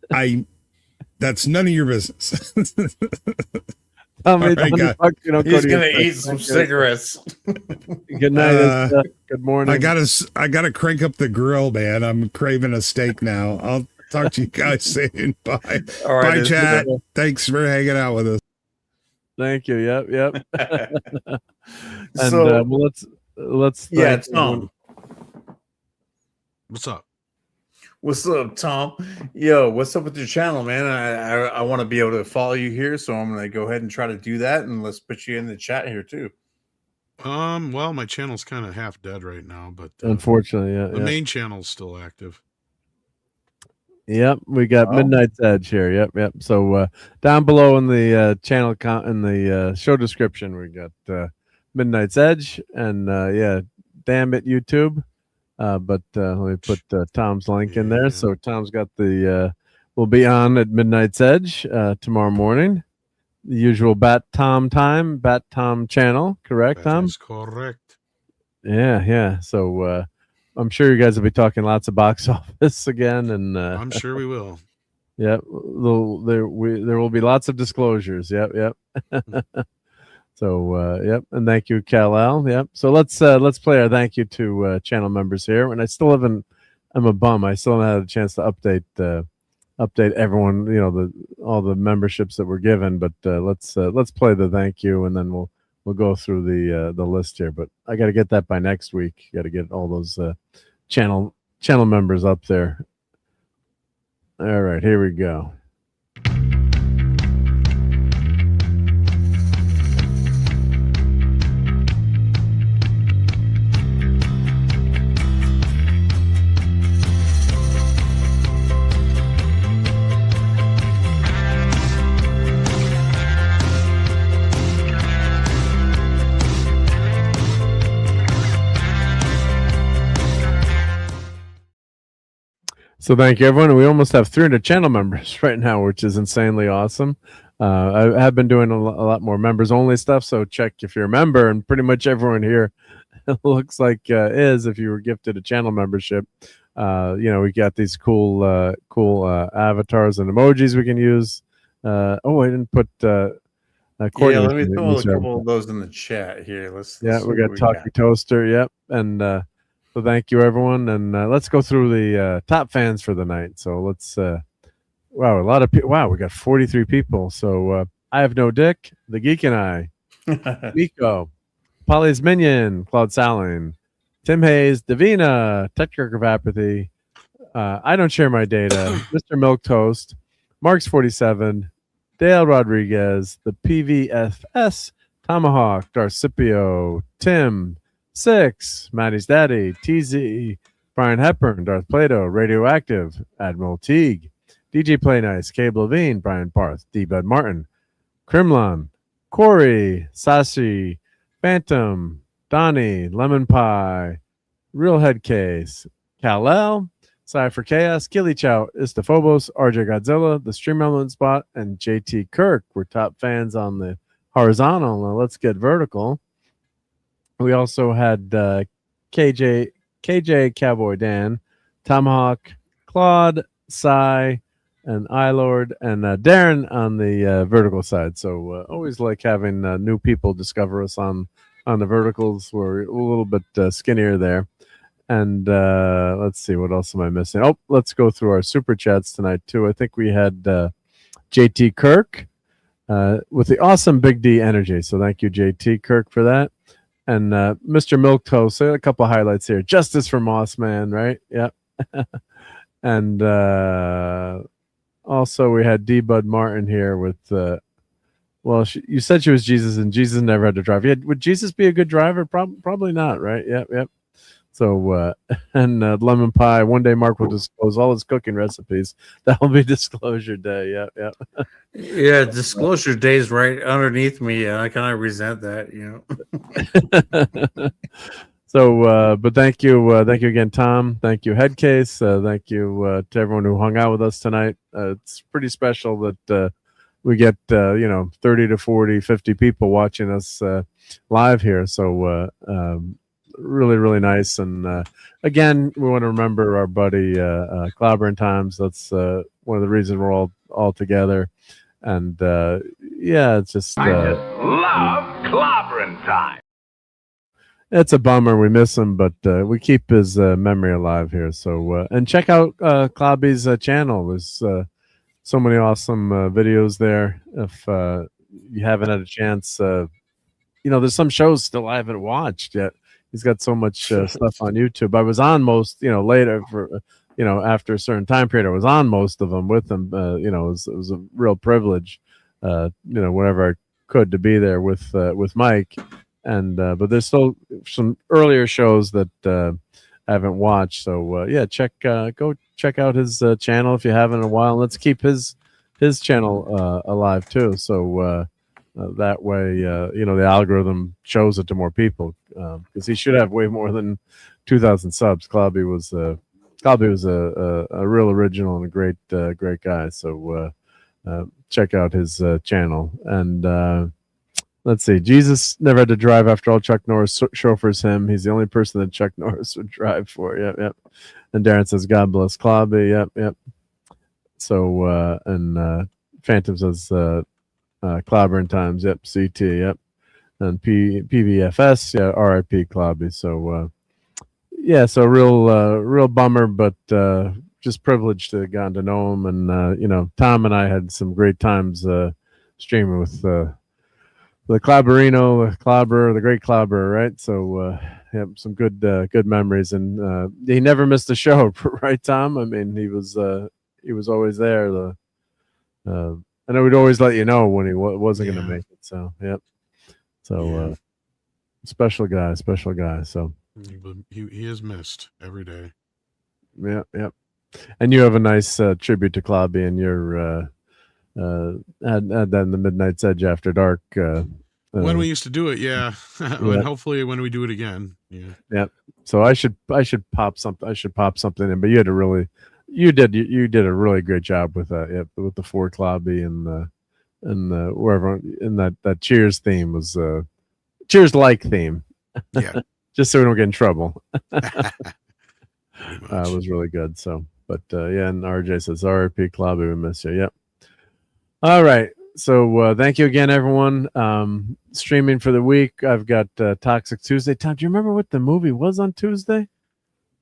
fun. eat. That's none of your business. Tell me, All right, guys. He's gonna eat some cigarettes. Good night. Good morning. I gotta crank up the grill, man. I'm craving a steak now. I'll talk to you guys soon. Bye. All right, Bye, chat. Thanks for hanging out with us. Thank you. Yep. And So- well, let's Yeah, thank Tom. What's up? What's up, Tom? Yo, what's up with your channel, man? I want to be able to follow you here, so I'm gonna go ahead and try to do that, and let's put you in the chat here too. Well, my channel's kind of half dead right now, but Unfortunately, the main channel's still active. Yep, we got Oh. Midnight's Edge here. Yep. So down below in the channel in the show description, we got Midnight's Edge, and damn it, YouTube. But let me put Tom's link in there. So Tom's got we'll be on at Midnight's Edge tomorrow morning. The usual Bat Tom time, Bat Tom channel, correct, Tom? That's correct. Yeah. So I'm sure you guys will be talking lots of box office again, and I'm sure we will. Yep, there will be lots of disclosures. Yep. So yep, and thank you, Kal-El. Yep. So let's play our thank you to channel members here. And I still haven't. I'm a bum. I still haven't had a chance to update everyone. You know, all the memberships that were given. But let's play the thank you, and then we'll go through the list here. But I got to get that by next week. Got to get all those channel members up there. All right, here we go. So thank you, everyone. We almost have 300 channel members right now, which is insanely awesome. I have been doing a lot more members only stuff, so check if you're a member, and pretty much everyone here looks like is if you were gifted a channel membership. We got these cool avatars and emojis we can use. I didn't put Courtney. Yeah, let me throw a couple of those in the chat here. Let's Yeah, see we what got Talkie Toaster. Yep, and so thank you, everyone, and let's go through the top fans for the night. So let's. Wow, a lot of people. Wow, we got 43 people. So I have no dick. The Geek and I, Nico, Polly's Minion, Claude Saling, Tim Hayes, Davina, Tetrarch of Apathy. I don't share my data. Mr. Milk Toast, Mark's 47, Dale Rodriguez, the PVFS, Tomahawk, Darcipio, Tim, 6, Maddie's Daddy, TZ, Brian Hepburn, Darth Plato, Radioactive, Admiral Teague, DJ Play Nice, Cabe Levine, Brian Parth, D. Bud Martin, Krimlon, Corey, Sashi, Phantom, Donnie, Lemon Pie, Real Head Case, Kal-El, Cypher Chaos, Gilly Chow, Istaphobos, RJ Godzilla, The Stream Element Spot, and JT Kirk. We're top fans on the horizontal. Now let's get vertical. We also had KJ Cowboy Dan, Tomahawk, Claude, Cy, and iLord, and Darren on the vertical side. So always like having new people discover us on the verticals. We're a little bit skinnier there. And let's see, what else am I missing? Oh, let's go through our super chats tonight too. I think we had JT Kirk with the awesome Big D energy. So thank you, JT Kirk, for that. And Mr. Milk Toast, a couple highlights here. Justice for Moss Man, right? Yep. And also we had D. Bud Martin here with you said she was Jesus, and Jesus never had to drive. Would Jesus be a good driver? Probably not, right? Yep. So and Lemon Pie, one day Mark will disclose all his cooking recipes. That will be disclosure day. Yep. Yeah, disclosure days right underneath me. I kind of resent that, So, but thank you again, Tom. Thank you, Headcase. Thank you to everyone who hung out with us tonight. It's pretty special that we get 30 to 40, 50 people watching us live here. So really, really nice. And again, we want to remember our buddy Clobbering Times. That's one of the reasons we're all together. And yeah, it's just I just love clobbering time. it's a bummer. We miss him, but we keep his memory alive here. So and check out Clobby's channel. There's so many awesome videos there. If you haven't had a chance, there's some shows still I haven't watched yet. He's got so much stuff on YouTube. I was on most, later for, after a certain time period, I was on most of them with him. It was a real privilege, whenever I could to be there with Mike. And but there's still some earlier shows that I haven't watched. So yeah, go check out his channel if you haven't in a while. Let's keep his channel alive too. So that way, the algorithm shows it to more people because he should have way more than 2,000 subs. Clobby was a real original and a great guy. So check out his channel. And let's see. Jesus never had to drive after all. Chuck Norris chauffeurs him. He's the only person that Chuck Norris would drive for. Yep. And Darren says, God bless Clobby. Yep. So, and Phantom says, Clobbering Times. Yep. CT. Yep. And PVFS. Yeah. RIP Clobby. So, yeah. So real bummer, but just privileged to have gotten to know him. And, Tom and I had some great times streaming with the Clobberino, the great Clobber, right? So, some good memories, and he never missed a show, right, Tom? I mean, he was always there. I know we'd always let you know when he wasn't going to make it. So, yep. So, special guy. So he is missed every day. Yep. And you have a nice tribute to Clobby, and your. Had that in the Midnight's Edge After Dark. When we used to do it, yeah. And hopefully when we do it again, yeah. Yep. So I should pop something. I should pop something in. But you did a really great job with that. Yep, with the four Clobby and wherever in that Cheers theme was Cheers like theme. Yeah. Just so we don't get in trouble. Was really good. So, but yeah, and RJ says RIP Clobby, we miss you. Yep. All right. So thank you again, everyone. Streaming for the week, I've got Toxic Tuesday. Tom, do you remember what the movie was on Tuesday?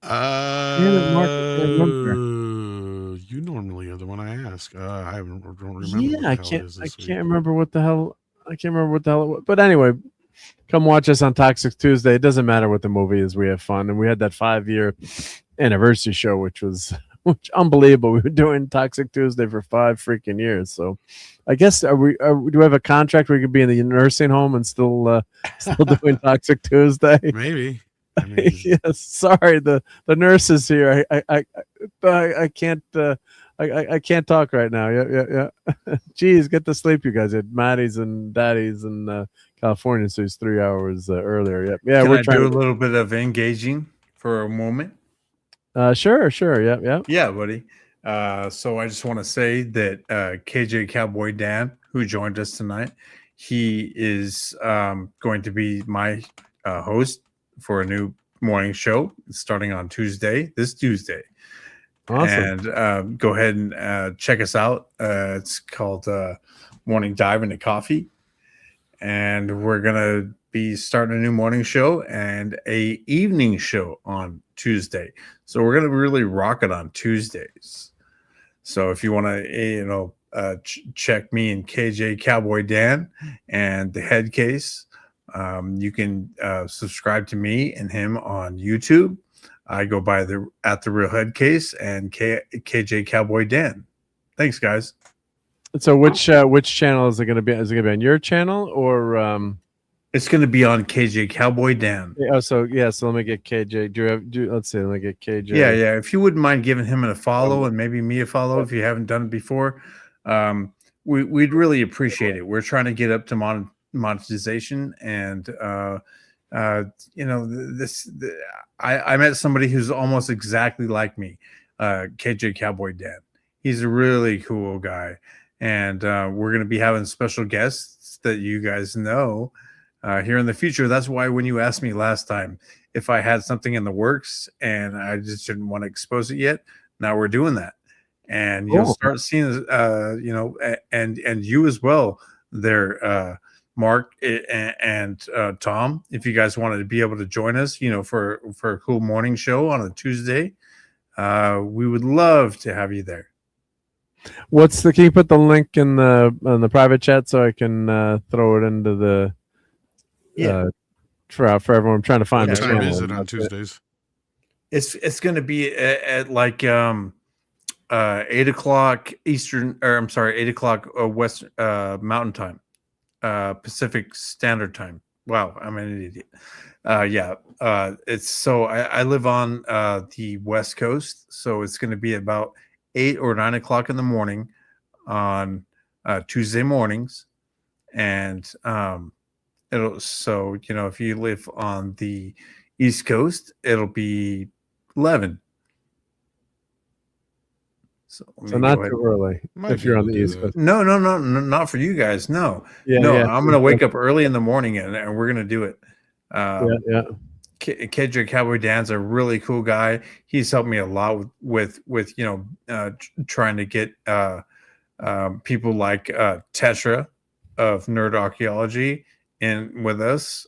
You normally are the one I ask. I don't remember. Yeah, I can't remember what the hell. I can't remember what the hell it was. But anyway, come watch us on Toxic Tuesday. It doesn't matter what the movie is. We have fun, and we had that 5-year anniversary show, which was unbelievable. We were doing Toxic Tuesday for 5 freaking years. So I guess do we have a contract where we could be in the nursing home and still doing Toxic Tuesday? Maybe. I mean, yes. Sorry, the nurses here. I can't I can't talk right now. Yeah. Geez, get to sleep, you guys. At Maddie's and Daddy's in California, so it's 3 hours earlier. Yep. Yeah, we're trying to do a little bit of engaging for a moment. Sure. Yep. Yeah, buddy. So I just want to say that KJ Cowboy Dan, who joined us tonight, he is going to be my host for a new morning show starting on this Tuesday. Awesome. And go ahead and check us out. It's called Morning Dive into Coffee. And we're going to be starting a new morning show and a evening show on Tuesday. So we're going to really rock it on Tuesdays. So if you want to, check me and KJ Cowboy Dan and the Headcase, you can subscribe to me and him on YouTube. I go by at the Real Headcase and KJ Cowboy Dan. Thanks, guys. So which channel is it going to be? Is it going to be on your channel or? It's going to be on KJ Cowboy Dan. Oh, so let me get KJ. Let's see. Let me get KJ. Yeah. If you wouldn't mind giving him a follow and maybe me a follow if you haven't done it before, we'd really appreciate it. We're trying to get up to monetization, and You know, I met somebody who's almost exactly like me, KJ Cowboy Dan. He's a really cool guy, and we're going to be having special guests that you guys know here in the future. That's why when you asked me last time if I had something in the works and I just didn't want to expose it yet, now we're doing that, and you'll start seeing, you know, and you as well there, Mark and Tom, if you guys wanted to be able to join us, you know, for a cool morning show on a Tuesday, we would love to have you there. Can you put the link in the private chat so I can throw it into the for everyone? I'm trying to find What the time channel. is it on Tuesdays? It's going to be at like 8 o'clock Eastern, or I'm sorry, 8 o'clock West Mountain Time, Pacific Standard Time. Wow, I'm an idiot. It's so I live on the West Coast, so it's going to be about 8 or 9 o'clock in the morning on Tuesday mornings, and so you know, if you live on the East Coast, it'll be 11. So not too early if you're on the East Coast. No, not for you guys. No, I'm going to wake up early in the morning and we're going to do it. KJ Cowboy Dan's a really cool guy. He's helped me a lot with you know, trying to get people like Tetra of Nerd Archaeology in with us,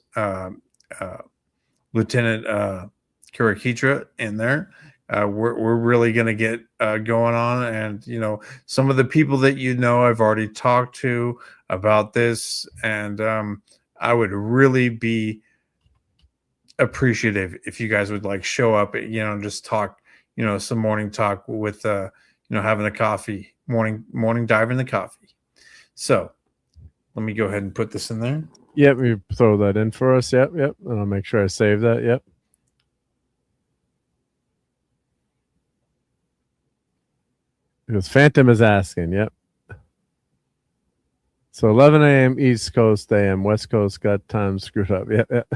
Lieutenant Kirakitra in there. We're really going to get going on, and you know, some of the people that you know I've already talked to about this, and I would really be appreciative if you guys would like show up, you know, just talk, you know, some morning talk with you know, having a coffee, morning dive in the coffee. So let me go ahead and put this in there. Yep, you throw that in for us. Yep, and I'll make sure I save that. Yep. Because Phantom is asking. Yep. So 11 a.m. East Coast AM, West Coast got time screwed up. Yep.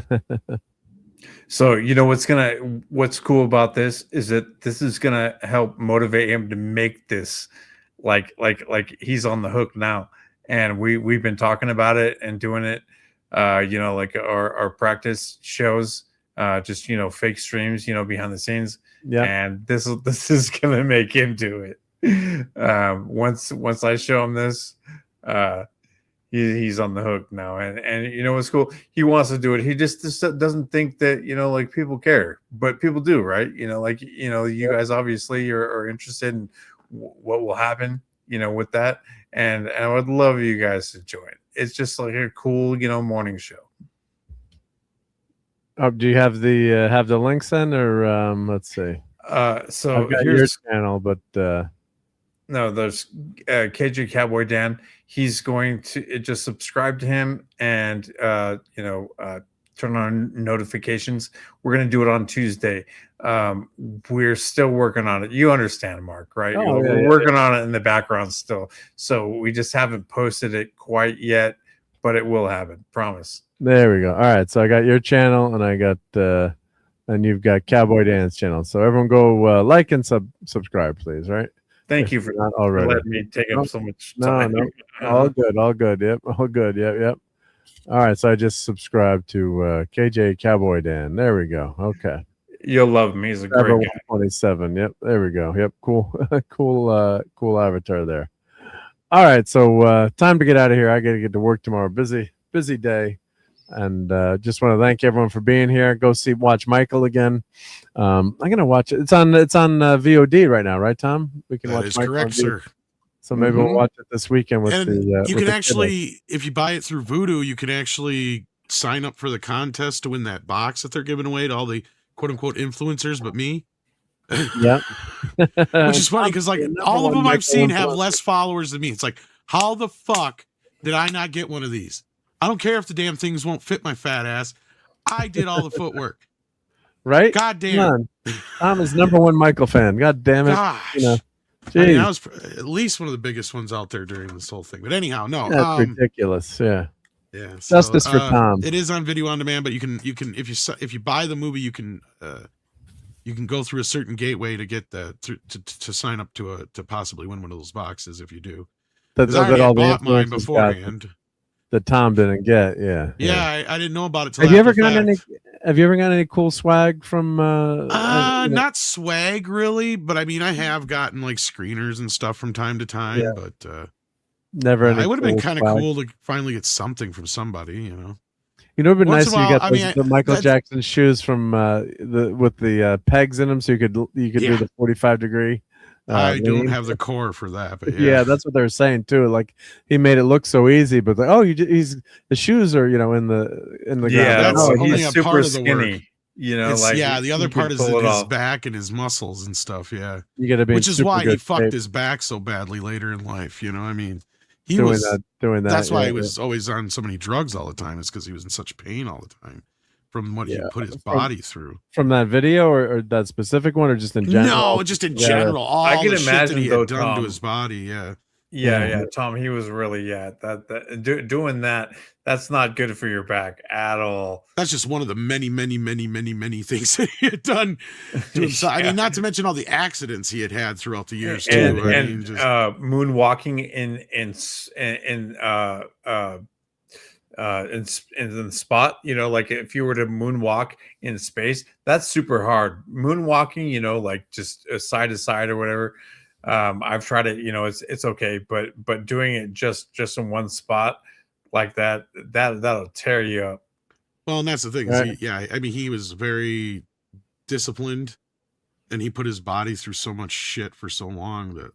So you know what's cool about this is that this is gonna help motivate him to make this like he's on the hook now, and we've been talking about it and doing it, you know, like our practice shows, just, you know, fake streams, you know, behind the scenes. Yeah. And this is gonna make him do it. Once I show him this, he's on the hook now, and you know what's cool? He wants to do it. He just doesn't think that, you know, like people care, but people do, right? You know, like, you know, you guys obviously are interested in what will happen, you know, with that, and I would love you guys to join. It's just like a cool, you know, morning show. Do you have the links then, or let's see? So I've got your channel, but no, there's KJ Cowboy Dan. He's going to just subscribe to him and you know, turn on notifications. We're going to do it on Tuesday. We're still working on it. You understand, Mark, right? We're working on it in the background still. So we just haven't posted it quite yet, but it will happen. Promise. There we go. All right. So I got your channel, and I got and you've got Cowboy Dan's channel. So everyone go like and subscribe, please. Right. Thank you for not already. Letting me take up so much time. No. All good. Yep. All good. Yep. All right. So I just subscribed to KJ Cowboy Dan. There we go. Okay. You'll love him. He's a great guy. 27. Yep. There we go. Yep. Cool. cool avatar there. All right. So time to get out of here. I got to get to work tomorrow. Busy day. And just want to thank everyone for being here. Go watch Michael again. I'm gonna watch it. It's on VOD right now, right, Tom? We can That watch. is Michael correct, sir. So maybe we'll watch it this weekend with And the. you with can the actually, if you buy it through Voodoo, you can actually sign up for the contest to win that box that they're giving away to all the quote unquote influencers, but me. Yeah. Which is funny because like all of them I've seen have less followers than me. It's like, how the fuck did I not get one of these? I don't care if the damn things won't fit my fat ass. I did all the footwork. Right? God damn. Tom is #1 Michael fan. God damn it. Gosh. You know, I mean, I was at least one of the biggest ones out there during this whole thing. But anyhow, no. That's ridiculous. Yeah. Yeah, Justice for Tom. It is on video on demand, but you can if you buy the movie, you can go through a certain gateway to get to sign up to possibly win one of those boxes if you do. That I already all the bought mine influencers beforehand. got that Tom didn't get. Yeah. I didn't know about it till Have you ever after gotten fact. Have you ever gotten any cool swag from? Not swag really, but I mean, I have gotten like screeners and stuff from time to time. Yeah. But Never. Any it would have been cool kind of swag. cool to finally get something from somebody, you know. You know, it'd been Once nice in a if you while, got the Michael Jackson shoes from with the pegs in them, so you could do the 45-degree. I don't lean. have the core for that, but Yeah, that's what they were saying too. Like he made it look so easy, but like, he's the shoes are in the ground. That's only he's a super part of the work. skinny. You know, It's- like the other he part can is pull it his off. back and his muscles and stuff. Yeah, You got to be. which in is super why he good fucked shape his back so badly later in life. You know, I mean, he doing was that. That's why yeah, he was always on so many drugs all the time. Is because he was in such pain all the time from what he put his body through. From that video or that specific one, or just in general? No, just in general. All I can the shit that imagine, he though, had done Tom. to his body. Yeah. Yeah, Tom, he was really doing that. That's not good for your back at all. That's just one of the many things that he had done to himself. I mean, not to mention all the accidents he had throughout the years too. And moonwalking in the spot, you know, like if you were to moonwalk in space, that's super hard. Moonwalking, you know, like just side to side or whatever. I've tried it, you know, it's okay, but doing it just in one spot like that'll tear you up. Well, and that's the thing. Right. I mean, he was very disciplined, and he put his body through so much shit for so long that,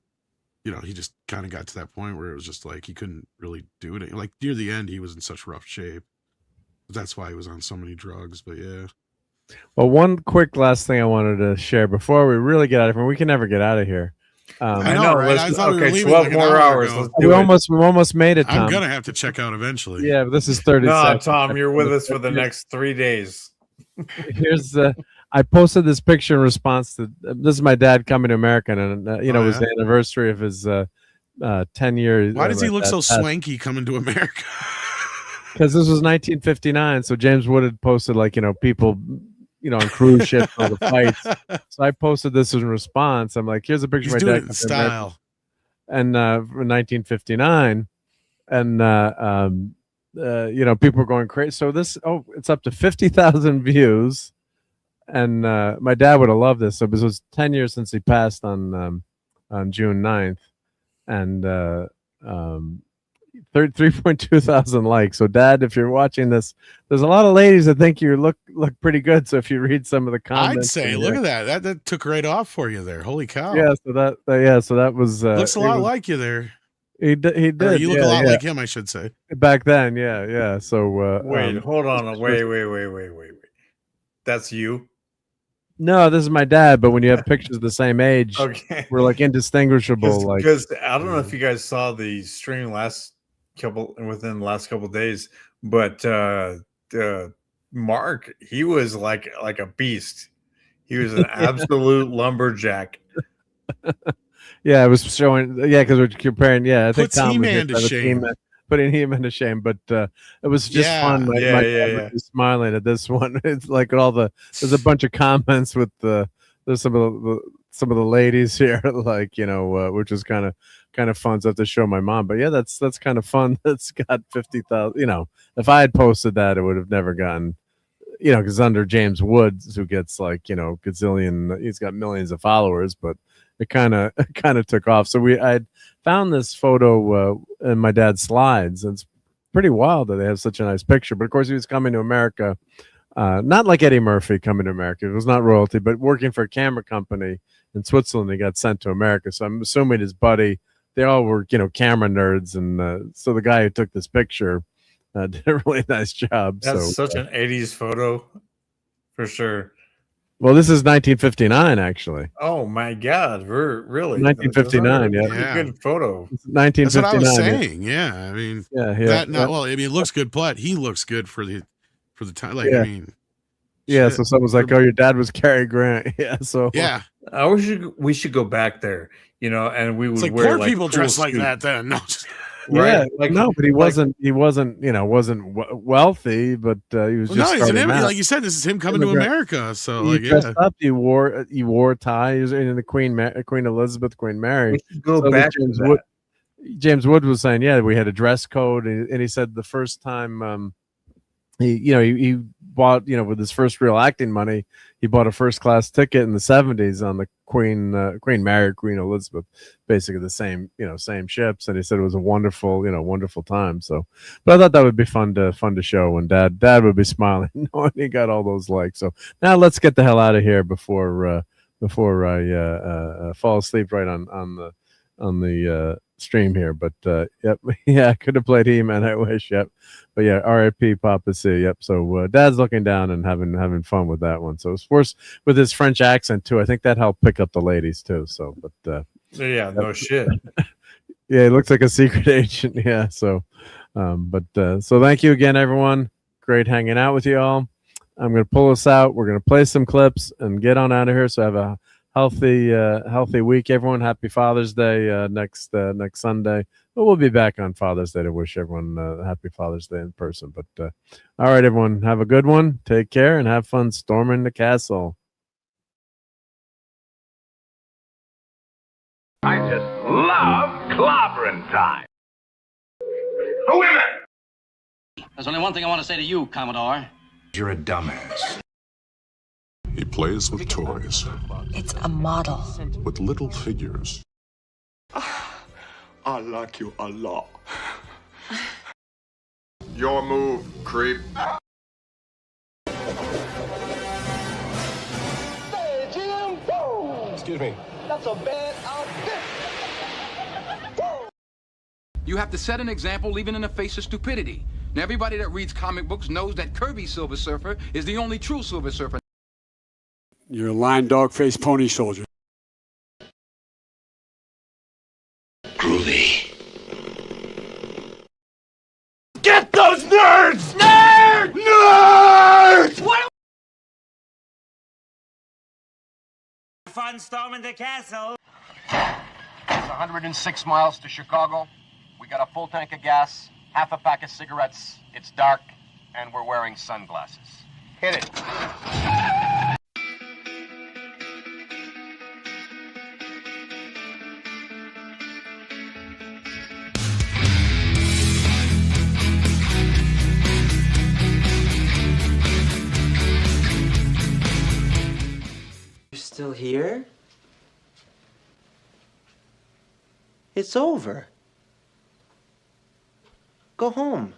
you know, he just kind of got to that point where it was just like he couldn't really do it. Like near the end, he was in such rough shape. That's why he was on so many drugs. But yeah. Well, one quick last thing I wanted to share before we really get out of here. We can never get out of here. I know, right? I thought we were leaving 12 like more an hour hours. ago. Let's do We it. almost made it, Tom. I'm gonna have to check out eventually. Yeah, but this is 30 No, seconds. Tom, you're with us for the next 3 days. Here's I posted this picture in response to this is my dad coming to America, and it was the anniversary of his 10 years. Why does he look so swanky coming to America? Because this was 1959, so James Wood had posted people on cruise ships for the fights. So I posted this in response. I'm like, here's a picture He's of my doing dad it in style. and from 1959, and people were going crazy. So it's up to 50,000 views, and my dad would have loved this. So this was 10 years since he passed on June 9th, and 3.2 thousand likes. So Dad, if you're watching this, there's a lot of ladies that think you look pretty good. So if you read some of the comments, I'd say, look at that. That took right off for you there. Holy cow. Yeah, so that was looks a lot like you there. He did. Or you look a lot like him, I should say. Back then, yeah. So wait, hold on. Wait. That's you? No, this is my dad. But when you have pictures of the same age, Okay, we're like indistinguishable. Because I don't know if you guys saw the stream within the last couple of days, but Mark, he was like a beast. He was an absolute lumberjack. Yeah, I was showing. Yeah, because we're comparing. Yeah, I think Puts Tom He-Man was to shame. putting him into shame. But it was just fun. My dad was just smiling at this one. It's like there's a bunch of comments with there's some of the ladies here, like which is kind of fun. So I have to show my mom. But yeah, that's kind of fun. That's got 50,000. If I had posted that, it would have never gotten. Because under James Woods, who gets gazillion, he's got millions of followers, but it kind of took off. So I'd found this photo in my dad's slides. And it's pretty wild that they have such a nice picture. But of course, he was coming to America, not like Eddie Murphy coming to America. It was not royalty, but working for a camera company in Switzerland. He got sent to America. So I'm assuming his buddy, they all were camera nerds, and so the guy who took this picture did a really nice job. That's such an 80s photo for sure. Well, this is 1959, actually. Oh my God, we're really 1959. That's Yeah, a good photo. 1959. That's what I was saying. Yeah, I mean, yeah. It looks good, but he looks good for the time. Like, Yeah. I mean, yeah. shit. So someone's like, "Oh, your dad was Cary Grant." Yeah. So yeah, we should go back there. And we would it's like wear poor people cool dress like suits. that. Then no, right? Yeah, no, but he wasn't. He wasn't. Wasn't wealthy, but he was Well, just. no, he's an starting immigrant. out. Like you said, this is him coming to Immigrant. America. So, He like, dressed yeah. up. He wore a tie. He was in the Queen Elizabeth, Queen Mary. We should go So back to James that. Wood. James Wood was saying, yeah, we had a dress code, and he said the first time he bought, with his first real acting money, he bought a first class ticket in the 70s on the Queen Mary, Queen Elizabeth, basically the same ships, and he said it was a wonderful time. So, but I thought that would be fun to show when Dad would be smiling knowing he got all those likes. So now let's get the hell out of here before I fall asleep right on the stream here. But yep, yeah, I could have played He-Man, I wish. Yep, but yeah, R.I.P. Papa C. Yep. So Dad's looking down and having fun with that one. So it's worse with his French accent too. I think that helped pick up the ladies too. So, but Yeah, no shit. yeah, he looks like a secret agent. Yeah. So, so thank you again, everyone. Great hanging out with you all. I'm gonna pull us out. We're gonna play some clips and get on out of here. So have a healthy week, everyone. Happy Father's Day next Sunday. But we'll be back on Father's Day to wish everyone happy Father's Day in person. But all right, everyone, have a good one. Take care and have fun storming the castle. I just love clobbering time. Women! There's only one thing I want to say to you, Commodore. You're a dumbass. He plays with toys, It's a model. with little figures. I like you a lot. Your move, creep. Excuse me. That's a bad outfit. You have to set an example, leaving in the face of stupidity. Now, everybody that reads comic books knows that Kirby's Silver Surfer is the only true Silver Surfer. You're a lying dog-faced pony soldier. Groovy. Get those nerds! Nerds! Nerds! What? Fun storming the castle. It's 106 miles to Chicago. We got a full tank of gas, half a pack of cigarettes. It's dark, and we're wearing sunglasses. Hit it. You're still here? It's over. Go home.